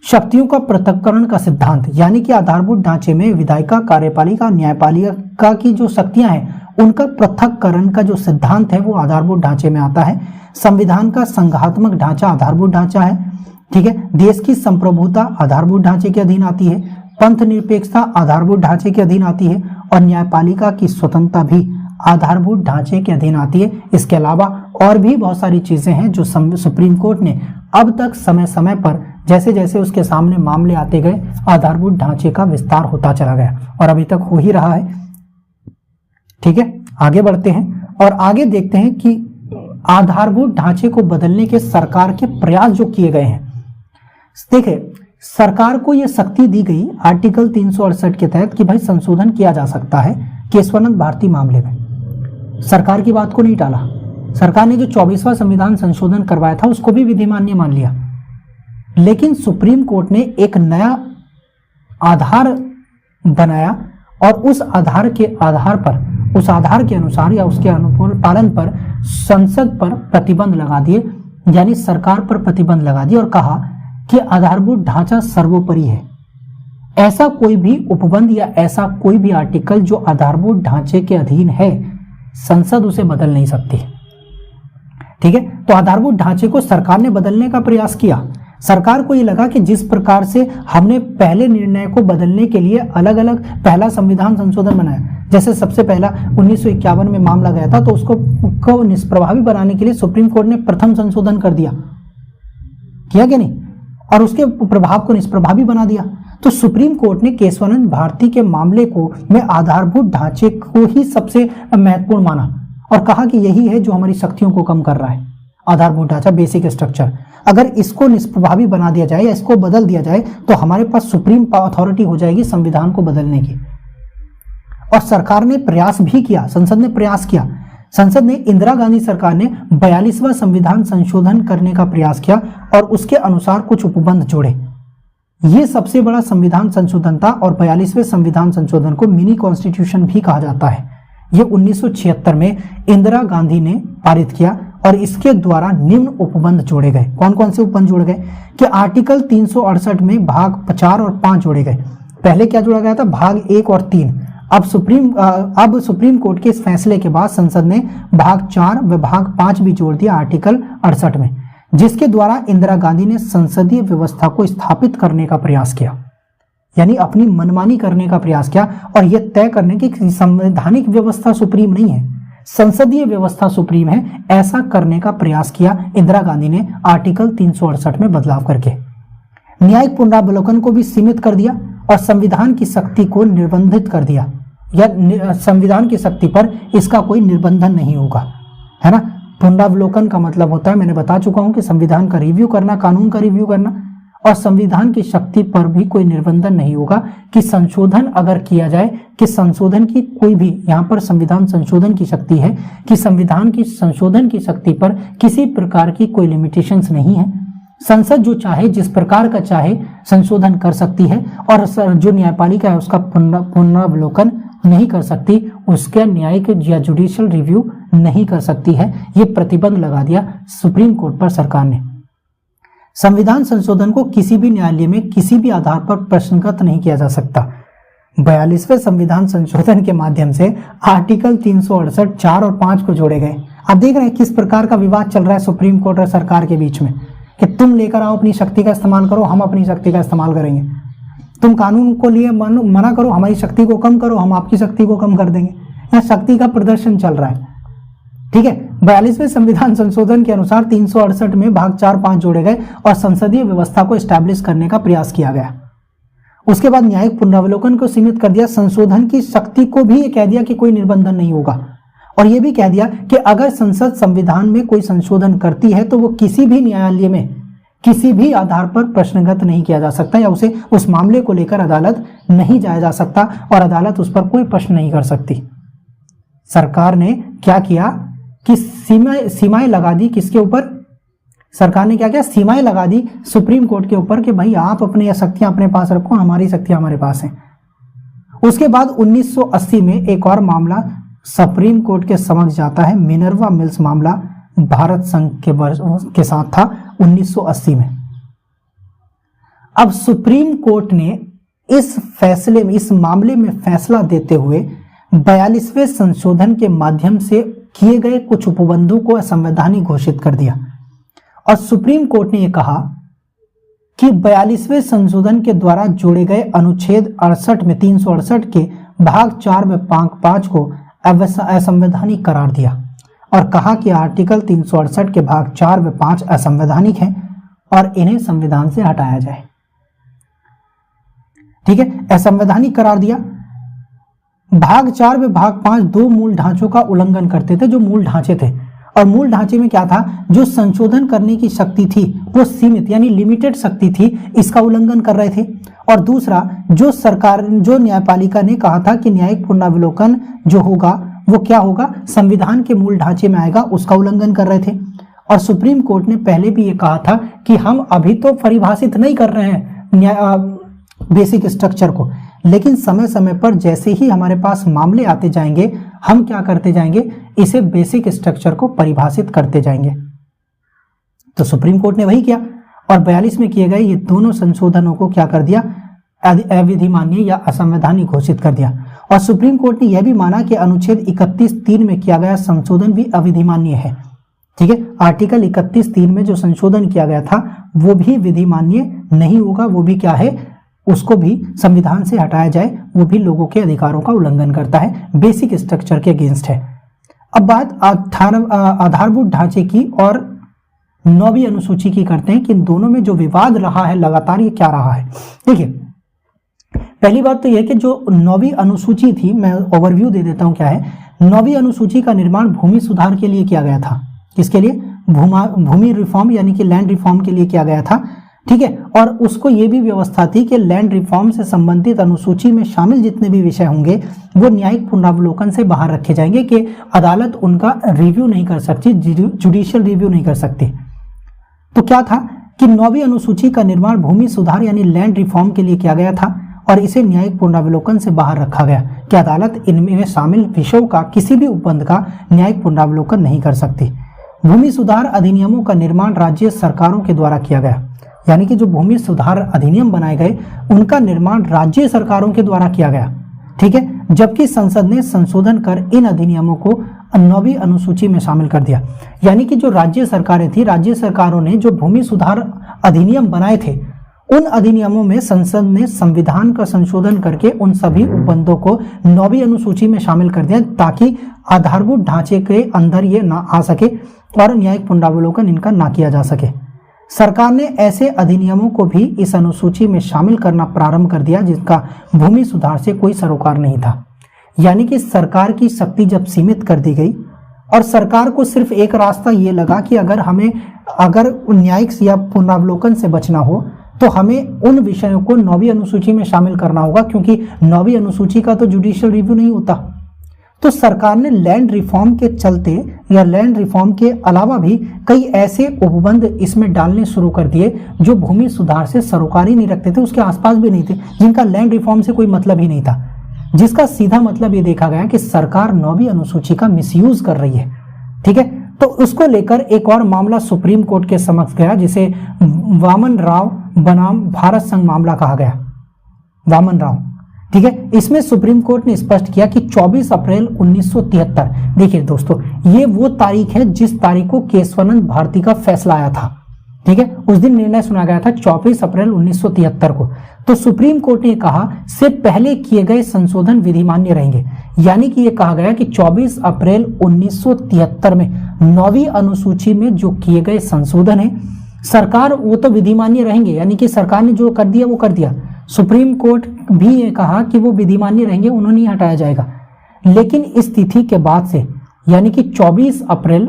शक्तियों का पृथक्करण का सिद्धांत, यानी कि आधारभूत ढांचे में विधायिका, कार्यपालिका, न्यायपालिका की जो शक्तियां हैं उनका पृथक्करण का जो सिद्धांत है वो आधारभूत ढांचे में आता है। संविधान का संघात्मक ढांचा आधारभूत ढांचा है। ठीक है, देश की संप्रभुता आधारभूत ढांचे के अधीन आती है। पंथ निरपेक्षता आधारभूत ढांचे के अधीन आती है और न्यायपालिका की स्वतंत्रता भी आधारभूत ढांचे के अधीन आती है। इसके अलावा और भी बहुत सारी चीजें हैं जो सुप्रीम कोर्ट ने अब तक समय समय पर जैसे जैसे उसके सामने मामले आते गए आधारभूत ढांचे का विस्तार होता चला गया और अभी तक हो ही रहा है। ठीक है, आगे बढ़ते हैं और आगे देखते हैं कि आधारभूत ढांचे को बदलने के सरकार के प्रयास जो किए गए हैं। देखिए, सरकार को यह शक्ति दी गई आर्टिकल 368 के तहत कि भाई संशोधन किया जा सकता है केशवानंद भारती मामले में। सरकार की बात को नहीं टाला। सरकार ने जो 24वां संविधान संशोधन करवाया था उसको भी विधिमान्य मान लिया, लेकिन सुप्रीम कोर्ट ने एक नया आधार बनाया और उस आधार के अनुसार या उसके अनुपालन पर संसद पर प्रतिबंध लगा दिए, यानी सरकार पर प्रतिबंध लगा दिए और कहा कि आधारभूत ढांचा सर्वोपरि है। ऐसा कोई भी उपबंध या ऐसा कोई भी आर्टिकल जो आधारभूत ढांचे के अधीन है, संसद उसे बदल नहीं सकती। ठीक है, तो आधारभूत ढांचे को सरकार ने बदलने का प्रयास किया। सरकार को ये लगा कि जिस प्रकार से हमने पहले निर्णय को बदलने के लिए अलग अलग पहला संविधान संशोधन बनाया, जैसे सबसे पहला 1951 में मामला गया था तो उसको निष्प्रभावी बनाने के लिए सुप्रीम कोर्ट ने प्रथम संशोधन कर दिया, किया क्या नहीं, और उसके प्रभाव को निष्प्रभावी बना दिया। तो सुप्रीम कोर्ट ने केशवानंद भारती के मामले को में आधारभूत ढांचे को ही सबसे महत्वपूर्ण माना और कहा कि यही है जो हमारी शक्तियों को कम कर रहा है। आधारभूत ढांचा, बेसिक स्ट्रक्चर, अगर इसको निष्प्रभावी बना दिया जाए या इसको बदल दिया जाए तो हमारे पास सुप्रीम अथॉरिटी हो जाएगी संविधान को बदलने की। और सरकार ने प्रयास भी किया, संसद ने प्रयास किया। संसद ने, इंदिरा गांधी सरकार ने 42वां संविधान संशोधन करने का प्रयास किया और उसके अनुसार कुछ उपबंध जोड़े। यह सबसे बड़ा संविधान संशोधन था और 42वें संविधान संशोधन को मिनी कॉन्स्टिट्यूशन भी कहा जाता है। यह 1976 में इंदिरा गांधी ने पारित किया और इसके द्वारा निम्न उपबंध जोड़े गए। कौन कौन से उपबंध जोड़े गए कि आर्टिकल 368 में भाग 4 और 5 जोड़े गए। पहले क्या जोड़ा गया था, भाग 1 और 3। अब सुप्रीम कोर्ट के इस फैसले के बाद संसद ने भाग 4 व भाग 5 भी जोड़ दिया आर्टिकल 68 में, जिसके द्वारा इंदिरा गांधी ने संसदीय व्यवस्था को स्थापित करने का प्रयास किया, यानी अपनी मनमानी करने का प्रयास किया और यह तय करने की संवैधानिक व्यवस्था सुप्रीम नहीं है, संसदीय व्यवस्था सुप्रीम है, ऐसा करने का प्रयास किया इंदिरा गांधी ने आर्टिकल 368 में बदलाव करके। न्यायिक पुनरावलोकन को भी सीमित कर दिया और संविधान की शक्ति को निर्बंधित कर दिया, या संविधान की शक्ति पर इसका कोई निर्बंधन नहीं होगा, है ना। पुनरावलोकन का मतलब होता है, मैंने बता चुका हूं कि संविधान का रिव्यू करना, कानून का रिव्यू करना, और संविधान की शक्ति पर भी कोई निर्बंधन नहीं होगा कि संशोधन अगर किया जाए, कि संशोधन की कोई भी, यहां पर संविधान संशोधन की शक्ति है कि संविधान की संशोधन की शक्ति पर किसी प्रकार की कोई लिमिटेशंस नहीं है। संसद जो चाहे, जिस प्रकार का चाहे संशोधन कर सकती है, और जो न्यायपालिका है उसका पुनरावलोकन नहीं कर सकती, उसके न्यायिक या जुडिशियल रिव्यू नहीं कर सकती है। ये प्रतिबंध लगा दिया सुप्रीम कोर्ट पर सरकार ने। संविधान संशोधन को किसी भी न्यायालय में किसी भी आधार पर प्रश्नगत नहीं किया जा सकता। 42वें संविधान संशोधन के माध्यम से आर्टिकल 368 4 और 5 को जोड़े गए। आप देख रहे हैं किस प्रकार का विवाद चल रहा है सुप्रीम कोर्ट और सरकार के बीच में, कि तुम लेकर आओ अपनी शक्ति का इस्तेमाल करो, हम अपनी शक्ति का इस्तेमाल करेंगे। तुम कानून को लिए मना करो, हमारी शक्ति को कम करो, हम आपकी शक्ति को कम कर देंगे। यहाँ शक्ति का प्रदर्शन चल रहा है, ठीक है। 42वें संविधान संशोधन के अनुसार 368 में भाग 4, 5 जोड़े गए और संसदीय व्यवस्था को एस्टैब्लिश करने का प्रयास किया गया। उसके बाद न्यायिक पुनरावलोकन को सीमित कर दिया, संशोधन की शक्ति को भी ये कह दिया कि कोई निर्बंधन नहीं होगा, और यह भी कह दिया कि अगर संसद संविधान में कोई संशोधन करती है तो वो किसी भी न्यायालय में किसी भी आधार पर प्रश्नगत नहीं किया जा सकता, या उसे उस मामले को लेकर अदालत नहीं जाया जा सकता और अदालत उस पर कोई प्रश्न नहीं कर सकती। सरकार ने क्या किया कि सीमाएं लगा दी, किसके ऊपर, सरकार ने क्या किया, सीमाएं लगा दी सुप्रीम कोर्ट के ऊपर कि भाई आप अपनी शक्तियां अपने पास रखो, हमारी शक्तियां हमारे पास हैं। उसके बाद 1980 में एक और मामला सुप्रीम कोर्ट के समक्ष जाता है, मिनर्वा मिल्स मामला भारत संघ के साथ था 1980 में। अब सुप्रीम कोर्ट ने इस मामले में फैसला देते हुए 42वें संशोधन के माध्यम से किए गए कुछ उपबंधों को असंवैधानिक घोषित कर दिया, और सुप्रीम कोर्ट ने यह कहा कि 42वें संशोधन के द्वारा जोड़े गए अनुच्छेद 68 में 368 के भाग 4 में भाग 5 को असंवैधानिक करार दिया, और कहा कि आर्टिकल 368 के भाग 4 व 5 असंवैधानिक हैं और इन्हें संविधान से हटाया जाए। ठीक है, असंवैधानिक करार दिया। भाग 4 व भाग 5 दो मूल ढांचों का उल्लंघन करते थे, जो मूल ढांचे थे, और मूल ढांचे में क्या था, जो संशोधन करने की शक्ति थी वो सीमित यानी लिमिटेड शक्ति थी, इसका उल्लंघन कर रहे थे। और दूसरा, जो न्यायपालिका ने कहा था कि न्यायिक पुनरावलोकन जो होगा वो क्या होगा, संविधान के मूल ढांचे में आएगा, उसका उल्लंघन कर रहे थे। और सुप्रीम कोर्ट ने पहले भी ये कहा था कि हम अभी तो परिभाषित नहीं कर रहे हैं बेसिक स्ट्रक्चर को, लेकिन समय समय पर जैसे ही हमारे पास मामले आते जाएंगे हम क्या करते जाएंगे, इसे बेसिक स्ट्रक्चर को परिभाषित करते जाएंगे। तो सुप्रीम कोर्ट ने वही किया, और 42 में किए गए ये दोनों संशोधनों को क्या कर दिया, अविधिमान्य या असंवैधानिक घोषित कर दिया। और सुप्रीम कोर्ट ने यह भी माना कि अनुच्छेद 31(3) में किया गया संशोधन भी अविधिमान्य है। ठीक है, आर्टिकल 31(3) में जो संशोधन किया गया था वो भी विधिमान्य नहीं होगा, वो भी क्या है, उसको भी संविधान से हटाया जाए, वो भी लोगों के अधिकारों का उल्लंघन करता है, बेसिक स्ट्रक्चर के अगेंस्ट है। अब बात आधारभूत ढांचे की और 9वीं अनुसूची की करते हैं कि इन दोनों में जो विवाद रहा है लगातार, ये क्या रहा है। देखिए, पहली बात तो यह कि जो 9वीं अनुसूची थी, मैं ओवरव्यू दे देता हूं क्या है। 9वीं अनुसूची का निर्माण भूमि सुधार के लिए किया गया था। किसके लिए, भूमि रिफॉर्म यानी कि लैंड रिफॉर्म के लिए किया गया था। ठीक है, और उसको ये भी व्यवस्था थी कि लैंड रिफॉर्म से संबंधित अनुसूची में शामिल जितने भी विषय होंगे वो न्यायिक पुनरावलोकन से बाहर रखे जाएंगे, कि अदालत उनका रिव्यू नहीं कर सकती, जुडिशियल रिव्यू नहीं कर सकती। तो क्या था कि 9वीं अनुसूची का निर्माण भूमि सुधार यानी लैंड रिफॉर्म के लिए किया गया था, और इसे न्यायिक पुनरावलोकन से बाहर रखा गया कि अदालत इनमें शामिल विषयों का किसी भी उपबंध का न्यायिक पुनरावलोकन नहीं कर सकती। भूमि सुधार अधिनियमों का निर्माण राज्य सरकारों के द्वारा किया गया, यानी कि जो भूमि सुधार अधिनियम बनाए गए उनका निर्माण राज्य सरकारों के द्वारा किया गया, ठीक है। जबकि संसद ने संशोधन कर इन अधिनियमों को 9वीं अनुसूची में शामिल कर दिया, यानी कि जो राज्य सरकारें थी, राज्य सरकारों ने जो भूमि सुधार अधिनियम बनाए थे उन अधिनियमों में संसद ने संविधान का संशोधन करके उन सभी उपबंधों को 9वीं अनुसूची में शामिल कर दिया, ताकि आधारभूत ढांचे के अंदर ये ना आ सके और न्यायिक पुनरावलोकन इनका ना किया जा सके। सरकार ने ऐसे अधिनियमों को भी इस अनुसूची में शामिल करना प्रारंभ कर दिया जिसका भूमि सुधार से कोई सरोकार नहीं था। यानी कि सरकार की शक्ति जब सीमित कर दी गई और सरकार को सिर्फ एक रास्ता ये लगा कि अगर न्यायिक या पुनरावलोकन से बचना हो तो हमें उन विषयों को 9वीं अनुसूची में शामिल करना होगा, क्योंकि 9वीं अनुसूची का तो जुडिशियल रिव्यू नहीं होता। तो सरकार ने लैंड रिफॉर्म के चलते या लैंड रिफॉर्म के अलावा भी कई ऐसे उपबंध इसमें डालने शुरू कर दिए जो भूमि सुधार से सरोकार ही नहीं रखते थे, उसके आसपास भी नहीं थे, जिनका लैंड रिफॉर्म से कोई मतलब ही नहीं था, जिसका सीधा मतलब ये देखा गया कि सरकार 9वीं अनुसूची का मिसयूज कर रही है, ठीक है। तो उसको लेकर एक और मामला सुप्रीम कोर्ट के समक्ष गया, जिसे वामन राव बनाम भारत संघ मामला कहा गया, वामन राव, ठीक है। इसमें सुप्रीम कोर्ट ने स्पष्ट किया कि 24 अप्रैल 1973, देखिए दोस्तों, ये वो तारीख है जिस तारीख को केशवानंद भारती का फैसला आया था, ठीक है। उस दिन निर्णय सुना गया था 24 अप्रैल 1973 को। तो सुप्रीम कोर्ट ने कहा से पहले किए गए संशोधन विधिमान्य रहेंगे, यानी कि ये कहा गया कि 24 अप्रैल 1973 में 9वीं अनुसूची में जो किए गए संशोधन है सरकार वो तो विधिमान्य रहेंगे, यानी कि सरकार ने जो कर दिया वो कर दिया। सुप्रीम कोर्ट भी ये कहा कि वो विधिमान्य रहेंगे, उन्हें नहीं हटाया जाएगा। लेकिन इस तिथि के बाद से, यानी कि 24 अप्रैल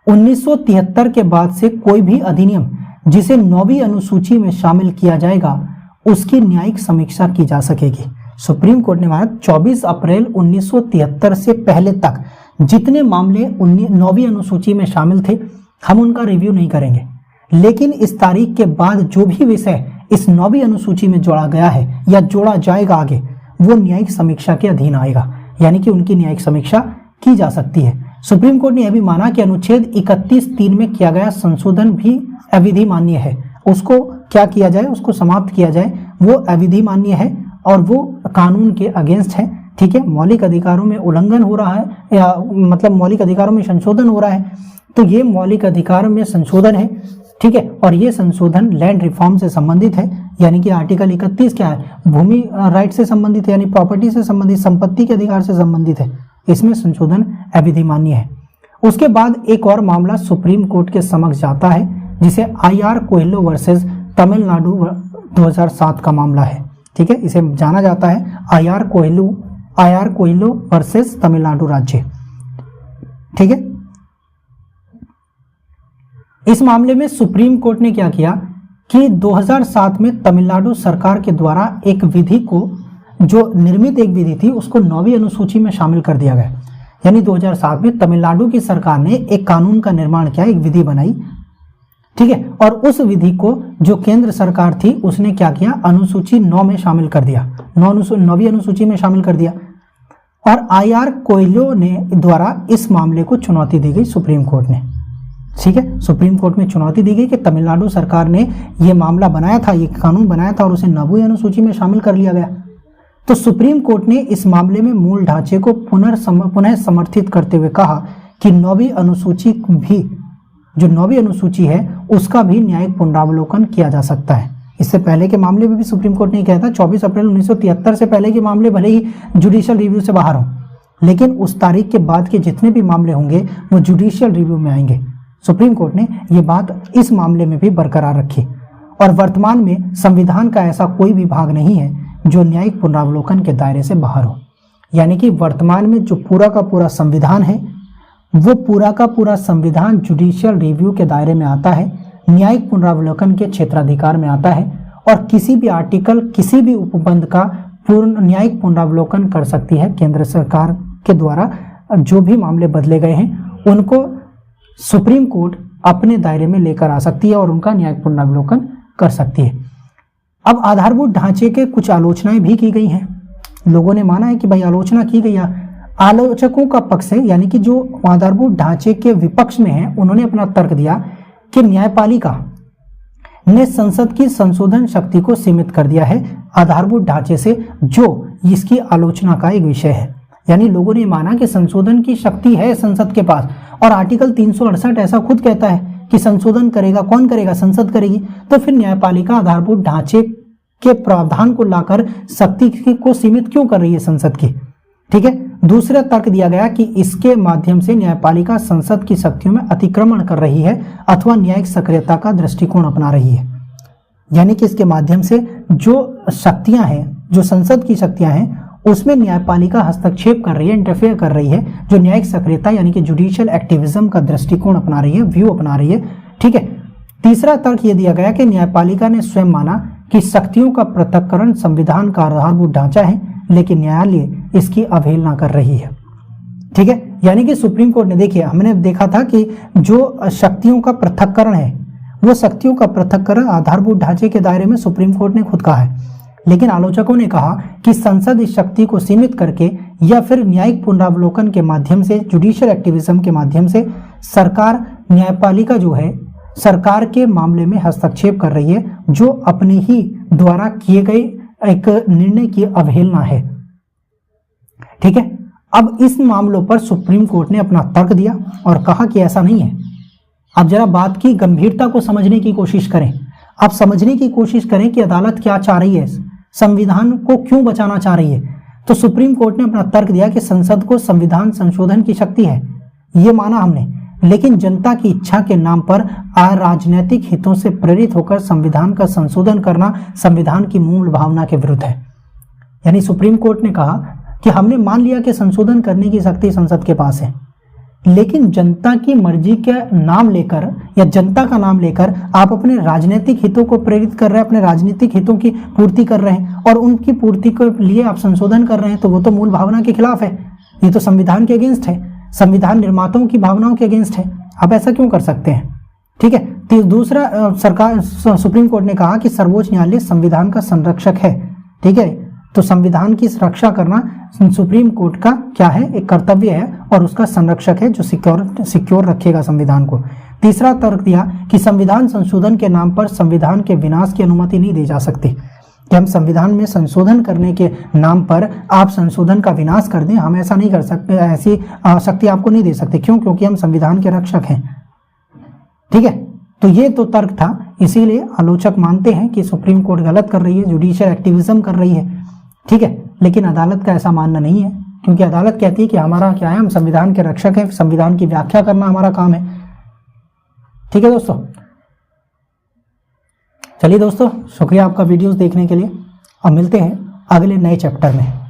1973 के बाद से कोई भी अधिनियम जिसे 9वीं अनुसूची में शामिल किया जाएगा उसकी न्यायिक समीक्षा की जा सकेगी। सुप्रीम कोर्ट ने माना 24 अप्रैल 1973 से पहले तक जितने मामले 9वीं अनुसूची में शामिल थे हम उनका रिव्यू नहीं करेंगे, लेकिन इस तारीख के बाद जो भी विषय इस 9वीं अनुसूची में जोड़ा गया है या जोड़ा जाएगा आगे, वो न्यायिक समीक्षा के अधीन आएगा, यानी कि उनकी न्यायिक समीक्षा की जा सकती है। सुप्रीम कोर्ट ने यह भी माना कि अनुच्छेद 31(3) में किया गया संशोधन भी अविधि मान्य है, उसको क्या किया जाए, उसको समाप्त किया जाए, वो अविधि मान्य है और वो कानून के अगेंस्ट है, ठीक है। मौलिक अधिकारों में उल्लंघन हो रहा है या मतलब मौलिक अधिकारों में संशोधन हो रहा है, तो ये मौलिक अधिकारों में संशोधन है, ठीक है। और ये संशोधन लैंड रिफॉर्म से संबंधित है, यानी कि आर्टिकल 31 क्या है, भूमि राइट से संबंधित है, यानी प्रॉपर्टी से संबंधित, संपत्ति के अधिकार से संबंधित है, इसमें संशोधन अविधि मान्य है। उसके बाद एक और मामला सुप्रीम कोर्ट के समक्ष जाता है जिसे IR कोयलो वर्सेस तमिलनाडु 2007 का मामला है, ठीक है। इसे जाना जाता है IR कोयलो वर्सेस तमिलनाडु राज्य, ठीक है। इस मामले में सुप्रीम कोर्ट ने क्या किया कि 2007 में तमिलनाडु सरकार के द्वारा एक विधि को, जो निर्मित एक विधि थी, उसको 9वीं अनुसूची में शामिल कर दिया गया। यानी 2007 में तमिलनाडु की सरकार ने एक कानून का निर्माण किया, एक विधि बनाई, ठीक है। और उस विधि को जो केंद्र सरकार थी उसने क्या किया, अनुसूची 9 में शामिल कर दिया, 9वीं अनुसूची में शामिल कर दिया। और IR कोयलो ने द्वारा इस मामले को चुनौती दी गई सुप्रीम कोर्ट ने, ठीक है। सुप्रीम कोर्ट में चुनौती दी गई कि तमिलनाडु सरकार ने ये मामला बनाया था, ये कानून बनाया था और उसे 9वीं अनुसूची में शामिल कर लिया गया। तो सुप्रीम कोर्ट ने इस मामले में मूल ढांचे को पुनः समर्थित करते हुए कहा कि 9वीं अनुसूची भी, जो 9वीं अनुसूची है उसका भी न्यायिक पुनरावलोकन किया जा सकता है। इससे पहले के मामले में भी सुप्रीम कोर्ट ने कहा था 24 अप्रैल 1973 से पहले के मामले भले ही जुडिशियल रिव्यू से बाहर हों, लेकिन उस तारीख के बाद के जितने भी मामले होंगे वो जुडिशियल रिव्यू में आएंगे। सुप्रीम कोर्ट ने ये बात इस मामले में भी बरकरार रखी। और वर्तमान में संविधान का ऐसा कोई भी भाग नहीं है जो न्यायिक पुनरावलोकन के दायरे से बाहर हो, यानी कि वर्तमान में जो पूरा का पूरा संविधान है वो पूरा का पूरा संविधान जुडिशियल रिव्यू के दायरे में आता है, न्यायिक पुनरावलोकन के क्षेत्राधिकार में आता है और किसी भी आर्टिकल, किसी भी उपबंध का पूर्ण न्यायिक पुनरावलोकन कर सकती है केंद्र सरकार के द्वारा। जो भी मामले बदले गए हैं उनको सुप्रीम कोर्ट अपने दायरे में लेकर आ सकती है और उनका न्यायिक पुनरावलोकन कर सकती है। अब आधारभूत ढांचे के कुछ आलोचनाएं भी की गई हैं, लोगों ने माना है कि भाई आलोचना की गई है आलोचकों का पक्ष है, यानी कि जो आधारभूत ढांचे के विपक्ष में है, उन्होंने अपना तर्क दिया कि न्यायपालिका ने संसद की संशोधन शक्ति को सीमित कर दिया है आधारभूत ढांचे से, जो इसकी आलोचना का एक विषय है। यानी लोगों ने माना कि संशोधन की शक्ति है संसद के पास, और आर्टिकल 368 ऐसा खुद कहता है कि संशोधन करेगा कौन करेगा, संसद करेगी। तो फिर न्यायपालिका आधारभूत ढांचे के प्रावधान को लाकर शक्ति को सीमित क्यों कर रही है संसद की। ठीक है। दूसरा तर्क दिया गया कि इसके माध्यम से न्यायपालिका संसद की शक्तियों में अतिक्रमण कर रही है अथवा न्यायिक सक्रियता का दृष्टिकोण अपना रही है। यानी कि इसके माध्यम से जो शक्तियां हैं, जो संसद की शक्तियां हैं, उसमें न्यायपालिका हस्तक्षेप कर रही है, इंटरफेयर कर रही है, जो न्यायिक सक्रियता यानी कि जुडिशियल एक्टिविज्म का दृष्टिकोण अपना रही है, व्यू अपना रही है। ठीक है। तीसरा तर्क यह दिया गया कि न्यायपालिका ने स्वयं माना कि शक्तियों का पृथक्करण संविधान का आधारभूत ढांचा है, लेकिन न्यायालय इसकी अवहेलना कर रही है। ठीक है। यानी कि सुप्रीम कोर्ट ने, देखिए हमने देखा था कि जो शक्तियों का पृथक्करण है, वो शक्तियों का पृथक्करण आधारभूत ढांचे के दायरे में सुप्रीम कोर्ट ने खुद कहा है, लेकिन आलोचकों ने कहा कि संसद इस शक्ति को सीमित करके या फिर न्यायिक पुनरावलोकन के माध्यम से, जुडिशियल एक्टिविज्म के माध्यम से सरकार, न्यायपालिका जो है सरकार के मामले में हस्तक्षेप कर रही है, जो अपने ही द्वारा किए गए एक निर्णय की अवहेलना है। ठीक है। अब इस मामलों पर सुप्रीम कोर्ट ने अपना तर्क दिया और कहा कि ऐसा नहीं है। अब जरा बात की गंभीरता को समझने की कोशिश करें। आप समझने की कोशिश करें कि अदालत क्या चाह रही है, संविधान को क्यों बचाना चाह रही है। तो सुप्रीम कोर्ट ने अपना तर्क दिया कि संसद को संविधान संशोधन की शक्ति है, ये माना हमने, लेकिन जनता की इच्छा के नाम पर राजनीतिक हितों से प्रेरित होकर संविधान का संशोधन करना संविधान की मूल भावना के विरुद्ध है। यानी सुप्रीम कोर्ट ने कहा कि हमने मान लिया कि संशोधन करने की शक्ति संसद के पास है, लेकिन जनता की मर्जी के नाम लेकर या जनता का नाम लेकर आप अपने राजनीतिक हितों को प्रेरित कर रहे हैं, अपने राजनीतिक हितों की पूर्ति कर रहे हैं, और उनकी पूर्ति के लिए आप संशोधन कर रहे हैं, तो वो तो मूल भावना के खिलाफ है, ये तो संविधान के अगेंस्ट है, संविधान निर्माताओं की भावनाओं के अगेंस्ट है। आप ऐसा क्यों कर सकते हैं। ठीक है। तो दूसरा, सुप्रीम कोर्ट ने कहा कि सर्वोच्च न्यायालय संविधान का संरक्षक है। ठीक है। तो संविधान की रक्षा करना सुप्रीम कोर्ट का क्या है, एक कर्तव्य है, और उसका संरक्षक है जो सिक्योर रखेगा संविधान को। तीसरा तर्क दिया कि संविधान संशोधन के नाम पर संविधान के विनाश की अनुमति नहीं दी जा सकती, कि हम संविधान में संशोधन करने के नाम पर आप संशोधन का विनाश कर दें, हम ऐसा नहीं कर सकते, ऐसी शक्ति आपको नहीं दे सकते। क्यों? क्योंकि हम संविधान के रक्षक हैं। ठीक है। तो ये तो तर्क था, इसीलिए आलोचक मानते हैं कि सुप्रीम कोर्ट गलत कर रही है, जुडिशियल एक्टिविज्म कर रही है। ठीक है। लेकिन अदालत का ऐसा मानना नहीं है, क्योंकि अदालत कहती है कि हमारा क्या है, हम संविधान के रक्षक हैं, संविधान की व्याख्या करना हमारा काम है। ठीक है दोस्तों। चलिए दोस्तों, शुक्रिया आपका वीडियोस देखने के लिए, और मिलते हैं अगले नए चैप्टर में।